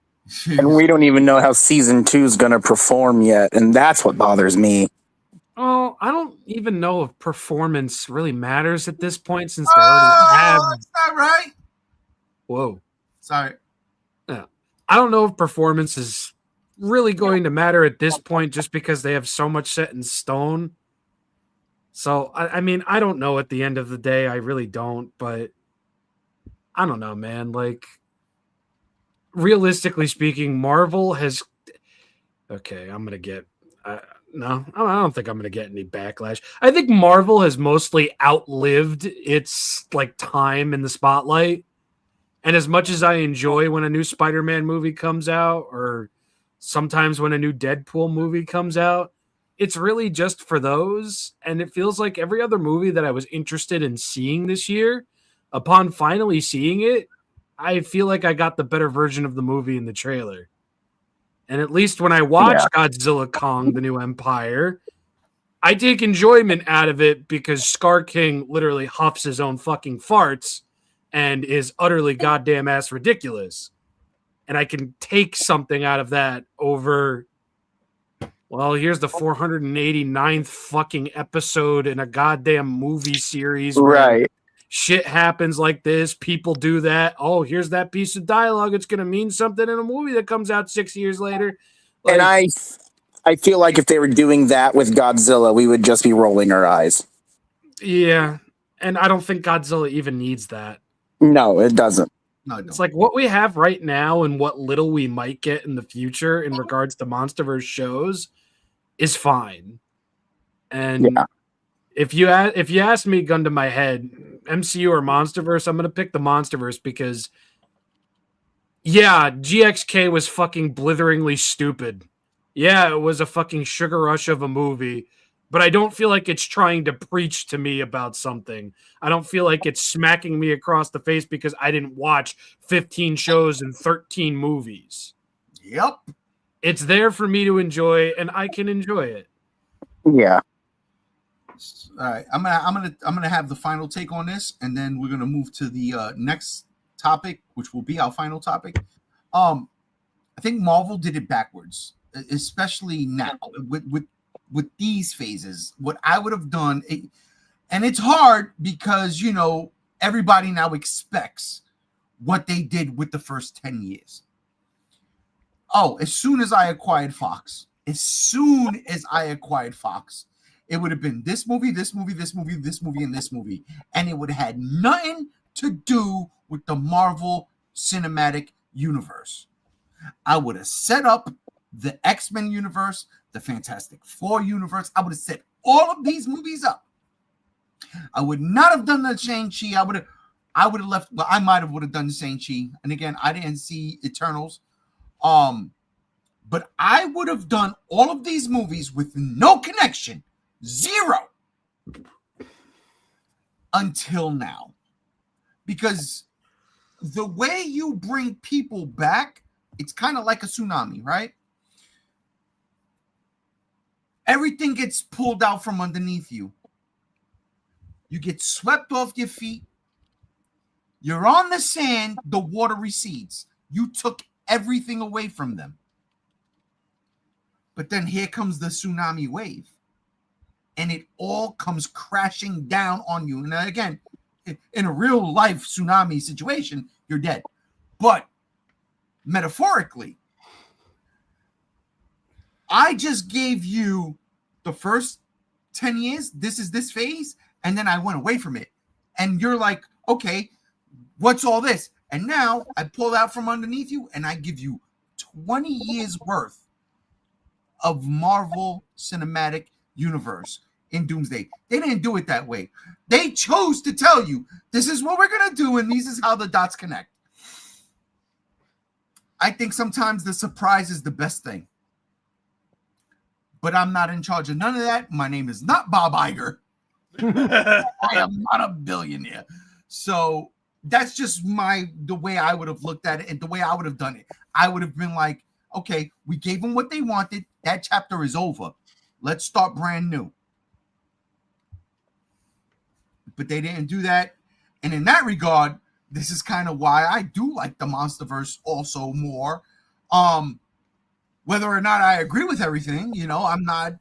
And we don't even know how season 2 is going to perform yet. And that's what bothers me. oh, I don't even know if performance really matters at this point since they already have. That's not right. Whoa. Sorry. Yeah. I don't know if performance is really going to matter at this point just because they have so much set in stone. So, I mean, I don't know at the end of the day. I really don't, but I don't know, man. Like, realistically speaking, Marvel has... Okay, I'm going to get... no, I don't think I'm going to get any backlash. I think Marvel has mostly outlived its, time in the spotlight. And as much as I enjoy when a new Spider-Man movie comes out, or sometimes when a new Deadpool movie comes out, it's really just for those. And it feels like every other movie that I was interested in seeing this year, upon finally seeing it, I feel like I got the better version of the movie in the trailer. And at least when I watch Godzilla Kong, The New Empire, I take enjoyment out of it because Scar King literally huffs his own fucking farts and is utterly goddamn ass ridiculous. And I can take something out of that over, well, here's the 489th fucking episode in a goddamn movie series. Right. Shit happens like this. People do that. Oh, here's that piece of dialogue. It's going to mean something in a movie that comes out 6 years later. And I feel like if they were doing that with Godzilla, we would just be rolling our eyes. Yeah. And I don't think Godzilla even needs that. No, it doesn't. No, it It's don't. like what we have right now and what little we might get in the future in regards to Monsterverse shows is fine. And if you ask me, gun to my head, MCU or Monsterverse, I'm gonna pick the Monsterverse because, yeah, GXK was fucking blitheringly stupid. Yeah, it was a fucking sugar rush of a movie, but I don't feel like it's trying to preach to me about something. I don't feel like it's smacking me across the face because I didn't watch 15 shows and 13 movies. Yep. It's there for me to enjoy, and I can enjoy it. Yeah. All right, I'm gonna have the final take on this, and then we're gonna move to the next topic, which will be our final topic. I think Marvel did it backwards, especially now with these phases. What I would have done, and it's hard because everybody now expects what they did with the first 10 years. Oh, as soon as I acquired Fox, it would have been this movie, this movie, this movie, this movie, and this movie. And it would have had nothing to do with the Marvel Cinematic Universe. I would have set up the X-Men universe, the Fantastic Four universe. I would have set all of these movies up. I would not have done the Shang-Chi. I would have left. Well, I might have would have done the Shang-Chi. And again, I didn't see Eternals. But I would have done all of these movies with no connection. Zero until now, because the way you bring people back, it's kind of like a tsunami, right? Everything gets pulled out from underneath you. You get swept off your feet. You're on the sand. The water recedes. You took everything away from them. But then here comes the tsunami wave. And it all comes crashing down on you. And again, in a real life tsunami situation, you're dead. But metaphorically, I just gave you the first 10 years. This is this phase. And then I went away from it. And you're like, okay, what's all this? And now I pull out from underneath you and I give you 20 years worth of Marvel Cinematic Universe in Doomsday. They didn't do it that way. They chose to tell you, this is what we're going to do, and this is how the dots connect. I think sometimes the surprise is the best thing. But I'm not in charge of none of that. My name is not Bob Iger. I am not a billionaire. So that's just the way I would have looked at it and the way I would have done it. I would have been like, okay, we gave them what they wanted. That chapter is over. Let's start brand new. But they didn't do that. And in that regard, this is kind of why I do like the Monsterverse also more. Whether or not I agree with everything, I'm not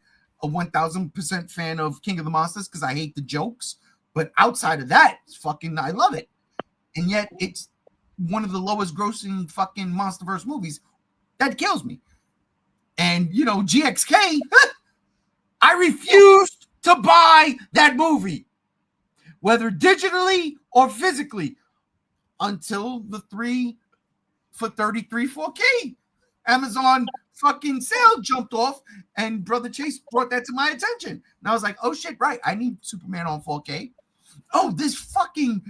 a 1000% fan of King of the Monsters because I hate the jokes. But outside of that, I love it. And yet it's one of the lowest grossing fucking Monsterverse movies. That kills me. And, GXK, I refused to buy that movie, whether digitally or physically, until the 3 for 33 4K Amazon fucking sale jumped off, and Brother Chase brought that to my attention. And I was like, oh shit, right, I need Superman on 4K. Oh, this fucking,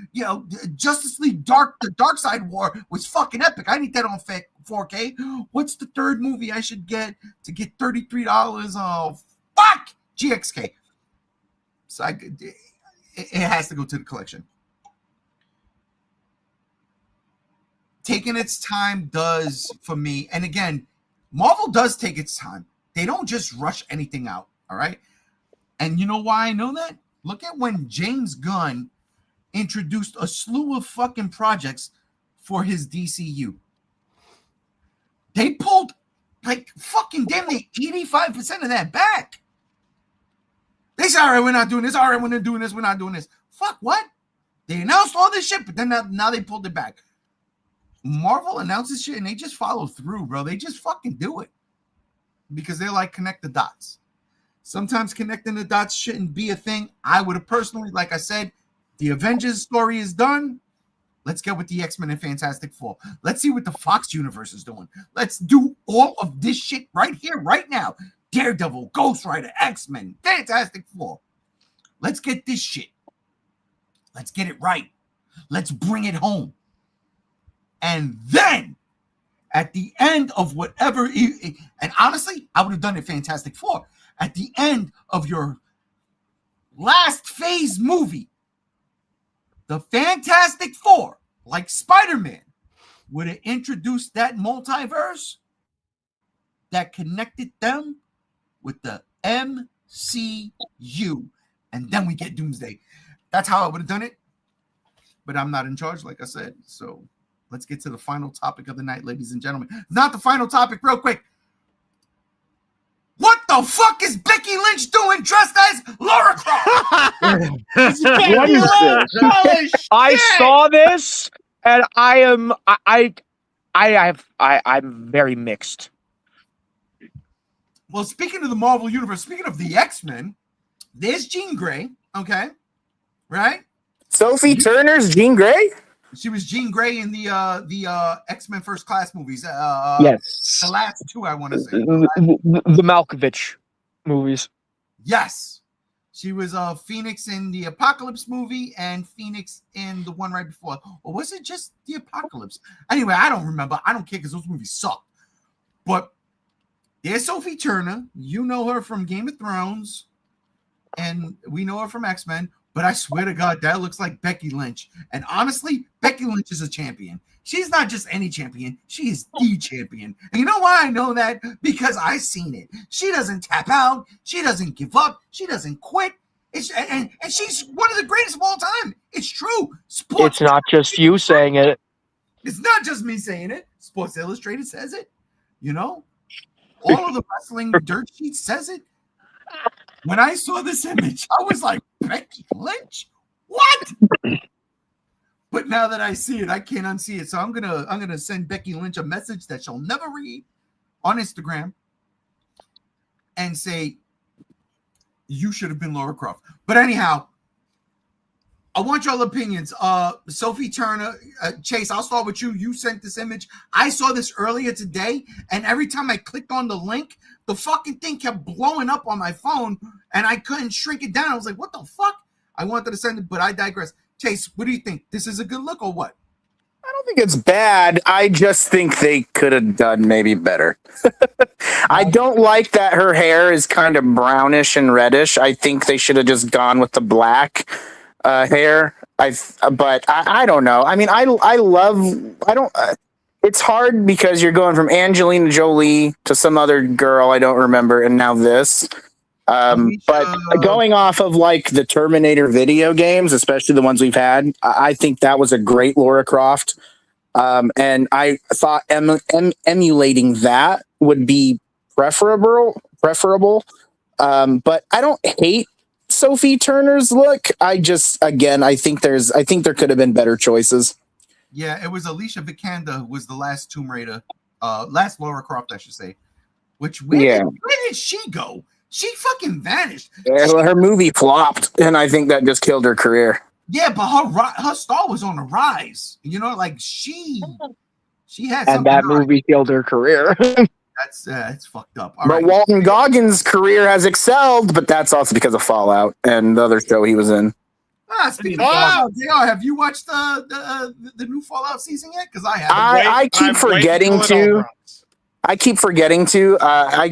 Justice League the Dark Side War was fucking epic. I need that on 4K. What's the third movie I should get to get $33? Oh, fuck! GXK. So it has to go to the collection. Taking its time does for me. And again, Marvel does take its time. They don't just rush anything out, all right? And you know why I know that? Look at when James Gunn introduced a slew of fucking projects for his DCU. They pulled like fucking damn near 85% of that back. They said, all right, we're not doing this. All right, we're not doing this. We're not doing this. Fuck, what? They announced all this shit, but then now they pulled it back. Marvel announces shit and they just follow through, bro. They just fucking do it because they like connect the dots. Sometimes connecting the dots shouldn't be a thing. I would have personally, like I said, the Avengers story is done. Let's get with the X-Men and Fantastic Four. Let's see what the Fox universe is doing. Let's do all of this shit right here, right now. Daredevil, Ghost Rider, X-Men, Fantastic Four. Let's get this shit. Let's get it right. Let's bring it home. And then at the end of whatever, and honestly, I would have done it Fantastic Four. At the end of your last phase movie, the Fantastic Four, like Spider-Man, would have introduced that multiverse that connected them with the MCU. And then we get Doomsday. That's how I would have done it. But I'm not in charge, like I said. So let's get to the final topic of the night, ladies and gentlemen. Not the final topic, real quick. What the fuck is Becky Lynch doing dressed as Lara Croft? What is this? Holy I shit! saw this, and I'm very mixed. Well, speaking of the Marvel Universe, speaking of the X-Men, there's Jean Grey, okay? Right? Sophie Turner's Jean Grey? She was Jean Grey in the X-Men First Class movies. Yes. The last two, I want to say. The Malkovich movies. Yes. She was Phoenix in the Apocalypse movie and Phoenix in the one right before. Or was it just the Apocalypse? Anyway, I don't remember. I don't care because those movies suck. But there's Sophie Turner. You know her from Game of Thrones. And we know her from X-Men. But I swear to God, that looks like Becky Lynch. And honestly, Becky Lynch is a champion. She's not just any champion. She is the champion. And you know why I know that? Because I've seen it. She doesn't tap out. She doesn't give up. She doesn't quit. And she's one of the greatest of all time. It's true. It's not just you saying it. It's not just me saying it. Sports Illustrated says it. You know? All of the wrestling dirt sheet says it. When I saw this image, I was like, Becky Lynch? What? But now that I see it, I can't unsee it. So I'm gonna send Becky Lynch a message that she'll never read on Instagram and say, you should have been Lara Croft. But anyhow, I want y'all opinions. Sophie Turner, Chase, I'll start with you. You sent this image. I saw this earlier today, and every time I clicked on the link, the fucking thing kept blowing up on my phone, and I couldn't shrink it down. I was like, what the fuck? I wanted to send it, but I digress. Chase, what do you think? This is a good look or what? I don't think it's bad. I just think they could have done maybe better. I don't like that her hair is kind of brownish and reddish. I think they should have just gone with the black hair. But I don't know. I mean, it's hard because you're going from Angelina Jolie to some other girl I don't remember, and now this. But going off of like the Terminator video games, especially the ones we've had, I think that was a great Lara Croft. And I thought emulating that would be preferable. But I don't hate Sophie Turner's look. I think there could have been better choices. Yeah, it was Alicia Vikander who was the last Tomb Raider, last Lara Croft, I should say. Where did she go? She fucking vanished. Yeah, well, her movie flopped, and I think that just killed her career. Yeah, but her star was on the rise. You know, like she had something. And that movie killed her career. That's fucked up. But Walton Goggins' career has excelled, but that's also because of Fallout and the other show he was in. Speaking of Fallout, JR, have you watched the new Fallout season yet? Because I haven't. I keep forgetting to. I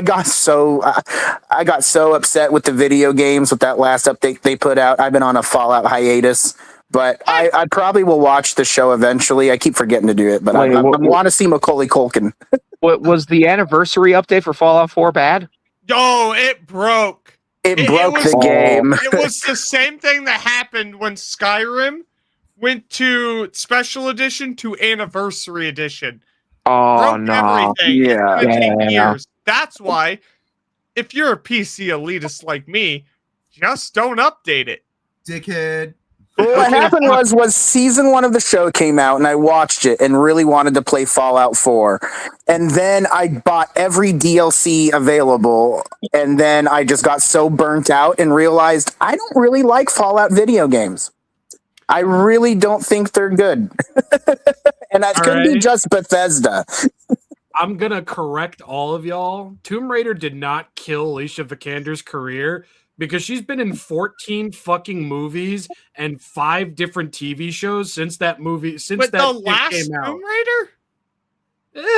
got so upset with the video games with that last update they put out. I've been on a Fallout hiatus, but I probably will watch the show eventually. I keep forgetting to do it, but I want to see Macaulay Culkin. What was the anniversary update for Fallout 4 bad? Oh, it broke. It broke the game. It was the same thing that happened when Skyrim went to special edition to anniversary edition. Oh, no. Everything. Yeah. Years. That's why, if you're a PC elitist like me, just don't update it. Dickhead. Well, what happened was season 1 of the show came out, and I watched it and really wanted to play Fallout 4. And then I bought every DLC available, and then I just got so burnt out and realized I don't really like Fallout video games. I really don't think they're good. And that could be just Bethesda. I'm going to correct all of y'all. Tomb Raider did not kill Alicia Vikander's career because she's been in 14 fucking movies and 5 different TV shows since that movie, since But that the shit last came out. Tomb Raider?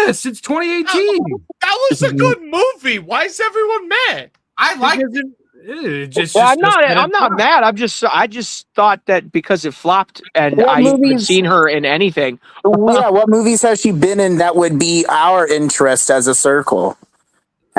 Yeah, since 2018. That was a good movie. Why is everyone mad? I like Because it just, Yeah, I'm just not didn't- mad. I just thought that because it flopped and What I haven't movies- seen her in anything. Yeah, what movies has she been in that would be our interest as a circle?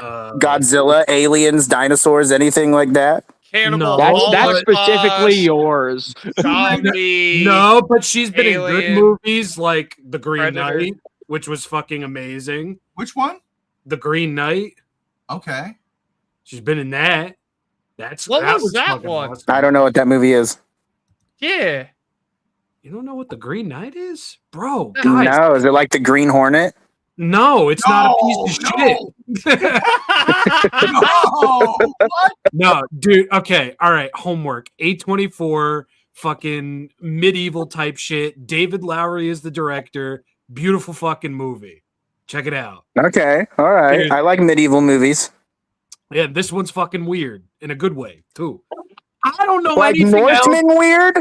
Godzilla, aliens, dinosaurs, anything like that? Cannibal No, That's but- specifically yours. zombie. No, but she's been in good Alien, movies like The Green Predator. Knight, which was fucking amazing. which one? The Green Knight. Okay. She's been in that. What was that fucking one? awesome. I don't know what that movie is. Yeah. You don't know what The Green Knight is? Bro, guys. No, is it like the Green Hornet? No, it's not a piece of shit. No. What? No, dude. Okay. All right. Homework. A24 fucking medieval type shit. David Lowery is the director. Beautiful fucking movie. Check it out. Okay, all right. Dude. I like medieval movies. Yeah, this one's fucking weird in a good way, too. I don't know Like anything else. Northman weird?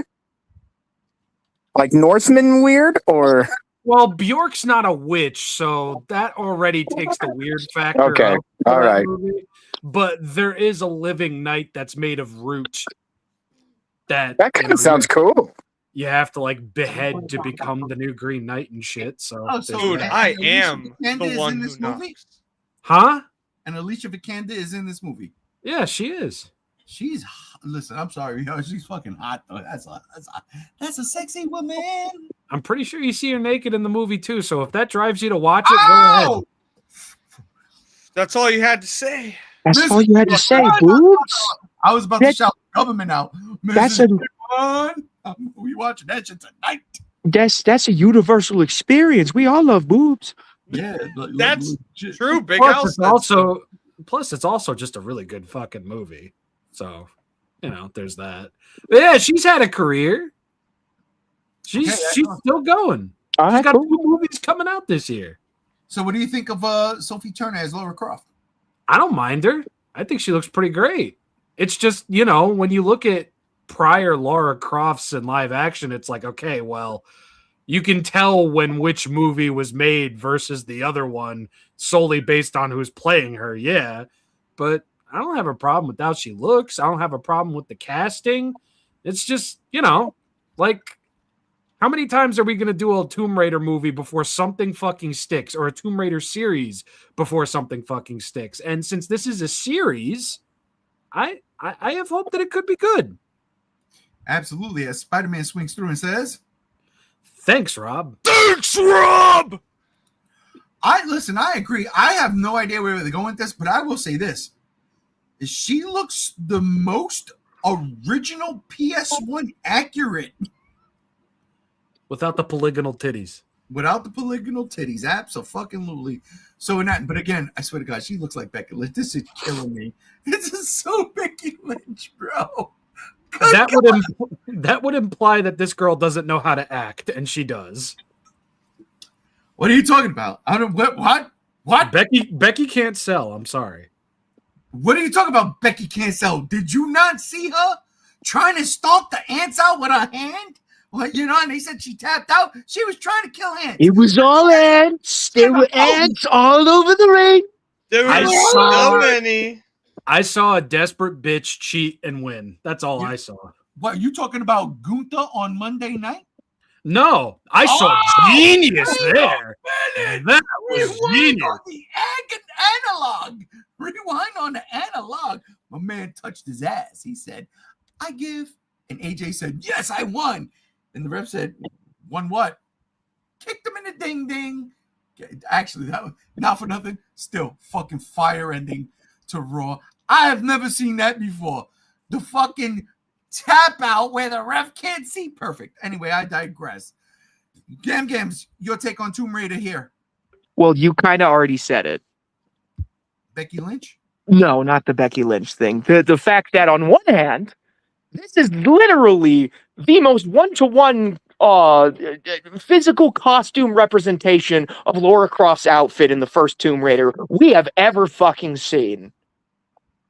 Like Northman weird? Or Well, Bjork's not a witch, so that already takes the weird factor Okay, out of all that right. movie. But there is a living knight that's made of root that that kind of sounds cool. you have to like behead to become the new Green Knight and shit. So, Oh, so there's Dude, that. I Alicia am Vikander the is one in who this movie? knocks. Huh? And Alicia Vikander is in this movie. Yeah, she is. She's listen. I'm sorry, yo, she's fucking hot though. That's a sexy woman. I'm pretty sure you see her naked in the movie too. So if that drives you to watch it, go ahead. Oh, That's all you had to say. That's Listen, all you had to say, boobs. I was about to That- shout the government out. That's Mrs. We watching that shit tonight. That's a universal experience. We all love boobs. Yeah, That's legit. True, Big Plus Al. it's also it's also just a really good fucking movie. So, you know, there's that. But yeah, she's had a career. She's Okay, she's still going. All She's right, got cool. 2 movies coming out this year. So, what do you think of Sophie Turner as Laura Croft? I don't mind her. I think she looks pretty great. It's just, you know, when you look at prior Laura Crofts in live action, it's like, okay, well, you can tell when which movie was made versus the other one solely based on who's playing her. Yeah. But I don't have a problem with how she looks. I don't have a problem with the casting. It's just, you know, like, how many times are we going to do a Tomb Raider movie before something fucking sticks, or a Tomb Raider series before something fucking sticks? And since this is a series, I have hope that it could be good. Absolutely. As Spider-Man swings through and says, Thanks, Rob. Thanks, Rob. I agree. I have no idea where they're going with this, but I will say this. She looks the most original PS1 accurate Without the polygonal titties. without the polygonal titties. Absolutely. So in that, but again, I swear to God, she looks like Becky Lynch. This is killing me. This is so Becky Lynch, bro. That would imply that this girl doesn't know how to act, and she does. What are you talking about? I don't what? Becky can't sell. I'm sorry. What are you talking about? Becky can't sell. Did you not see her trying to stomp the ants out with her hand? Well, you know, and they said she tapped out. She was trying to kill ants. It was all ants. There were ants all over the ring. There I were saw- so many. I saw a desperate bitch cheat and win. That's all I saw. What, you talking about Gunther on Monday night? No, I saw genius there. That was Rewind genius. on the analog. Rewind on the analog. My man touched his ass. He said, I give. And AJ said, yes, I won. And the ref said, won what? Kicked him in the ding ding. Actually, that was not for nothing. Still fucking fire ending to Raw. I have never seen that before. The fucking tap out where the ref can't see. Perfect. Anyway, I digress. Gams, your take on Tomb Raider here. Well, you kind of already said it. Becky Lynch? No, not the Becky Lynch thing. The fact that on one hand, this is literally the most one-to-one physical costume representation of Laura Croft's outfit in the first Tomb Raider we have ever fucking seen.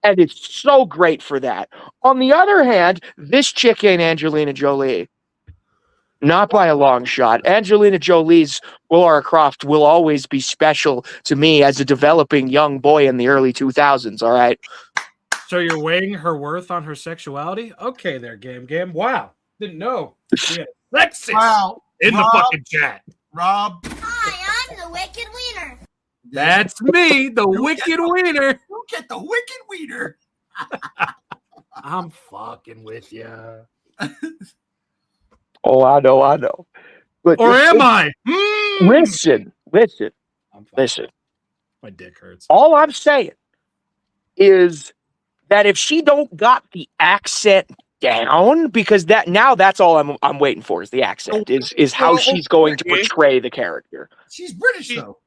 And it's so great for that. On the other hand, this chick ain't Angelina Jolie. Not by a long shot. Angelina Jolie's Lara Croft will always be special to me as a developing young boy in the early 2000s, all right? So you're weighing her worth on her sexuality? Okay, there, Game. Wow, didn't know. Yeah, sexist Wow. in the Rob, fucking chat. Rob. Hi, I'm the Wicked Wiener. That's me, the wicked wiener. You get the wicked wiener. I'm fucking with you. Oh, I know. But Or am I? Listen. I'm fine. My dick hurts. All I'm saying is that if she don't got the accent down, because that's all I'm waiting for is the accent, is how she's going to portray the character. She's British though.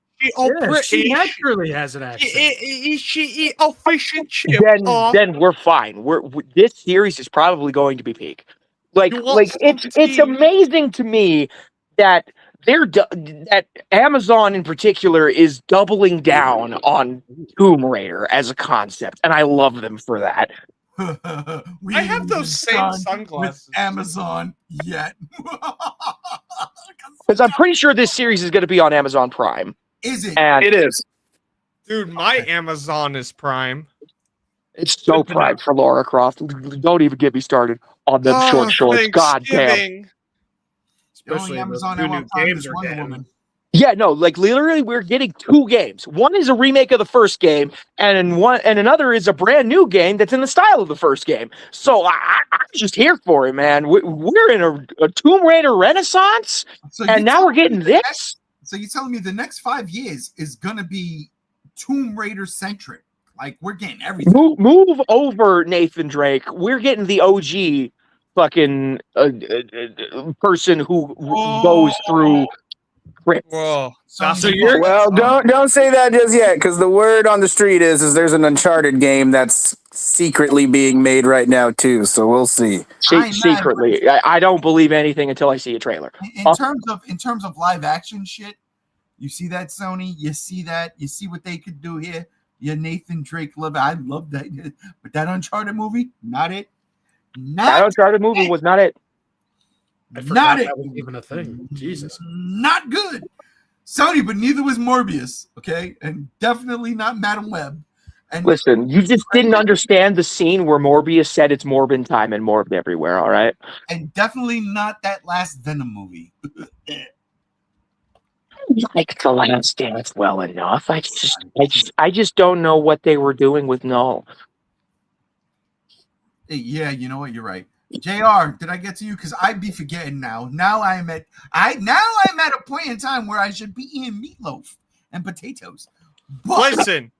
She naturally has an accent. She eat a fish and chip. Then we're fine. This series is probably going to be peak. It's amazing to me that that Amazon in particular is doubling down on Tomb Raider as a concept, and I love them for that. I have those same sunglasses with Amazon yet. Because I'm pretty sure this series is going to be on Amazon Prime. Is it? And It is. Dude, my Amazon is Prime. It's so Prime for Lara Croft. Don't even get me started on them short shorts. God damn. Especially Amazon the two new Prime games is are Wonder getting. Woman. Yeah, no, like literally we're getting 2 games. One is a remake of the first game, and another is a brand new game that's in the style of the first game. So I'm just here for it, man. We're in a Tomb Raider renaissance, and now we're getting this. So you're telling me the next 5 years is gonna be Tomb Raider centric? Like we're getting everything. Move over, Nathan Drake. We're getting the OG fucking person who goes through crypts. Whoa. So you're Well, don't say that just yet, because the word on the street is there's an Uncharted game that's secretly being made right now too. So we'll see. Secretly, I don't believe anything until I see a trailer. In terms of live action shit, you see that, Sony? You see that? You see what they could do here? Yeah, Nathan Drake love it. I love that. But that Uncharted movie, not it. That Uncharted movie was not it. I forgot that was even a thing. Jesus. Not good. Sony, but neither was Morbius, okay? And definitely not Madam Web. And listen, you just didn't understand the scene where Morbius said it's Morbin time and morbed everywhere, all right? And definitely not that last Venom movie. Like the Last Dance well enough. I just don't know what they were doing with Null. Yeah, you know what? You're right. JR, did I get to you? Because I'd be forgetting now. Now I'm at a point in time where I should be eating meatloaf and potatoes. But Listen,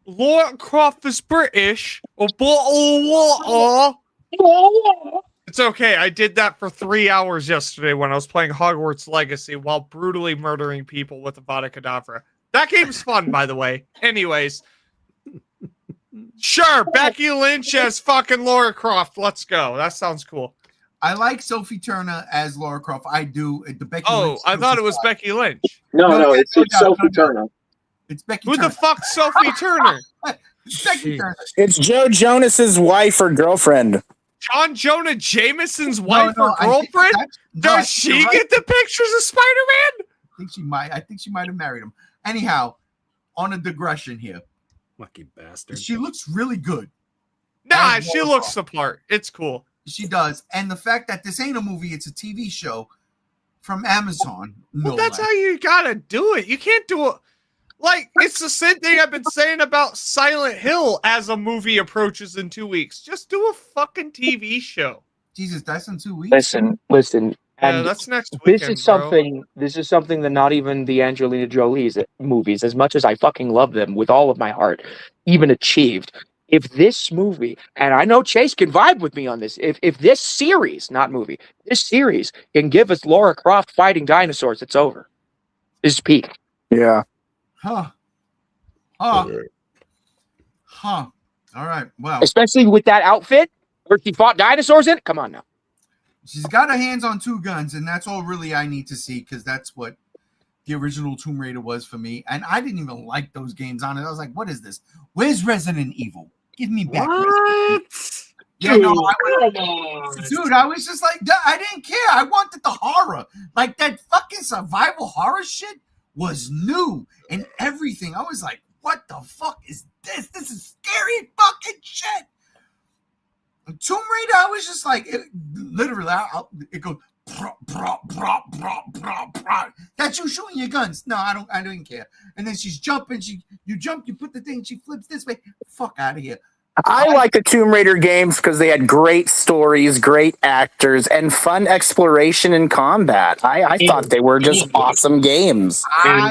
Lara Croft is British. A bottle of water. It's okay. I did that for 3 hours yesterday when I was playing Hogwarts Legacy while brutally murdering people with Avada Kedavra. That game's fun, by the way. Anyways. Sure, Becky Lynch as fucking Lara Croft. Let's go. That sounds cool. I like Sophie Turner as Lara Croft. I do. The Becky Lynch I thought it was Becky Lynch. No, it's Sophie Turner. It's Becky Who Turner. the fuck's Sophie Turner? It's Becky Turner. It's Joe Jonas's wife or girlfriend. John Jonah Jameson's wife or I think girlfriend? that's- Does she you're right. get the pictures of Spider-Man? I think she might have married him. Anyhow, on a digression here. Lucky bastard. She looks really good. Nah, And she Lara looks Croft. the part. It's cool. She does. And the fact that this ain't a movie, it's a TV show from Amazon. Well, that's how you gotta do it. You can't do it. Like, it's the same thing I've been saying about Silent Hill as a movie approaches in 2 weeks. Just do a fucking TV show. Jesus, that's in 2 weeks. Listen. Yeah, And that's next weekend, this is bro. something that not even the Angelina Jolie's movies, as much as I fucking love them with all of my heart, even achieved. If this movie, and I know Chase can vibe with me on this, if this series, not movie, this series can give us Lara Croft fighting dinosaurs, it's over. This is peak. Yeah. Huh. All right. Well, Especially with that outfit where she fought dinosaurs in it. Come on now. she's got her hands on 2 guns, and that's all really I need to see, because that's what the original Tomb Raider was for me. And I didn't even like those games on it. I was like, what is this? Where's Resident Evil? Give me back. What? Yeah, no, Come on. dude, I was just like, I didn't care. I wanted the horror. Like that fucking survival horror shit was new and everything. I was like, what the fuck is this? This is scary fucking shit. And Tomb Raider, I was just like, literally, it goes, brah, brah, brah, brah, brah, brah. That's you shooting your guns. No, I don't care. And then she's jumping. You jump, you put the thing, she flips this way. Fuck out of here. I like the Tomb Raider games because they had great stories, great actors, and fun exploration and combat. I thought they were just awesome games. I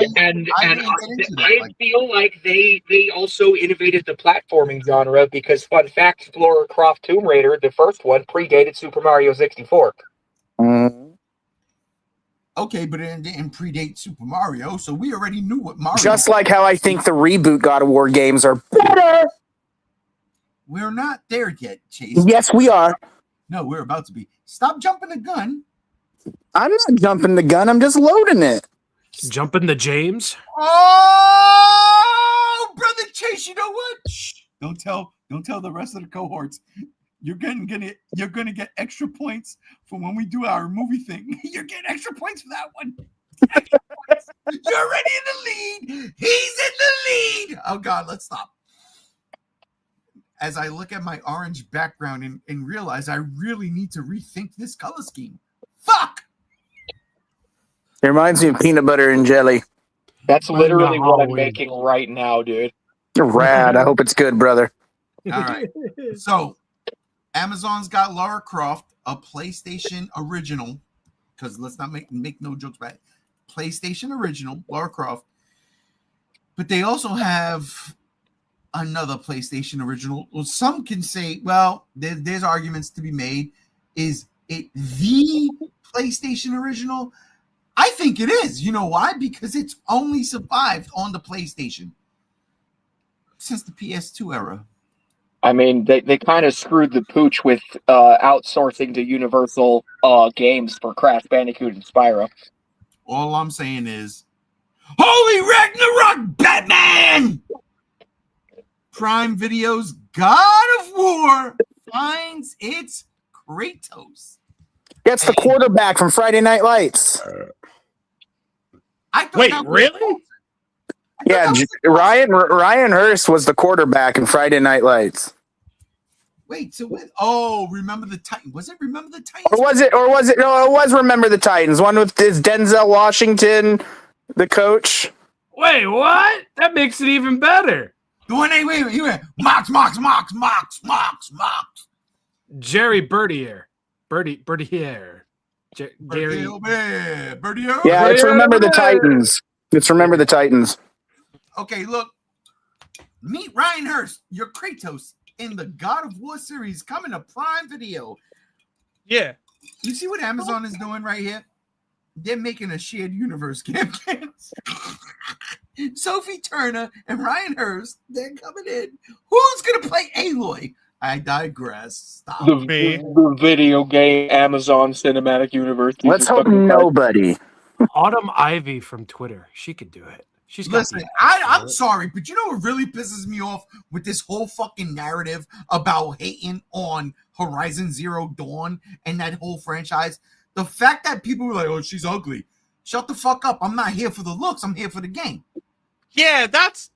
feel like they also innovated the platforming genre because, fun fact, Lara Croft Tomb Raider, the first one, predated Super Mario 64. Okay, but it didn't predate Super Mario, so we already knew what Mario. Just like how I think the reboot God of War games are better. We're not there yet, Chase. Yes, we are. No, we're about to be. Stop jumping the gun. I'm not jumping the gun. I'm just loading it. Jumping the James. Oh, brother Chase, you know what? Shh. Don't tell the rest of the cohorts. You're gonna get extra points for when we do our movie thing. You're getting extra points for that one. Extra points. You're already in the lead. He's in the lead. Oh God, let's stop. As I look at my orange background and realize I really need to rethink this color scheme. Fuck! It reminds me of peanut butter and jelly. That's literally what I'm Halloween. making right now, dude. You're rad. I hope it's good, brother. All right. So, Amazon's got Lara Croft, a PlayStation original, because let's not make no jokes about it. PlayStation original, Lara Croft. But they also have another PlayStation original. Well, some can say, well, there's arguments to be made. Is it the PlayStation original? I think it is. You know why? Because it's only survived on the PlayStation since the PS2 era. I mean, they kind of screwed the pooch with outsourcing to Universal games for Crash Bandicoot and Spyro. All I'm saying is, holy Ragnarok Batman! Prime Video's God of War finds its Kratos. It's the quarterback from Friday Night Lights. I thought Wait, that was- really? Yeah, Ryan Hurst was the quarterback in Friday Night Lights. Wait, so what? Oh, Remember the Titans. Was it Remember the Titans? Or was it? No, it was Remember the Titans. One with is Denzel Washington, the coach. Wait, what? That makes it even better. The one he went, Mox. Jerry Bertier. Bertier. Gary. Birdie. Yeah, it's Remember the Titans. It's Remember the Titans. Okay, look. Meet Ryan Hurst, your Kratos, in the God of War series coming to Prime Video. Yeah. You see what Amazon is doing right here? They're making a shared universe campaign. Sophie Turner and Ryan Hurst, they're coming in. Who's going to play Aloy? I digress. Stop. The video game Amazon Cinematic Universe. Let's hope nobody. Autumn Ivy from Twitter. She could do it. She's got Listen, the- I'm sorry, but you know what really pisses me off with this whole fucking narrative about hating on Horizon Zero Dawn and that whole franchise? The fact that people were like, oh, she's ugly. Shut the fuck up. I'm not here for the looks. I'm here for the game. Yeah, that's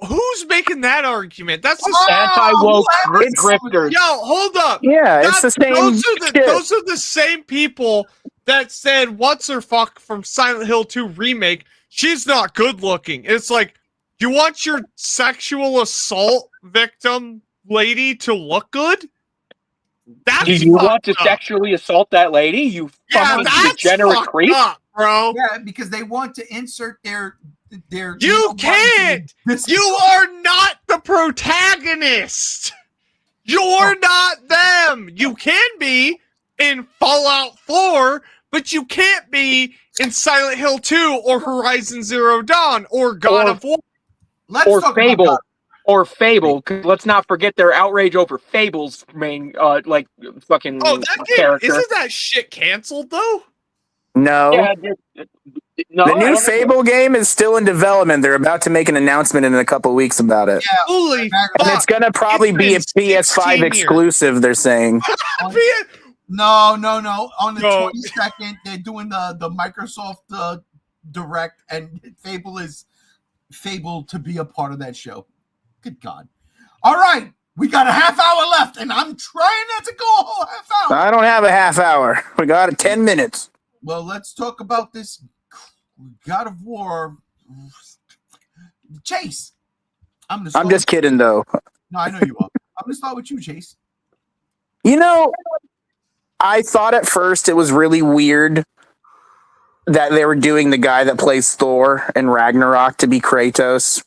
who's making that argument? That's the Anti-woke grifters. Yo, hold up. Yeah, it's the same. Those are the same people that said what's her fuck from Silent Hill 2 remake. She's not good looking. It's like, you want your sexual assault victim lady to look good? That's Do you want to fucked up. sexually assault that lady? You fucking that's degenerate fucked creep. up, bro. Yeah, because they want to insert their You can't. You are not the protagonist. You're not them. You can be in Fallout 4, but you can't be in Silent Hill 2 or Horizon Zero Dawn or God of War. Let's Or talk Fable. about Or Fable. 'Cause let's not forget their outrage over Fable's main, fucking Oh, that game, character. isn't that shit canceled though? No, Yeah, No, The I new don't know. Fable game is still in development. They're about to make an announcement in a couple weeks about it. Yeah, Holy And it's fuck! going to probably It's be a been PS5 16 years. exclusive, they're saying. no. On the No. 22nd, they're doing the Microsoft Direct, and Fable to be a part of that show. Good God! All right, we got a half hour left, and I'm trying not to go a whole half hour. I don't have a half hour. We got 10 minutes. Well, let's talk about this God of War. Chase, I'm just kidding, though. No, I know you are. I'm gonna start with you, Chase. You know, I thought at first it was really weird that they were doing the guy that plays Thor in Ragnarok to be Kratos.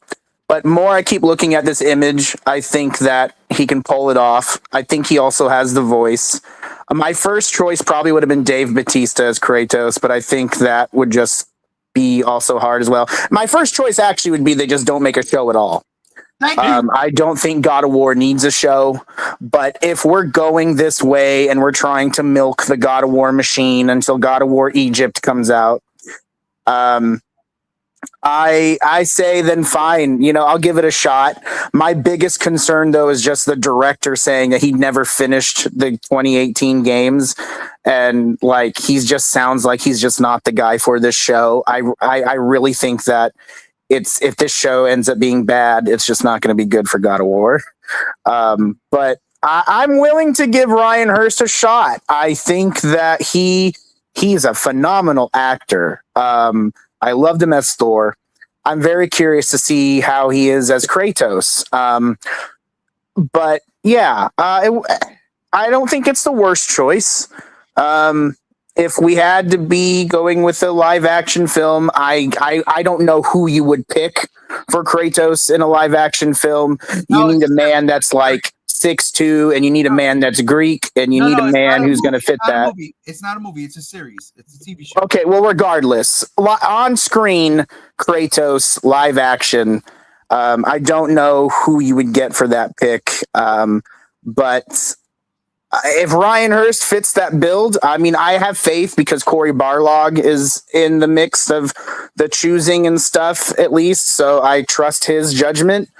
But more I keep looking at this image, I think that he can pull it off. I think he also has the voice. My first choice probably would have been Dave Bautista as Kratos, but I think that would just be also hard as well. My first choice actually would be they just don't make a show at all. Thank you. I don't think God of War needs a show, but if we're going this way and we're trying to milk the God of War machine until God of War Egypt comes out, I say then fine, I'll give it a shot. My biggest concern though is just the director saying that he never finished the 2018 games, and like he just sounds like he's just not the guy for this show. I really think that if this show ends up being bad, it's just not going to be good for God of War. But I'm willing to give Ryan Hurst a shot. I think that he's a phenomenal actor. I loved him as Thor. I'm very curious to see how he is as Kratos. But yeah, I don't think it's the worst choice. If we had to be going with a live action film, I don't know who you would pick for Kratos in a live action film. You need a man that's like 6'2", and you need a man that's Greek, and you need a man who's going to fit that. It's not a movie. It's a series. It's a TV show. Okay, well, regardless, on screen, Kratos, live action. I don't know who you would get for that pick, but if Ryan Hurst fits that build, I mean, I have faith because Cory Barlog is in the mix of the choosing and stuff, at least. So I trust his judgment.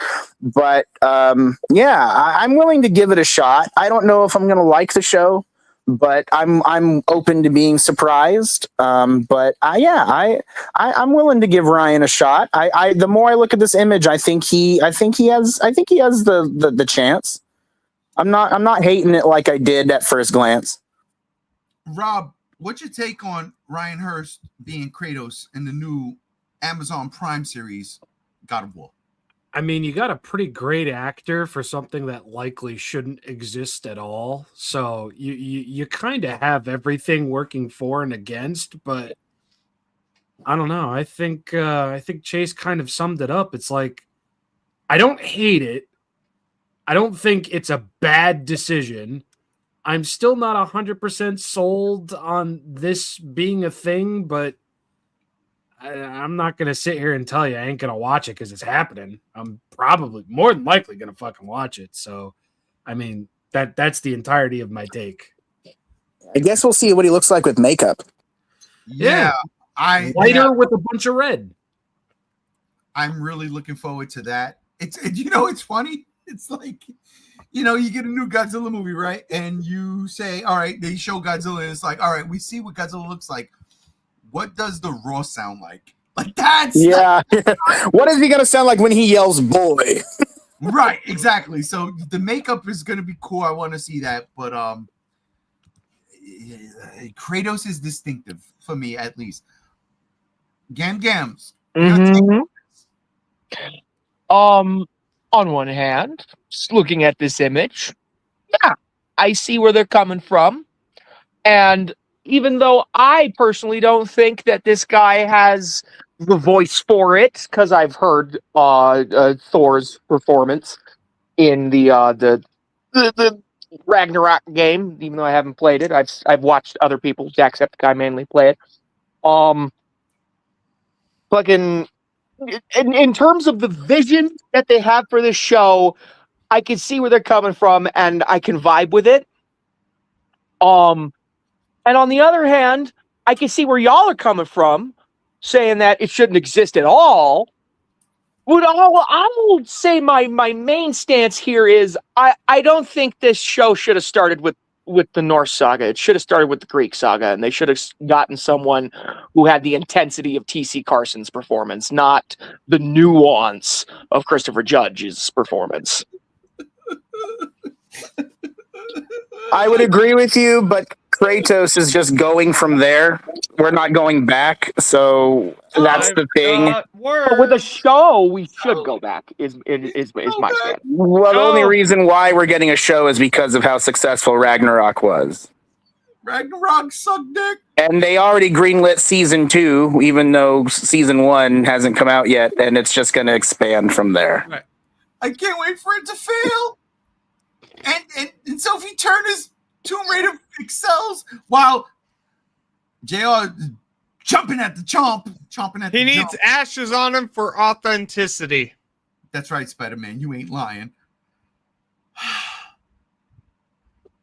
But yeah, I'm willing to give it a shot. I don't know if I'm going to like the show, but I'm open to being surprised. But I'm willing to give Ryan a shot. The more I look at this image, I think he has the chance. I'm not hating it like I did at first glance. Rob, what's your take on Ryan Hurst being Kratos in the new Amazon Prime series, God of War? I mean, you got a pretty great actor for something that likely shouldn't exist at all. So you kind of have everything working for and against, but I don't know. I think Chase kind of summed it up. It's like, I don't hate it. I don't think it's a bad decision. I'm still not 100% sold on this being a thing, but I'm not going to sit here and tell you I ain't going to watch it because it's happening. I'm probably more than likely going to fucking watch it. So, I mean, that's the entirety of my take. I guess we'll see what he looks like with makeup. Yeah. Lighter with a bunch of red. I'm really looking forward to that. It's funny. It's like, you get a new Godzilla movie, right? And you say, all right, they show Godzilla, and it's like, all right, we see what Godzilla looks like. What does the roar sound like? Like that's What is he gonna sound like when he yells "boy"? Right, exactly. So the makeup is gonna be cool. I want to see that, but Kratos is distinctive for me, at least. Gams. Mm-hmm. On one hand, just looking at this image, yeah, I see where they're coming from. And even though I personally don't think that this guy has the voice for it, because I've heard Thor's performance in the Ragnarok game, even though I haven't played it, I've watched other people, Jacksepticeye mainly, play it. Fucking. In terms of the vision that they have for this show, I can see where they're coming from, and I can vibe with it. And on the other hand, I can see where y'all are coming from, saying that it shouldn't exist at all. I will say my main stance here is I don't think this show should have started with the Norse saga. It should have started with the Greek saga, and they should have gotten someone who had the intensity of T.C. Carson's performance, not the nuance of Christopher Judge's performance. I would agree with you, but Kratos is just going from there. We're not going back, so that's the thing. But with a show, we should go back. Is my stance. Well, the only reason why we're getting a show is because of how successful Ragnarok was. Ragnarok sucked dick. And they already greenlit season 2, even though season 1 hasn't come out yet, and it's just going to expand from there. Right. I can't wait for it to fail. And Sophie Turner's Tomb Raider excels while JR is chomping at the chomp. He needs ashes on him for authenticity. That's right, Spider-Man. You ain't lying.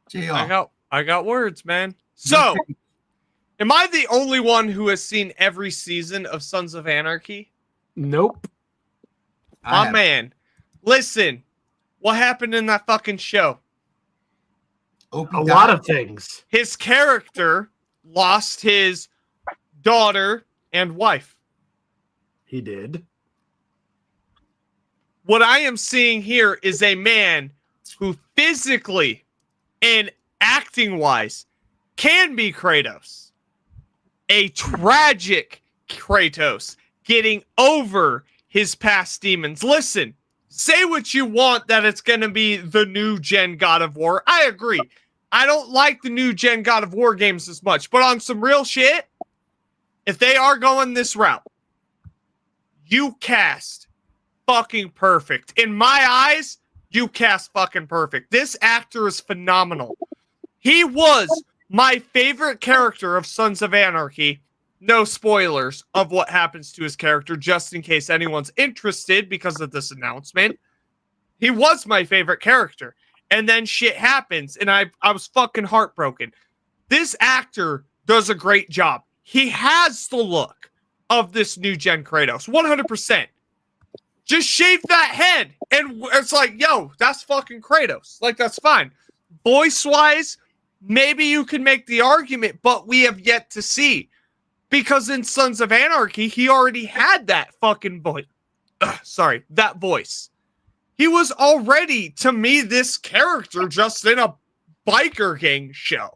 JR. I got words, man. So, am I the only one who has seen every season of Sons of Anarchy? Nope. My man, listen. What happened in that fucking show? A lot of things. His character lost his daughter and wife. He did. What I am seeing here is a man who physically and acting-wise can be Kratos. A tragic Kratos getting over his past demons. Listen, say what you want that it's going to be the new gen God of War. I agree. I don't like the new gen God of War games as much, but on some real shit, if they are going this route, you cast fucking perfect. In my eyes, you cast fucking perfect. This actor is phenomenal. He was my favorite character of Sons of Anarchy. No spoilers of what happens to his character, just in case anyone's interested because of this announcement. He was my favorite character. And then shit happens, and I was fucking heartbroken. This actor does a great job. He has the look of this new gen Kratos, 100%. Just shave that head, and it's like, yo, that's fucking Kratos. Like, that's fine. Voice-wise, maybe you can make the argument, but we have yet to see. Because in Sons of Anarchy, he already had that fucking voice. That voice. He was already, to me, this character just in a biker gang show.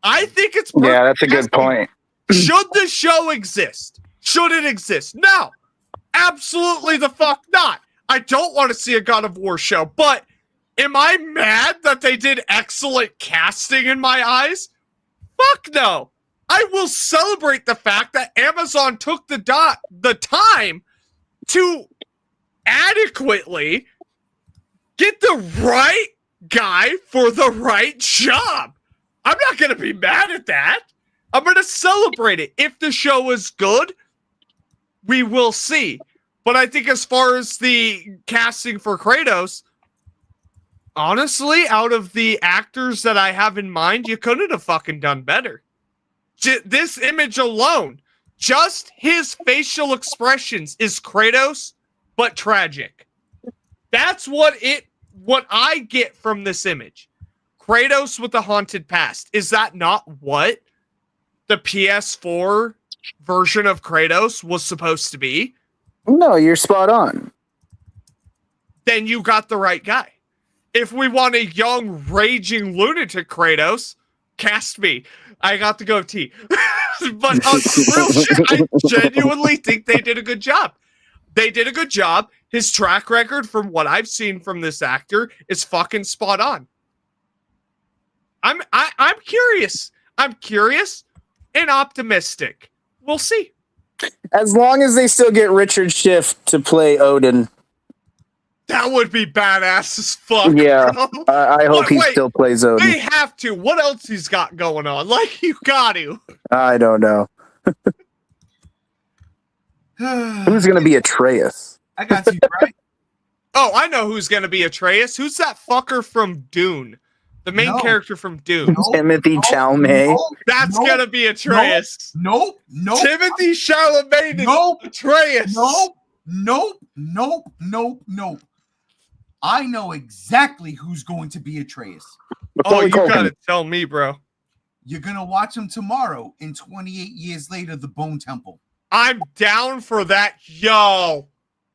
I think it's perfect. Yeah, that's a good point. Should the show exist? Should it exist? No. Absolutely the fuck not. I don't want to see a God of War show, but am I mad that they did excellent casting in my eyes? Fuck no. I will celebrate the fact that Amazon took the time to adequately get the right guy for the right job. I'm not going to be mad at that. I'm going to celebrate it. If the show is good, we will see. But I think as far as the casting for Kratos, honestly, out of the actors that I have in mind, you couldn't have fucking done better. This image alone, just his facial expressions is Kratos, but tragic. That's what I get from this image. Kratos with the haunted past. Is that not what the PS4 version of Kratos was supposed to be? No, you're spot on. Then you got the right guy. If we want a young, raging lunatic Kratos, cast me. I got the goatee. But on real shit, I genuinely think they did a good job. They did a good job. His track record, from what I've seen from this actor, is fucking spot on. I'm curious. I'm curious and optimistic. We'll see. As long as they still get Richard Schiff to play Odin. That would be badass as fuck. Yeah, I hope he wait, still plays Odin. They have to. What else he's got going on? Like, you got to. I don't know. Who's going to be Atreus? I got you, right? Oh, I know who's going to be Atreus. Who's that fucker from Dune? The main No. character from Doom. Nope, Timothy Chalamet. nope, That's nope, gonna be Atreus. Nope. Nope. Timothy Chalamet is Nope. Atreus. Nope. I know exactly who's going to be Atreus. Oh, Macaulay you Culkin. gotta tell me, bro. You're gonna watch him tomorrow in 28 years later, the Bone Temple. I'm down for that. Yo.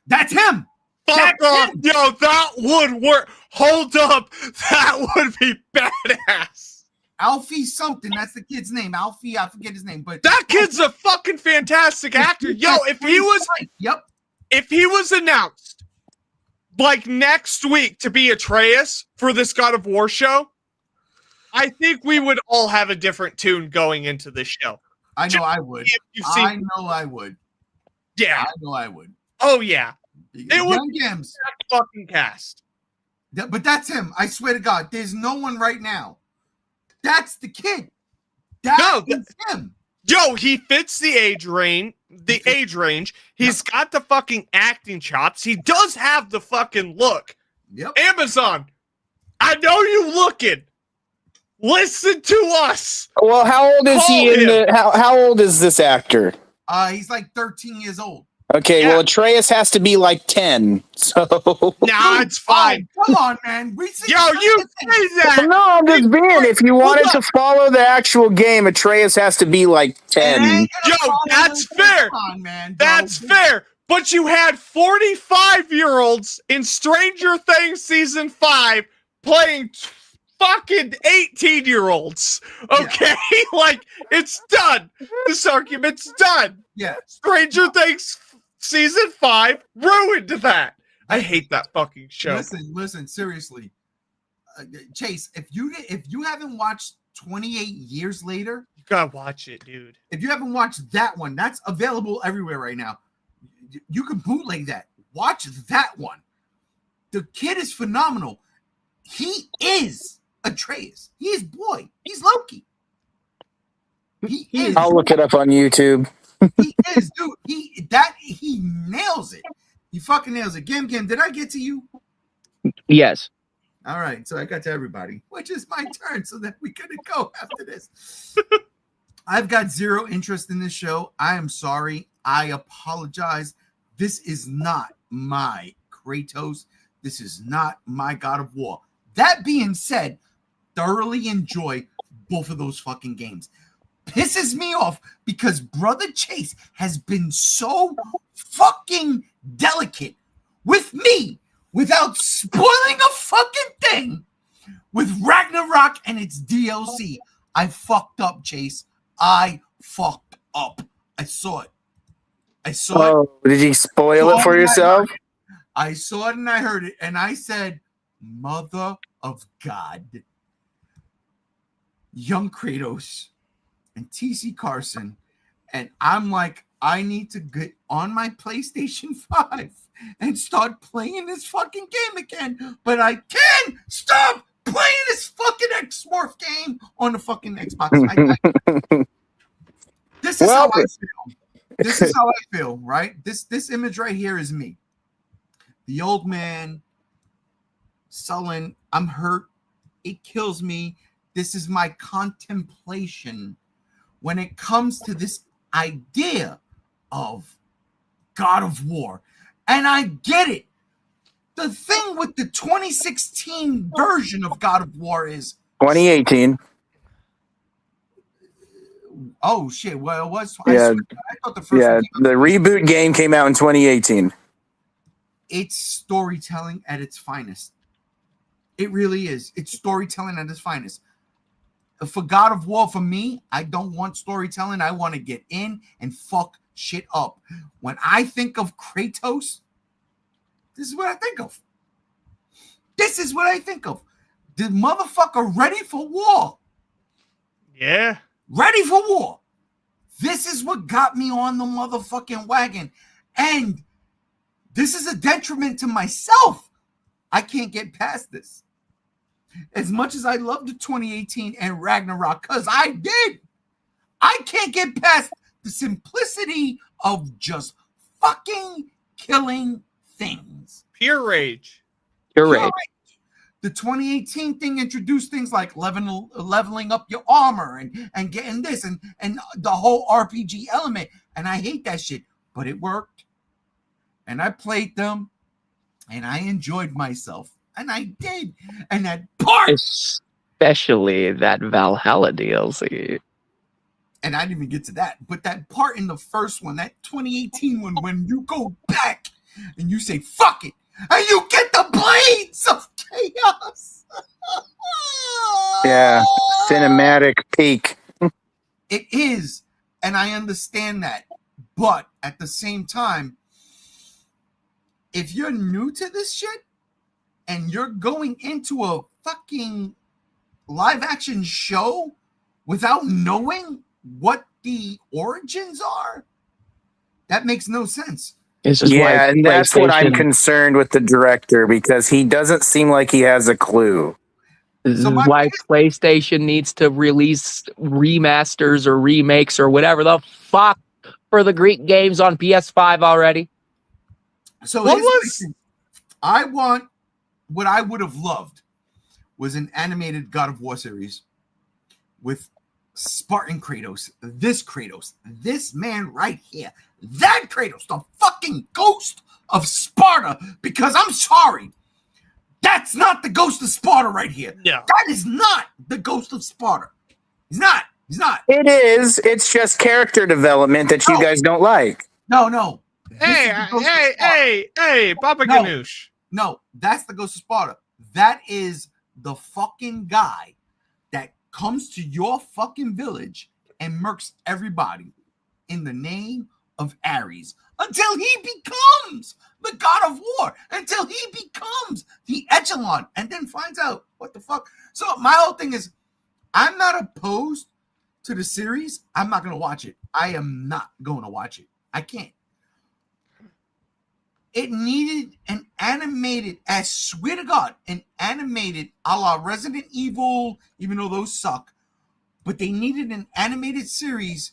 That's him. Fuck That's off. him. Yo, that would work. Hold up. That would be badass. Alfie something. That's the kid's name. Alfie, I forget his name, but That kid's a fucking fantastic actor. Yo, if he was announced like next week to be Atreus for this God of War show, I think we would all have a different tune going into this show. I know I would. If you've seen, I know I would. yeah. I know I would. Oh yeah. It would Young Gams. that fucking cast. But that's him. I swear to God, there's no one right now. That's the kid. That is him. Yo, he fits the age range. He's got the fucking acting chops. He does have the fucking look. Yep. Amazon, I know you looking. Listen to us. Well, how old is he in Call the? How old is this actor? He's like 13 years old. Okay, Yeah. well, Atreus has to be like 10. So Nah, it's fine. Oh, come on, man. We see Yo, you say that. no, I'm just being. If you wanted to follow the actual game, Atreus has to be like 10. Yo, that's fair. That's fair. But you had 45-year-olds in Stranger Things season 5 playing fucking 18-year-olds. Okay? Like, it's done. This argument's done. Yeah. Stranger Things season 5 ruined that. I hate that fucking show. Listen, seriously. Chase, if you haven't watched 28 Years Later, You gotta watch it, dude. if you haven't watched that one, that's available everywhere right now. You can bootleg that. Watch that one. The kid is phenomenal. He is Atreus. He is boy. He's Loki. He is. I'll look it up on YouTube. He is, dude. He nails it. He fucking nails it. Gim, did I get to you? Yes. All right, so I got to everybody, which is my turn, so that we couldn't go after this. I've got zero interest in this show. I am sorry. I apologize. This is not my Kratos. This is not my God of War. That being said, thoroughly enjoy both of those fucking games. Pisses me off because Brother Chase has been so fucking delicate with me without spoiling a fucking thing with Ragnarok and its DLC. I fucked up, Chase. I fucked up. I saw it. Oh, did you spoil it for yourself? I saw it and I heard it, and I said, Mother of God. Young Kratos and TC Carson. And I'm like, I need to get on my PlayStation 5 and start playing this fucking game again. But I can't stop playing this fucking X-Morph game on the fucking Xbox. This is how I feel. This is how I feel, right? This image right here is me. The old man, sullen. I'm hurt. It kills me. This is my contemplation when it comes to this idea of God of War. And I get it. The thing with the 2016 version of God of War is 2018. Oh shit! Well, it was. Yeah, I thought the first. yeah. The reboot game came out in 2018. It's storytelling at its finest. It really is. It's storytelling at its finest. For God of War, for me, I don't want storytelling. I want to get in and fuck shit up. When I think of Kratos, this is what I think of. This is what I think of. The motherfucker ready for war. Yeah. Ready for war. This is what got me on the motherfucking wagon. And this is a detriment to myself. I can't get past this. As much as I love the 2018 and Ragnarok, because I did. I can't get past the simplicity of just fucking killing things. Pure rage. You're right. The 2018 thing introduced things like leveling up your armor and getting this and the whole RPG element. And I hate that shit, but it worked. And I played them and I enjoyed myself. And I did. And that part. Especially that Valhalla DLC. And I didn't even get to that. But that part in the first one, that 2018 one, when you go back and you say, fuck it. And you get the blades of chaos. Yeah, cinematic peak. It is. And I understand that. But at the same time, if you're new to this shit and you're going into a fucking live action show without knowing what the origins are, that makes no sense. Yeah, and that's what I'm concerned with the director, because he doesn't seem like he has a clue. This is why PlayStation needs to release remasters or remakes or whatever the fuck for the Greek games on PS5 already. So what I would have loved was an animated God of War series with Spartan Kratos, this man right here, that Kratos, the fucking ghost of Sparta, because I'm sorry, that's not the ghost of Sparta right here. Yeah. That is not the ghost of Sparta. He's not. It is. It's just character development that you guys don't like. No. Hey, Baba Ganoush. No, that's the ghost of Sparta. That is the fucking guy that comes to your fucking village and murks everybody in the name of Ares until he becomes the god of war, until he becomes the echelon, and then finds out what the fuck. So my whole thing is, I'm not opposed to the series. I'm not going to watch it. I am not going to watch it. I can't. It needed an animated, I swear to God, an animated a la Resident Evil, even though those suck. But they needed an animated series,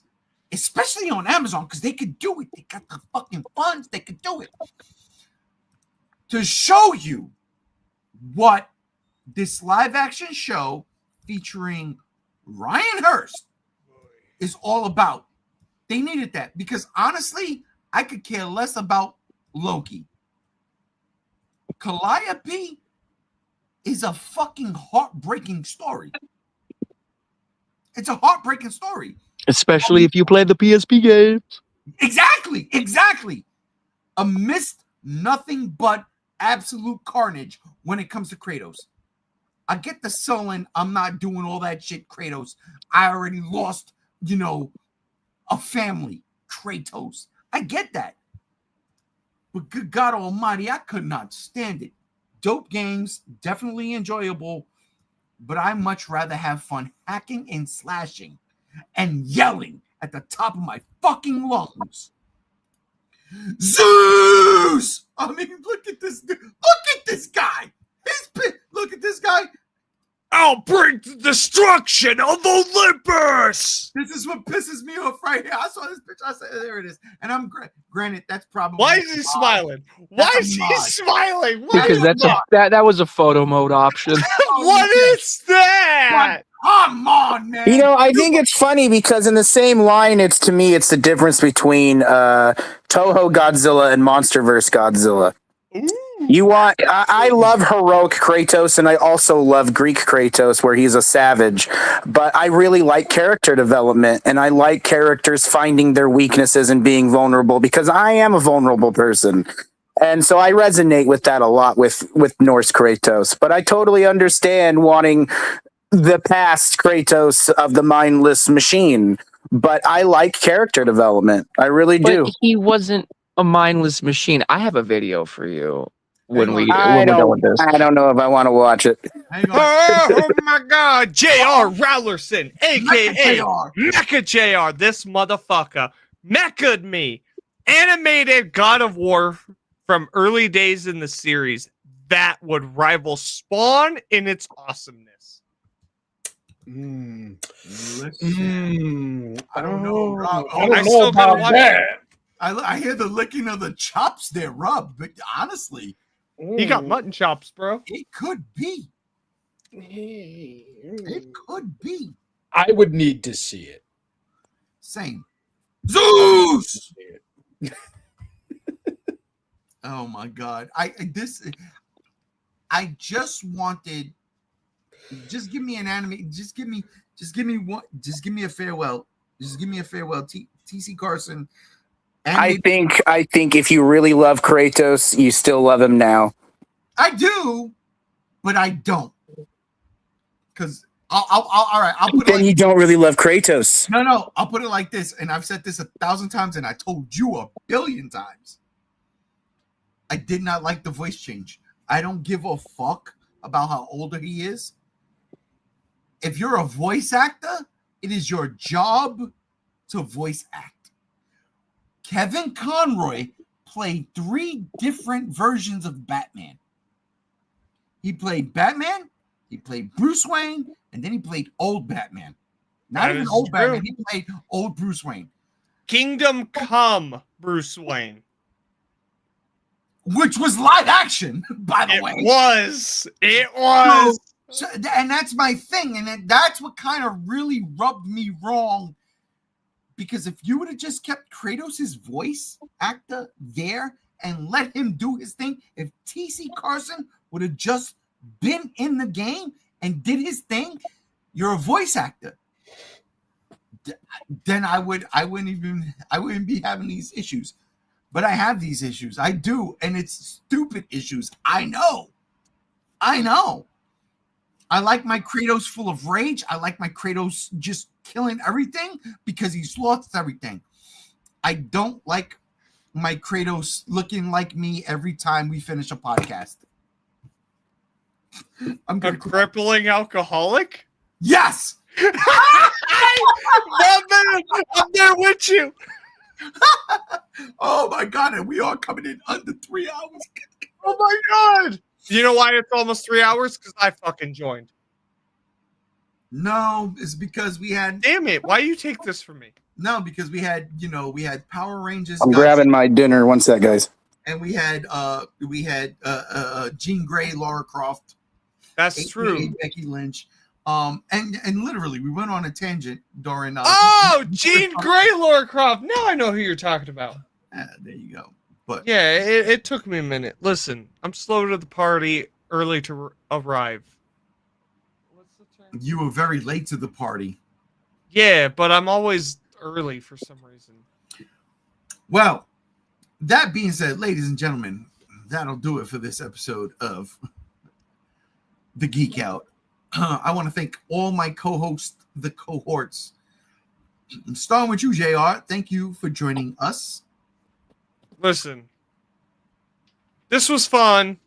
especially on Amazon, because they could do it. They got the fucking funds. They could do it. To show you what this live action show featuring Ryan Hurst is all about. They needed that because honestly, I could care less about Loki. Calliope is a fucking heartbreaking story. It's a heartbreaking story. Especially if you play the PSP games. Exactly. Amidst nothing but absolute carnage when it comes to Kratos. I get the sullen, I'm not doing all that shit, Kratos. I already lost, a family, Kratos. I get that. But good God almighty, I could not stand it. Dope games, definitely enjoyable, but I much rather have fun hacking and slashing and yelling at the top of my fucking lungs. Zeus! I mean, look at this guy. Look at this guy. I'll bring the destruction of Olympus. This is what pisses me off right here. I saw this picture. I said, there it is. And I'm granted, that's probably. Why is he smiling? Why is he smiling? Because that was a photo mode option. What is that? Come on, man. I think it's funny because in the same line, it's the difference between Toho Godzilla and Monsterverse Godzilla. I love heroic Kratos, and I also love Greek Kratos, where he's a savage. But I really like character development, and I like characters finding their weaknesses and being vulnerable, because I am a vulnerable person. And so I resonate with that a lot with Norse Kratos. But I totally understand wanting the past Kratos of the mindless machine. But I like character development. I really do. But he wasn't a mindless machine. I have a video for you. When we're done with this. I don't know if I want to watch it. Oh my God, J.R. Rowlerson, aka Mecha JR, this motherfucker mecha'd me. Animated God of War from early days in the series that would rival Spawn in its awesomeness. I don't know, Rob. I don't know about that. I hear the licking of the chops there, Rob. But honestly, he got mutton chops, bro. It could be. It could be. I would need to see it. Same. Zeus. Oh my God! I just wanted. Just give me an anime. Just give me one. Just give me a farewell. Just give me a farewell. TC Carson. I think if you really love Kratos, you still love him now. I do, but I don't. Because all right. I'll put it. Then you don't really love Kratos. No. I'll put it like this, and I've said this 1,000 times, and I told you 1,000,000,000 times. I did not like the voice change. I don't give a fuck about how older he is. If you're a voice actor, it is your job to voice act. Kevin Conroy played 3 different versions of Batman. He played Batman, he played Bruce Wayne, and then he played old Batman. Not even old Batman, he played old Bruce Wayne. Kingdom Come Bruce Wayne. Which was live action, by the way. It was. So, and that's my thing. And that's what kind of really rubbed me wrong. Because if you would have just kept Kratos' voice actor there and let him do his thing, if TC Carson would have just been in the game and did his thing, you're a voice actor. Then I wouldn't be having these issues. But I have these issues. I do. And it's stupid issues. I know. I like my Kratos full of rage. I like my Kratos just killing everything because he's lost everything. I don't like my Kratos looking like me every time we finish a podcast. I'm a crippling alcoholic? Yes! I'm there with you. Oh my God, and we are coming in under 3 hours. Oh my God. You know why it's almost 3 hours? Because I fucking joined. No, it's because we had. Damn it! Why you take this from me? No, because we had Power Rangers. I'm grabbing my dinner. One sec, guys. And we had Jean Grey, Lara Croft. That's true. Becky Lynch. And literally we went on a tangent during. Jean Grey, Lara Croft. Now I know who you're talking about. There you go. But yeah, it took me a minute. Listen, I'm slow to the party, early to arrive. What's the term? You were very late to the party. Yeah, but I'm always early for some reason. Well, that being said, ladies and gentlemen, that'll do it for this episode of The Geek Out. I want to thank all my co-hosts, the cohorts. Starting with you, JR. Thank you for joining us. Listen, this was fun.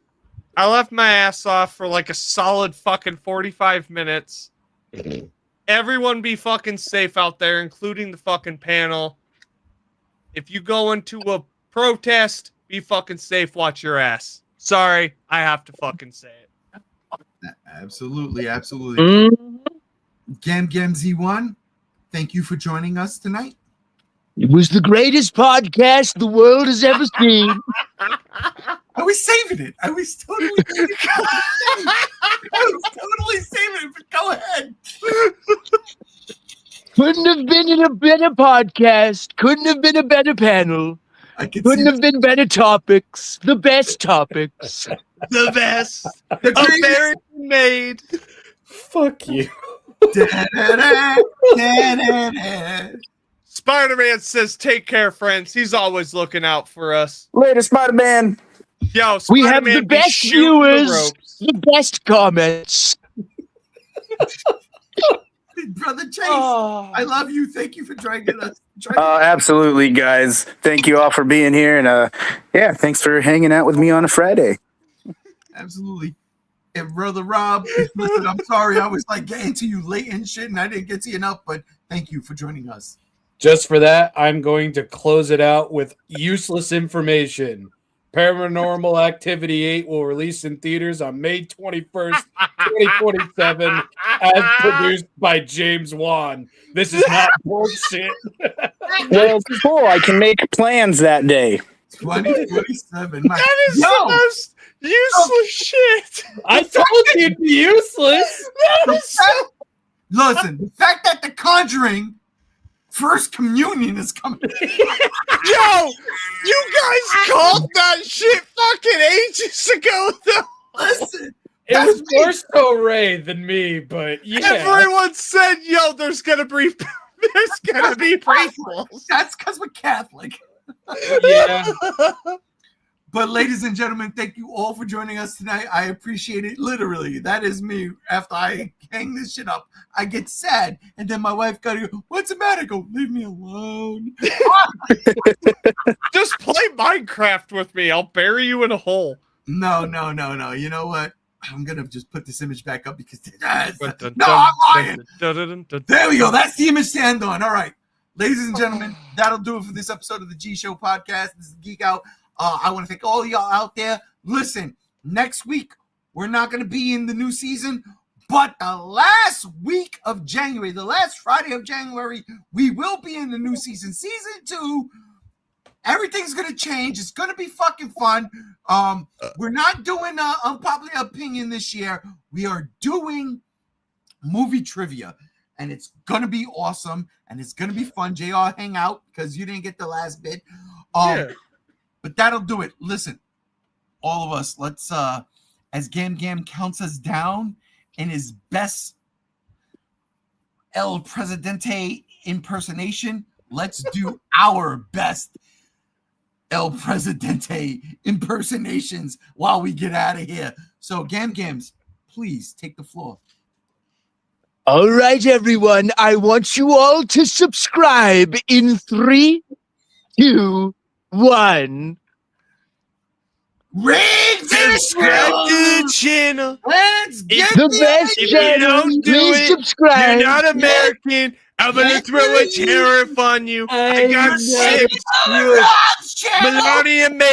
I left my ass off for like a solid fucking 45 minutes. Everyone be fucking safe out there, including the fucking panel. If you go into a protest, be fucking safe. Watch your ass. Sorry, I have to fucking say it. Absolutely. Gam Z1, thank you for joining us tonight. It was the greatest podcast the world has ever seen. I was saving it. I was totally saving it, but go ahead. Couldn't have been in a better podcast. Couldn't have been a better panel. Couldn't have been better topics. The best topics. The best. American made. Fuck you. Spider-Man says, take care, friends. He's always looking out for us. Later, Spider-Man. Yo, Spider-Man, we have the best viewers, the best comments. Brother Chase, I love you. Thank you for joining us. Absolutely, guys. Thank you all for being here. And yeah, thanks for hanging out with me on a Friday. Absolutely. And Brother Rob, listen, I'm sorry. I was like getting to you late and shit, and I didn't get to you enough, but thank you for joining us. Just for that, I'm going to close it out with useless information. Paranormal Activity 8 will release in theaters on May 21st, 2027, as produced by James Wan. This is not bullshit. Well, cool. I can make plans that day. 2027. That is the most Useless shit. I told you it'd be useless. Listen, the fact that The Conjuring First Communion is coming. Yo, you guys called that shit fucking ages ago, though. Listen, It was more so Ray than me, but yeah. Everyone said, yo, there's gonna be prequels. that's because we're Catholic. Yeah. But ladies and gentlemen, thank you all for joining us tonight. I appreciate it. Literally, that is me. After I hang this shit up, I get sad, and then my wife gotta go, "What's the matter?" I go, "Leave me alone." Just play Minecraft with me. I'll bury you in a hole. No. You know what? I'm gonna just put this image back up because no, I'm lying. There we go. That's the image to end on. All right, ladies and gentlemen, that'll do it for this episode of the G Show podcast. This is Geek Out. I want to thank all y'all out there. Listen, next week we're not gonna be in the new season, but the last week of January, the last Friday of January, we will be in the new season, season 2. Everything's gonna change. It's gonna be fucking fun. We're not doing unpopular opinion this year. We are doing movie trivia, and it's gonna be awesome, and it's gonna be fun. JR, hang out because you didn't get the last bit. But that'll do it. Listen, all of us, let's as Gam counts us down in his best El Presidente impersonation, let's do our best El Presidente impersonations while we get out of here. So Gams, please take the floor. All right, everyone. I want you all to subscribe in 3, 2, 1. Subscribe to the channel. Let's get The best If you channel. don't do Please it, subscribe. You're not American. I'm gonna throw a tariff on you. I got 6 Melania May